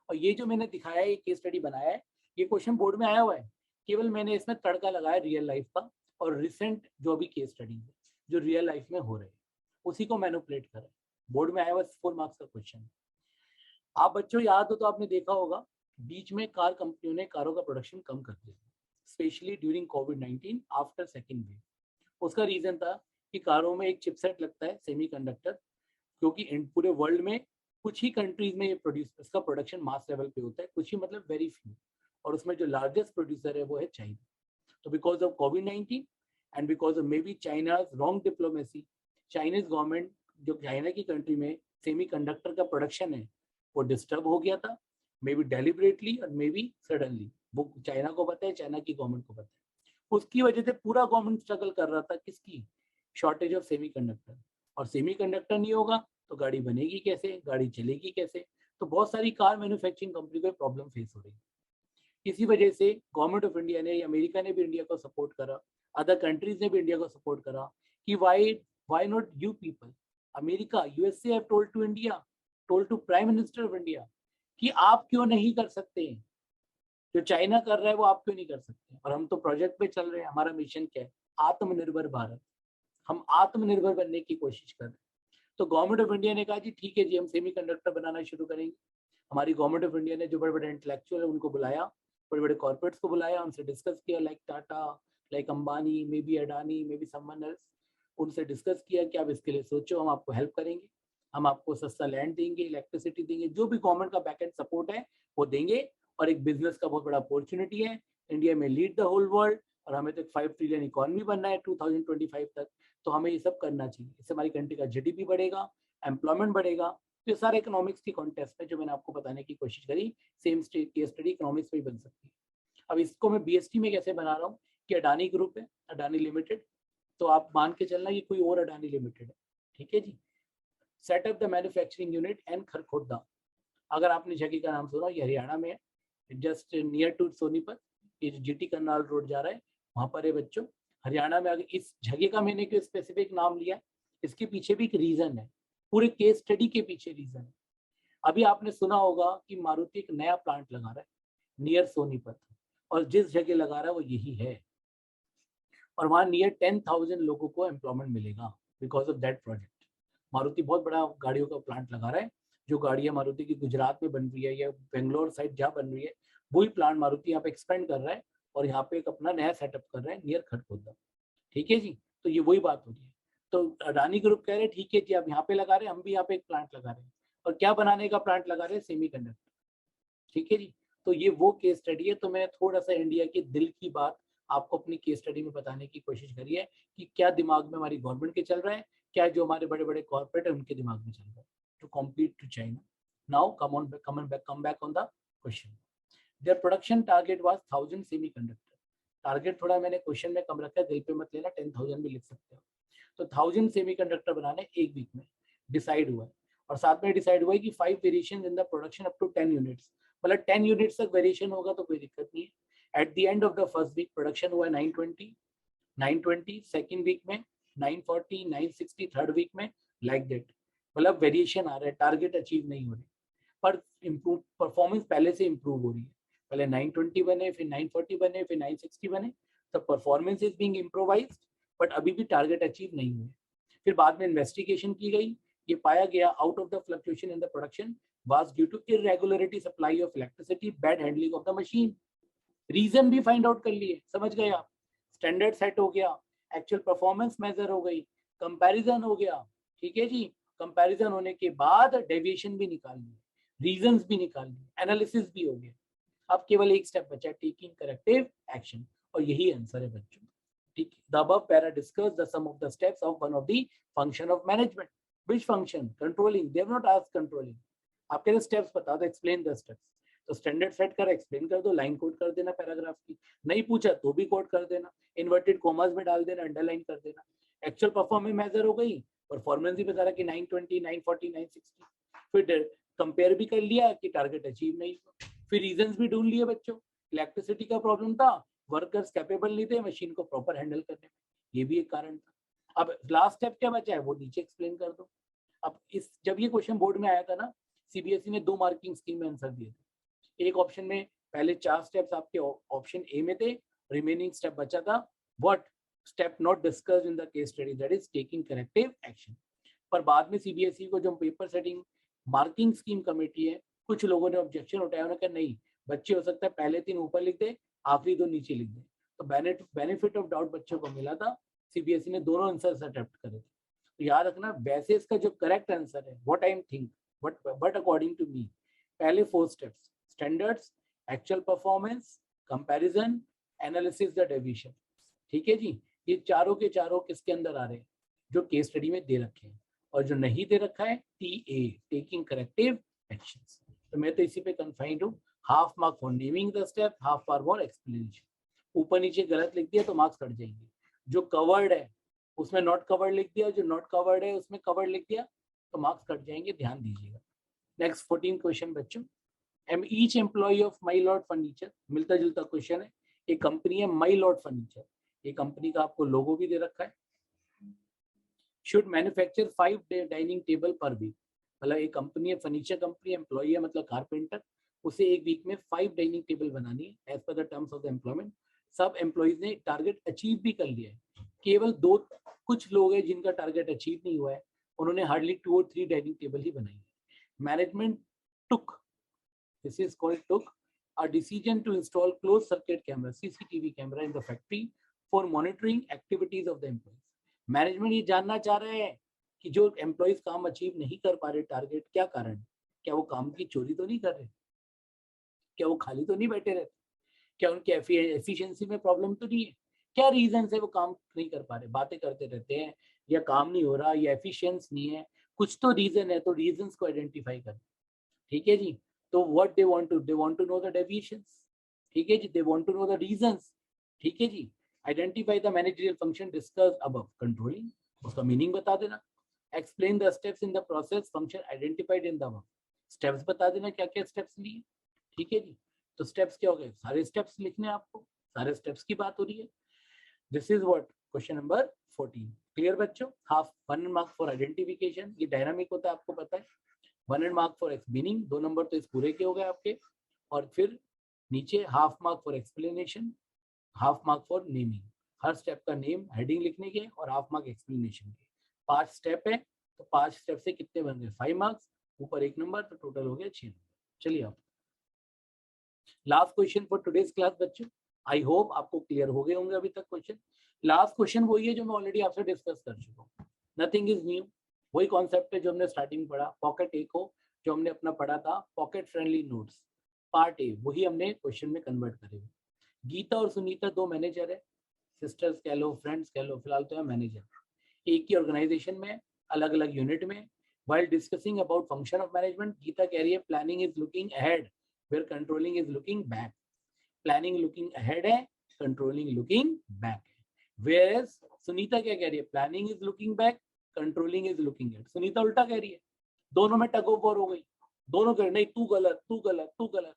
और ये जो मैंने दिखाया है, ये केस स्टडी बनाया है, ये क्वेश्चन बोर्ड में आया हुआ है, केवल मैंने इसमें तड़का लगाया रियल लाइफ का, और रिसेंट जो भी केस स्टडी है जो रियल लाइफ में हो रहे हैं उसी को मैनिपुलेट करें। बोर्ड में आया हुआ 4 मार्क्स का क्वेश्चन। आप बच्चों याद हो तो आपने देखा होगा, बीच में कार कंपनियों ने कारों का प्रोडक्शन कम कर दिया, स्पेशली ड्यूरिंग कोविड-19 आफ्टर सेकेंड वेव। उसका रीजन था कि कारों में एक चिपसेट लगता है सेमीकंडक्टर, क्योंकि पूरे वर्ल्ड में कुछ ही कंट्रीज में ये इसका प्रोडक्शन मास लेवल पे होता है, कुछ ही मतलब वेरी फ्यू, और उसमें जो लार्जेस्ट प्रोड्यूसर है वो है चाइना। तो because of covid and because of may be China's wrong diplomacy, Chinese government जो चाइना की कंट्री में सेमीकंडक्टर का प्रोडक्शन है वो डिस्टर्ब हो गया था, मे बी डेलिबरेटली और मे बी सडनली। वो चाइना को पता है, चाइना की गवर्नमेंट को पता है। उसकी वजह से पूरा गवर्नमेंट स्ट्रगल कर रहा था, किसकी? Shortage of semiconductor. और सेमीकंडक्टर नहीं होगा तो गाड़ी बनेगी कैसे, गाड़ी चलेगी कैसे? तो बहुत सारी कार मैन्युफैक्चरिंग कंपनी को प्रॉब्लम फेस हो रही है। इसी वजह से गवर्नमेंट ऑफ इंडिया ने, अमेरिका ने भी इंडिया को सपोर्ट करा, अदर कंट्रीज ने भी इंडिया को सपोर्ट करा कि why not you people, America, USA have told to India, told to prime minister of India कि आप क्यों नहीं कर सकते हैं, जो चाइना कर रहा है वो आप क्यों नहीं कर सकते। और हम तो प्रोजेक्ट पे चल रहे हैं। हमारा मिशन क्या है? आत्मनिर्भर भारत। हम आत्मनिर्भर बनने की कोशिश कर रहे हैं। तो गवर्नमेंट ऑफ इंडिया ने कहा जी ठीक है जी, हम सेमीकंडक्टर बनाना शुरू करेंगे। हमारी गवर्नमेंट ऑफ इंडिया ने जो बड़े बड़े इंटेलेक्चुअल है उनको बुलाया, बड़े बड़े कॉर्पोरेट्स को बुलाया, उनसे डिस्कस किया, like Tata, like Ambani, may be Adani, may be someone else. उनसे डिस्कस किया कि आप इसके लिए सोचो, हम आपको हेल्प करेंगे, हम आपको सस्ता लैंड देंगे, इलेक्ट्रिसिटी देंगे, जो भी गवर्नमेंट का बैकएंड सपोर्ट है वो देंगे। और एक बिजनेस का बहुत बड़ा अपॉर्चुनिटी है, इंडिया में लीड द होल वर्ल्ड, और हमें तो 5 ट्रिलियन इकोनॉमी बनना है 2025 तक। तो हमें ये सब करना चाहिए, इससे हमारी कंट्री का जीडीपी बढ़ेगा, एम्प्लॉयमेंट बढ़ेगा। तो ये सारे इकोनॉमिक्स की कॉन्टेस्ट में जो मैंने आपको बताने की कोशिश करी, सेम केस स्टडी इकोनॉमिक्स में भी बन सकती है। अब इसको मैं बीएसटी में कैसे बना रहा हूँ कि अडानी ग्रुप है, अडानी लिमिटेड, तो आप मान के चलना ये कोई और अडानी लिमिटेड है, ठीक है जी। Set up the manufacturing unit and Kharkhoda. अगर आपने जगह का नाम सुना, ये हरियाणा में है, जस्ट नियर टू सोनीपत। ये जो जीटी करनाल रोड जा रहा है वहां पर है बच्चों, हरियाणा में। अगर इस जगह का मैंने क्यों स्पेसिफिक नाम लिया, इसके पीछे भी एक रीजन है, पूरे केस स्टडी के पीछे रीजन है। अभी आपने सुना होगा कि मारुति एक नया प्लांट लगा रहा है नियर सोनीपत, और जिस जगह लगा रहा है वो यही है, और वहाँ नियर 10,000 लोगों को एम्प्लॉयमेंट मिलेगा because of that project. Maruti बहुत बड़ा गाड़ियों का प्लांट लगा रहा है। जो गाड़ियाँ मारुति की गुजरात में बन रही है या बेंगलोर साइड जहाँ बन रही है, वही प्लांट मारुति यहाँ पे एक्सपेंड कर रहा है, और यहाँ पे एक अपना नया सेटअप कर रहा है नियर खरखोदा, ठीक है जी। तो ये वही बात हो रही है। तो अडानी ग्रुप कह रहे हैं ठीक है जी, आप यहाँ पे लगा रहे हैं, हम भी यहाँ पे एक प्लांट लगा रहे हैं, और क्या बनाने का प्लांट लगा रहे हैं? सेमीकंडक्टर, ठीक है जी। तो ये वो केस स्टडी है। तो मैं थोड़ा सा इंडिया के दिल की बात आपको अपनी केस स्टडी में बताने की कोशिश करी है कि क्या दिमाग में हमारी गवर्नमेंट के चल रहा है, क्या जो हमारे बड़े बड़े कॉर्पोरेट है उनके दिमाग में चल रहा है to compete to China. Now come back on the question. There production target was 1000 semiconductor. Target थोड़ा मैंने क्वेश्चन में कम रखा है, दिल पे मत लेना, 10,000 भी लिख सकते हो। तो 1000 सेमीकंडक्टर बनाने एक वीक में डिसाइड हुआ है, और साथ में डिसाइड हुआ है कि 5 variation in the production up to 10 units, मतलब 10 यूनिट्स तक वेरिएशन होगा तो कोई दिक्कत नहीं है। At the end of the first week production हुआ 920 सेकेंड वीक में 940 960 थर्ड वीक में, लाइक दैट। मतलब वेरिएशन आ रहा है, टारगेट अचीव नहीं हो रहे, पर इम्प्रूव परफॉर्मेंस पहले से इम्प्रूव हो रही है। पहले 920 बने, फिर 940 बने, फिर 960 बने, तो performance is being improvised, but अभी भी टारगेट अचीव नहीं हुए। फिर बाद में इन्वेस्टिगेशन की गई, ये पाया गया out of the fluctuation in the production was due to irregularity supply of electricity, bad handling of the machine. Reason भी फाइंड आउट कर लिए, समझ गए आप। स्टैंडर्ड सेट हो गया, एक्चुअल परफॉर्मेंस मेजर हो गई, कंपैरिजन हो गया, ठीक है जी। कंपैरिजन होने के बाद डेविएशन भी निकाल लिए, रीजंस भी निकाल लिए, एनालिसिस भी हो गया। अब केवल एक स्टेप बचा, टेकिंग करेक्टिव एक्शन, और यही आंसर है बच्चों, ठीक। The above para discuss the sum of the steps of one of the function of management. Which function? Controlling. They have not asked controlling, आप कह रहे स्टेप्स बता दो, एक्सप्लेन द स्टेप्स। तो स्टैंडर्ड सेट कर एक्सप्लेन कर दो, line code कर देना पैराग्राफ की, नहीं पूछा तो भी कोड कर देना, इन्वर्टेड कॉमास में डाल देना, अंडरलाइन कर देना। एक्चुअल परफॉर्मेंस मेजर हो गई, परफॉर्मेंस भी बता रहा कि 920 940 960, फिर कंपेयर भी कर लिया कि टारगेट अचीव नहीं हुआ, फिर रीजंस भी ढूंढ लिए बच्चों। इलेक्ट्रिसिटी का प्रॉब्लम था, वर्कर्स कैपेबल नहीं थे मशीन को प्रॉपर हैंडल करने में, ये भी एक कारण था। अब लास्ट स्टेप क्या बचा है वो नीचे एक्सप्लेन कर दो। अब इस जब ये क्वेश्चन बोर्ड में आया था ना, सीबीएसई ने 2 मार्किंग स्कीम में आंसर दिए थे। एक ऑप्शन में पहले 4 स्टेप्स आपके ऑप्शन ए में थे, रिमेनिंग स्टेप बचा था what step not discussed in the case study, that is taking corrective action. पर बाद में सीबीएसई को जो paper setting marking scheme committee है, कुछ लोगों ने ऑब्जेक्शन उठाया, उन्होंने कहा नहीं बच्चे हो सकता है पहले 3 ऊपर लिख दे, आखिरी 2 नीचे लिख दे। तो बेनिफिट ऑफ डाउट बच्चों को मिला था, सीबीएसई ने दोनों आंसर अटेम्प्ट करे थे। तो याद रखना, वैसे इसका जो करेक्ट आंसर है what I am think but according to me, पहले 4 steps, standards, actual performance, comparison, analysis the deviation, ठीक है जी। ये चारों के चारों किसके अंदर आ रहे हैं? जो केस स्टडी में दे रखे हैं, और जो नहीं दे रखा है टीए, टेकिंग करेक्टिव एक्शंस। तो मैं तो इसी पे कन्फाइंड हूँ, half mark for naming the step, half mark for explanation. ऊपर नीचे गलत लिख दिया तो मार्क्स कट जाएंगे। जो कवर्ड है उसमें नॉट कवर्ड लिख दिया, जो नॉट कवर्ड है उसमें कवर्ड लिख दिया तो मार्क्स कट जाएंगे, ध्यान दीजिएगा। नेक्स्ट 14 क्वेश्चन बच्चों, M each employee of My Lord Furniture, मिलता जुलता क्वेश्चन है। एक कंपनी है माई लॉर्ड फर्नीचर, ये कंपनी का आपको लोगो भी दे रखा है। Should manufacture 5 dining table per week. मतलब एक कंपनी है, फर्नीचर कंपनी, एम्प्लॉई है मतलब कारपेंटर, उसे एक वीक में 5 डाइनिंग टेबल बनानी है as per the terms of the employment. सब एम्प्लॉइज ने टारगेट अचीव भी कर लिया है, केवल दो कुछ लोग हैं जिनका टारगेट अचीव नहीं हुआ है, उन्होंने हार्डली 2 और 3 डाइनिंग टेबल ही बनाई है। Management took, this is called took, a decision to install closed circuit camera CCTV camera in the factory for monitoring activities of the employees। Management ये जानना चाह रहे हैं कि जो एम्प्लॉइज काम अचीव नहीं कर पा रहे टारगेट, क्या कारण, क्या वो काम की चोरी तो नहीं कर रहे, क्या वो खाली तो नहीं बैठे रहते, क्या उनकी एफिशिएंसी में प्रॉब्लम तो नहीं है, क्या रीजन है वो काम नहीं कर पा रहे, बातें करते रहते हैं या काम नहीं हो रहा या एफिशिएंस नहीं है, कुछ तो रीजन है, तो रीजंस को आइडेंटिफाई करें। ठीक है जी, तो what they want to know the deviations. ठीक है जी, they want to know the reasons. ठीक है जी, identify the managerial function discuss above, controlling, उसका मीनिंग बता देना। Explain the steps in the process function identified in the above, steps बता देना क्या क्या स्टेप्स लिए। ठीक है जी, तो स्टेप्स क्या हो गए, सारे स्टेप्स लिखने हैं आपको, सारे स्टेप्स की बात हो रही है। This is what question number 14। Clear बच्चों, हाफ 1 मार्क फॉर आइडेंटिफिकेशन, ये डायनामिक होता है आपको पता है। 1 मार्क फॉर मीनिंग, 2 नंबर तो इस पूरे के हो गए आपके, और फिर नीचे half mark for explanation, half mark for naming, her step का नेम हेडिंग लिखने के, और हाफ मार्क एक्सप्लेनेशन के। 5 स्टेप है, तो 5 स्टेप से कितने बन गए, 5 मार्क्स, ऊपर 1 नंबर, तो टोटल हो गया 6 नंबर। चलिए आप last question for today's class बच्चों, आई होप आपको क्लियर हो गए होंगे अभी तक क्वेश्चन। लास्ट क्वेश्चन वही है जो मैं ऑलरेडी आपसे डिस्कस कर चुका हूँ, नथिंग इज न्यू, वही कॉन्सेप्ट है जो हमने स्टार्टिंग पढ़ा। पॉकेट ए को जो हमने अपना पढ़ा था, pocket friendly notes part A, वही हमने क्वेश्चन में कन्वर्ट करे। गीता और सुनीता 2 मैनेजर है, सिस्टर्स कह लो, फ्रेंड्स कह लो, फिलहाल तो है मैनेजर, एक ही ऑर्गेनाइजेशन में, अलग अलग यूनिट में। while discussing about function of management, Gita कह रही है planning is looking ahead where controlling is looking back। Planning looking ahead है, कंट्रोलिंग लुकिंग बैक है। whereas सुनीता क्या कह रही है, planning is looking back, controlling is looking ahead. Sunita उल्टा कह रही है, दोनों में टग ऑफ वॉर हो गई, दोनों कह रहे नहीं तू गलत तू गलत तू गलत,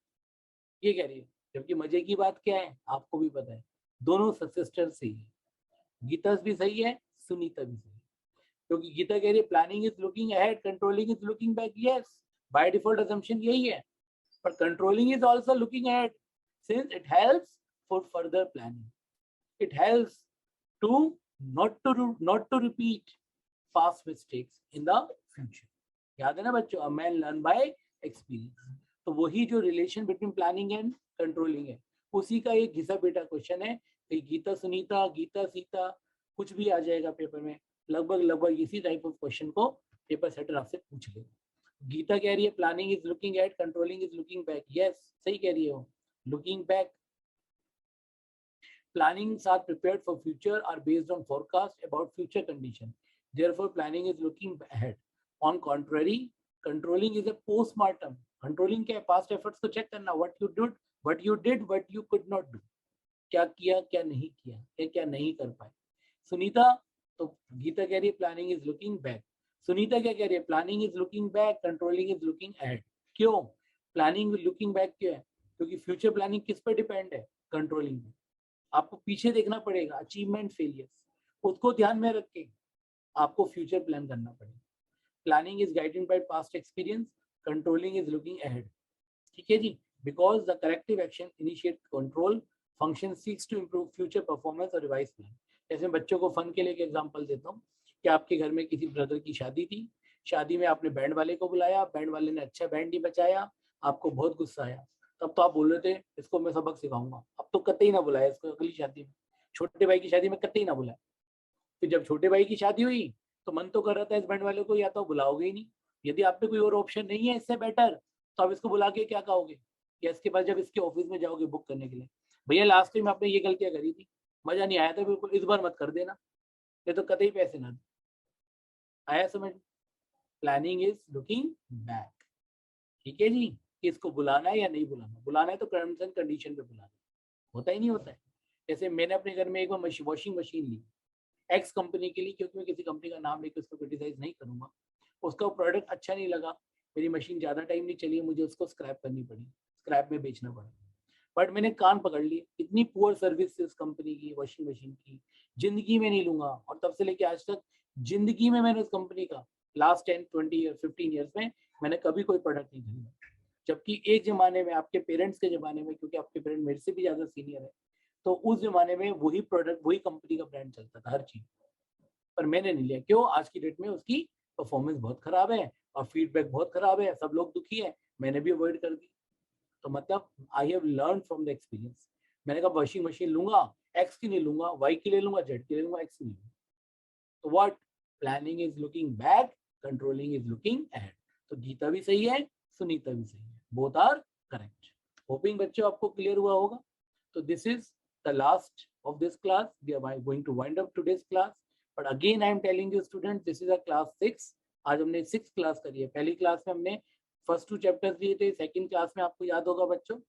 ये कह रही है। जबकि मजे की बात क्या है, आपको भी पता है, दोनों सिस्टर सही है, गीता भी सही है, सुनीता भी सही है। क्योंकि गीता कह रही है planning is looking ahead, controlling is looking back, yes by default assumption यही है, पर controlling is also looking ahead since it helps for further planning, it helps to not to repeat past mistakes in the future। याद है ना बच्चों, a man learn by experience। तो वही जो relation between planning and controlling है, उसी का एक घिसा बेटा क्वेश्चन है कि गीता सुनीता, गीता सीता, कुछ भी आ जाएगा पेपर में, लगभग इसी टाइप ऑफ क्वेश्चन को पेपर सेटर आपसे पूछ ले। गीता कह रही है planning is looking at, controlling is looking back, yes सही कह रही है वो, looking back। Plannings are prepared for future, are based on forecast about future condition, therefore planning is looking ahead। On contrary, controlling is a postmortem। controlling क्या है, past efforts को check करना, what you did what you could not do, क्या किया क्या नहीं किया, क्या नहीं कर पाए। सुनीता, तो गीता कह रही है planning is looking back, Sunita क्या कह रही है, planning is looking back, controlling is looking ahead. क्यों प्लानिंग लुकिंग बैक क्यों है, क्योंकि फ्यूचर प्लानिंग किस पर डिपेंड है, कंट्रोलिंग पे। आपको पीछे देखना पड़ेगा, अचीवमेंट फेलियर्स, उसको ध्यान में रख के आपको फ्यूचर प्लान करना पड़ेगा। Planning is guided by past experience, controlling is looking ahead. ठीक है जी, because the corrective action initiate control function seeks to improve future performance और रिवाइज प्लान। जैसे बच्चों को फन के लिए एक एग्जांपल देता हूँ कि आपके घर में किसी ब्रदर की शादी थी, शादी में आपने बैंड वाले को बुलाया, बैंड वाले ने अच्छा बैंड नहीं बचाया, आपको बहुत गुस्सा आया, तब तो आप बोल रहे थे इसको मैं सबक सिखाऊंगा, अब तो कतई ना बुलाया इसको अगली शादी में, छोटे भाई की शादी में कतई ना बुलाया। फिर जब छोटे भाई की शादी हुई तो मन तो कर रहा था इस बैंड वाले को या तो बुलाओगे ही नहीं, यदि आप पे कोई और ऑप्शन नहीं है इससे बेटर, तो आप इसको बुला के क्या कहोगे, या इसके बाद जब इसके ऑफिस में जाओगे बुक करने के लिए, भैया लास्ट टाइम आपने ये गलतियां करी थी, मजा नहीं आया था बिल्कुल, इस बार मत कर देना, ये तो कतई पैसे ना दे। आया समझ, प्लानिंग इज लुकिंग बैक। ठीक है जी, कि इसको बुलाना है या नहीं बुलाना, बुलाना है तो टर्म्स एंड कंडीशन पे बुलाना, होता ही नहीं होता है। जैसे मैंने अपने घर में एक बार वॉशिंग मशीन ली एक्स कंपनी के लिए, क्योंकि मैं किसी कंपनी का नाम लेकर उसको क्रिटिसाइज नहीं करूंगा, उसका प्रोडक्ट अच्छा नहीं लगा, मेरी मशीन ज़्यादा टाइम नहीं चली, मुझे उसको स्क्रैप करनी पड़ी, स्क्रैप में बेचना पड़ा, बट मैंने कान पकड़ लिए, इतनी पुअर सर्विस उस कंपनी की वॉशिंग मशीन की, जिंदगी में नहीं लूंगा, और तब से लेके आज तक जिंदगी में मैंने उस कंपनी का लास्ट 10, 20 या 15 ईयर्स में मैंने कभी कोई प्रोडक्ट नहीं खरीदा। जबकि एक जमाने में आपके पेरेंट्स के जमाने में, क्योंकि आपके पेरेंट्स मेरे से भी ज्यादा सीनियर है, तो उस जमाने में वही प्रोडक्ट, वही कंपनी का ब्रांड चलता था हर चीज, पर मैंने नहीं लिया। क्यों? आज की डेट में उसकी परफॉर्मेंस बहुत खराब है और फीडबैक बहुत खराब है, सब लोग दुखी है, मैंने भी अवॉइड कर दी। तो मतलब I have learn from the experience. मैंने कहा वॉशिंग मशीन लूंगा, एक्स की नहीं लूंगा, वाई की ले लूंगा, जेड की ले लूंगा, एक्स की नहीं लूंगा। तो what, planning is looking back, controlling is looking ahead. तो गीता भी सही है, सुनीता भी सही है, बोथ आर करेक्ट। होपिंग बच्चों आपको क्लियर हुआ होगा। तो this is the last of this class. We are going to wind up today's class, but again I am telling you students, this is a class 6. आज हमने 6 class करी है। पहली क्लास में हमने फर्स्ट 2 चैप्टर्स लिए थे। सेकंड क्लास में आपको याद होगा बच्चों,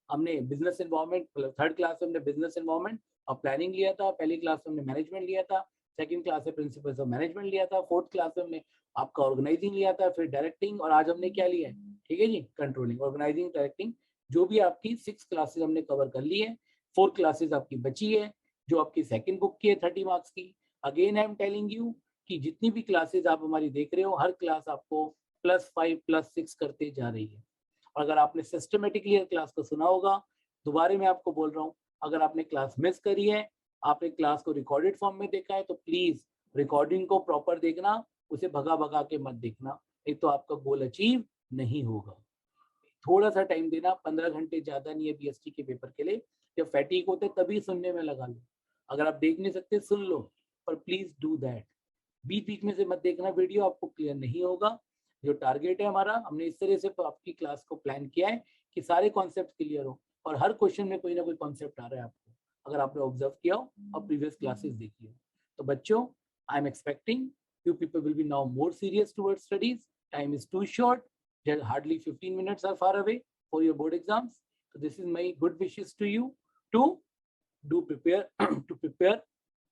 हमने बिजनेस एनवायरनमेंट, थर्ड क्लास में हमने बिजनेस एनवायरनमेंट और प्लानिंग लिया था। पहली क्लास में हमने मैनेजमेंट लिया था। सेकंड क्लास में प्रिंसिपल्स ऑफ मैनेजमेंट लिया था। फोर्थ क्लास में हमने आपका ऑर्गेनाइजिंग लिया था, फिर डायरेक्टिंग, और आज हमने क्या लिया है, ठीक है जी, कंट्रोलिंग। ऑर्गेनाइजिंग, डायरेक्टिंग, जो भी आपकी 6 क्लासेस हमने कवर कर ली है। 4 क्लासेस आपकी बची है, जो आपकी सेकंड बुक की है 30 मार्क्स की। Again I am telling you कि जितनी भी क्लासेस आप हमारी देख रहे हो, हर क्लास आपको +5 +6 करते जा रही है। और अगर आपने सिस्टमेटिकली क्लास को सुना होगा, दोबारा मैं आपको बोल रहा हूँ, अगर आपने क्लास मिस करी है, आपने क्लास को रिकॉर्डेड फॉर्म में देखा है, तो प्लीज रिकॉर्डिंग को प्रॉपर देखना, उसे भगा भगा के मत देखना, नहीं तो आपका गोल अचीव नहीं होगा। थोड़ा सा टाइम देना, 15 घंटे ज्यादा नहीं है बीएसटी के पेपर के लिए। जब फैटिक होते तभी सुनने में लगा लो। अगर आप देख नहीं सकते सुन लो, पर प्लीज डू दैट। बीच बीच में से मत देखना वीडियो, आपको क्लियर नहीं होगा। जो टारगेट है हमारा, हमने इस तरह से आपकी क्लास को प्लान किया है कि सारे कॉन्सेप्ट क्लियर हो, और हर क्वेश्चन में कोई ना कोई कॉन्सेप्ट आ रहा है आपको, अगर आपने ऑब्जर्व किया हो और प्रीवियस क्लासेस देखी हो। तो बच्चों, I am expecting you people will be now more serious towards studies. Time is too short, hardly 15 minutes are far away for your board exams. So this is my good wishes to you to do prepare to prepare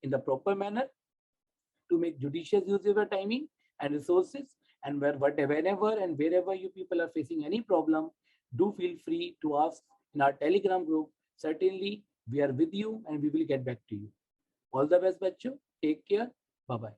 in the proper manner, to make judicious use of your timing and resources, and whenever and wherever you people are facing any problem, do feel free to ask in our Telegram group. Certainly we are with you and we will get back to you. All the best bachcho, take care, bye bye.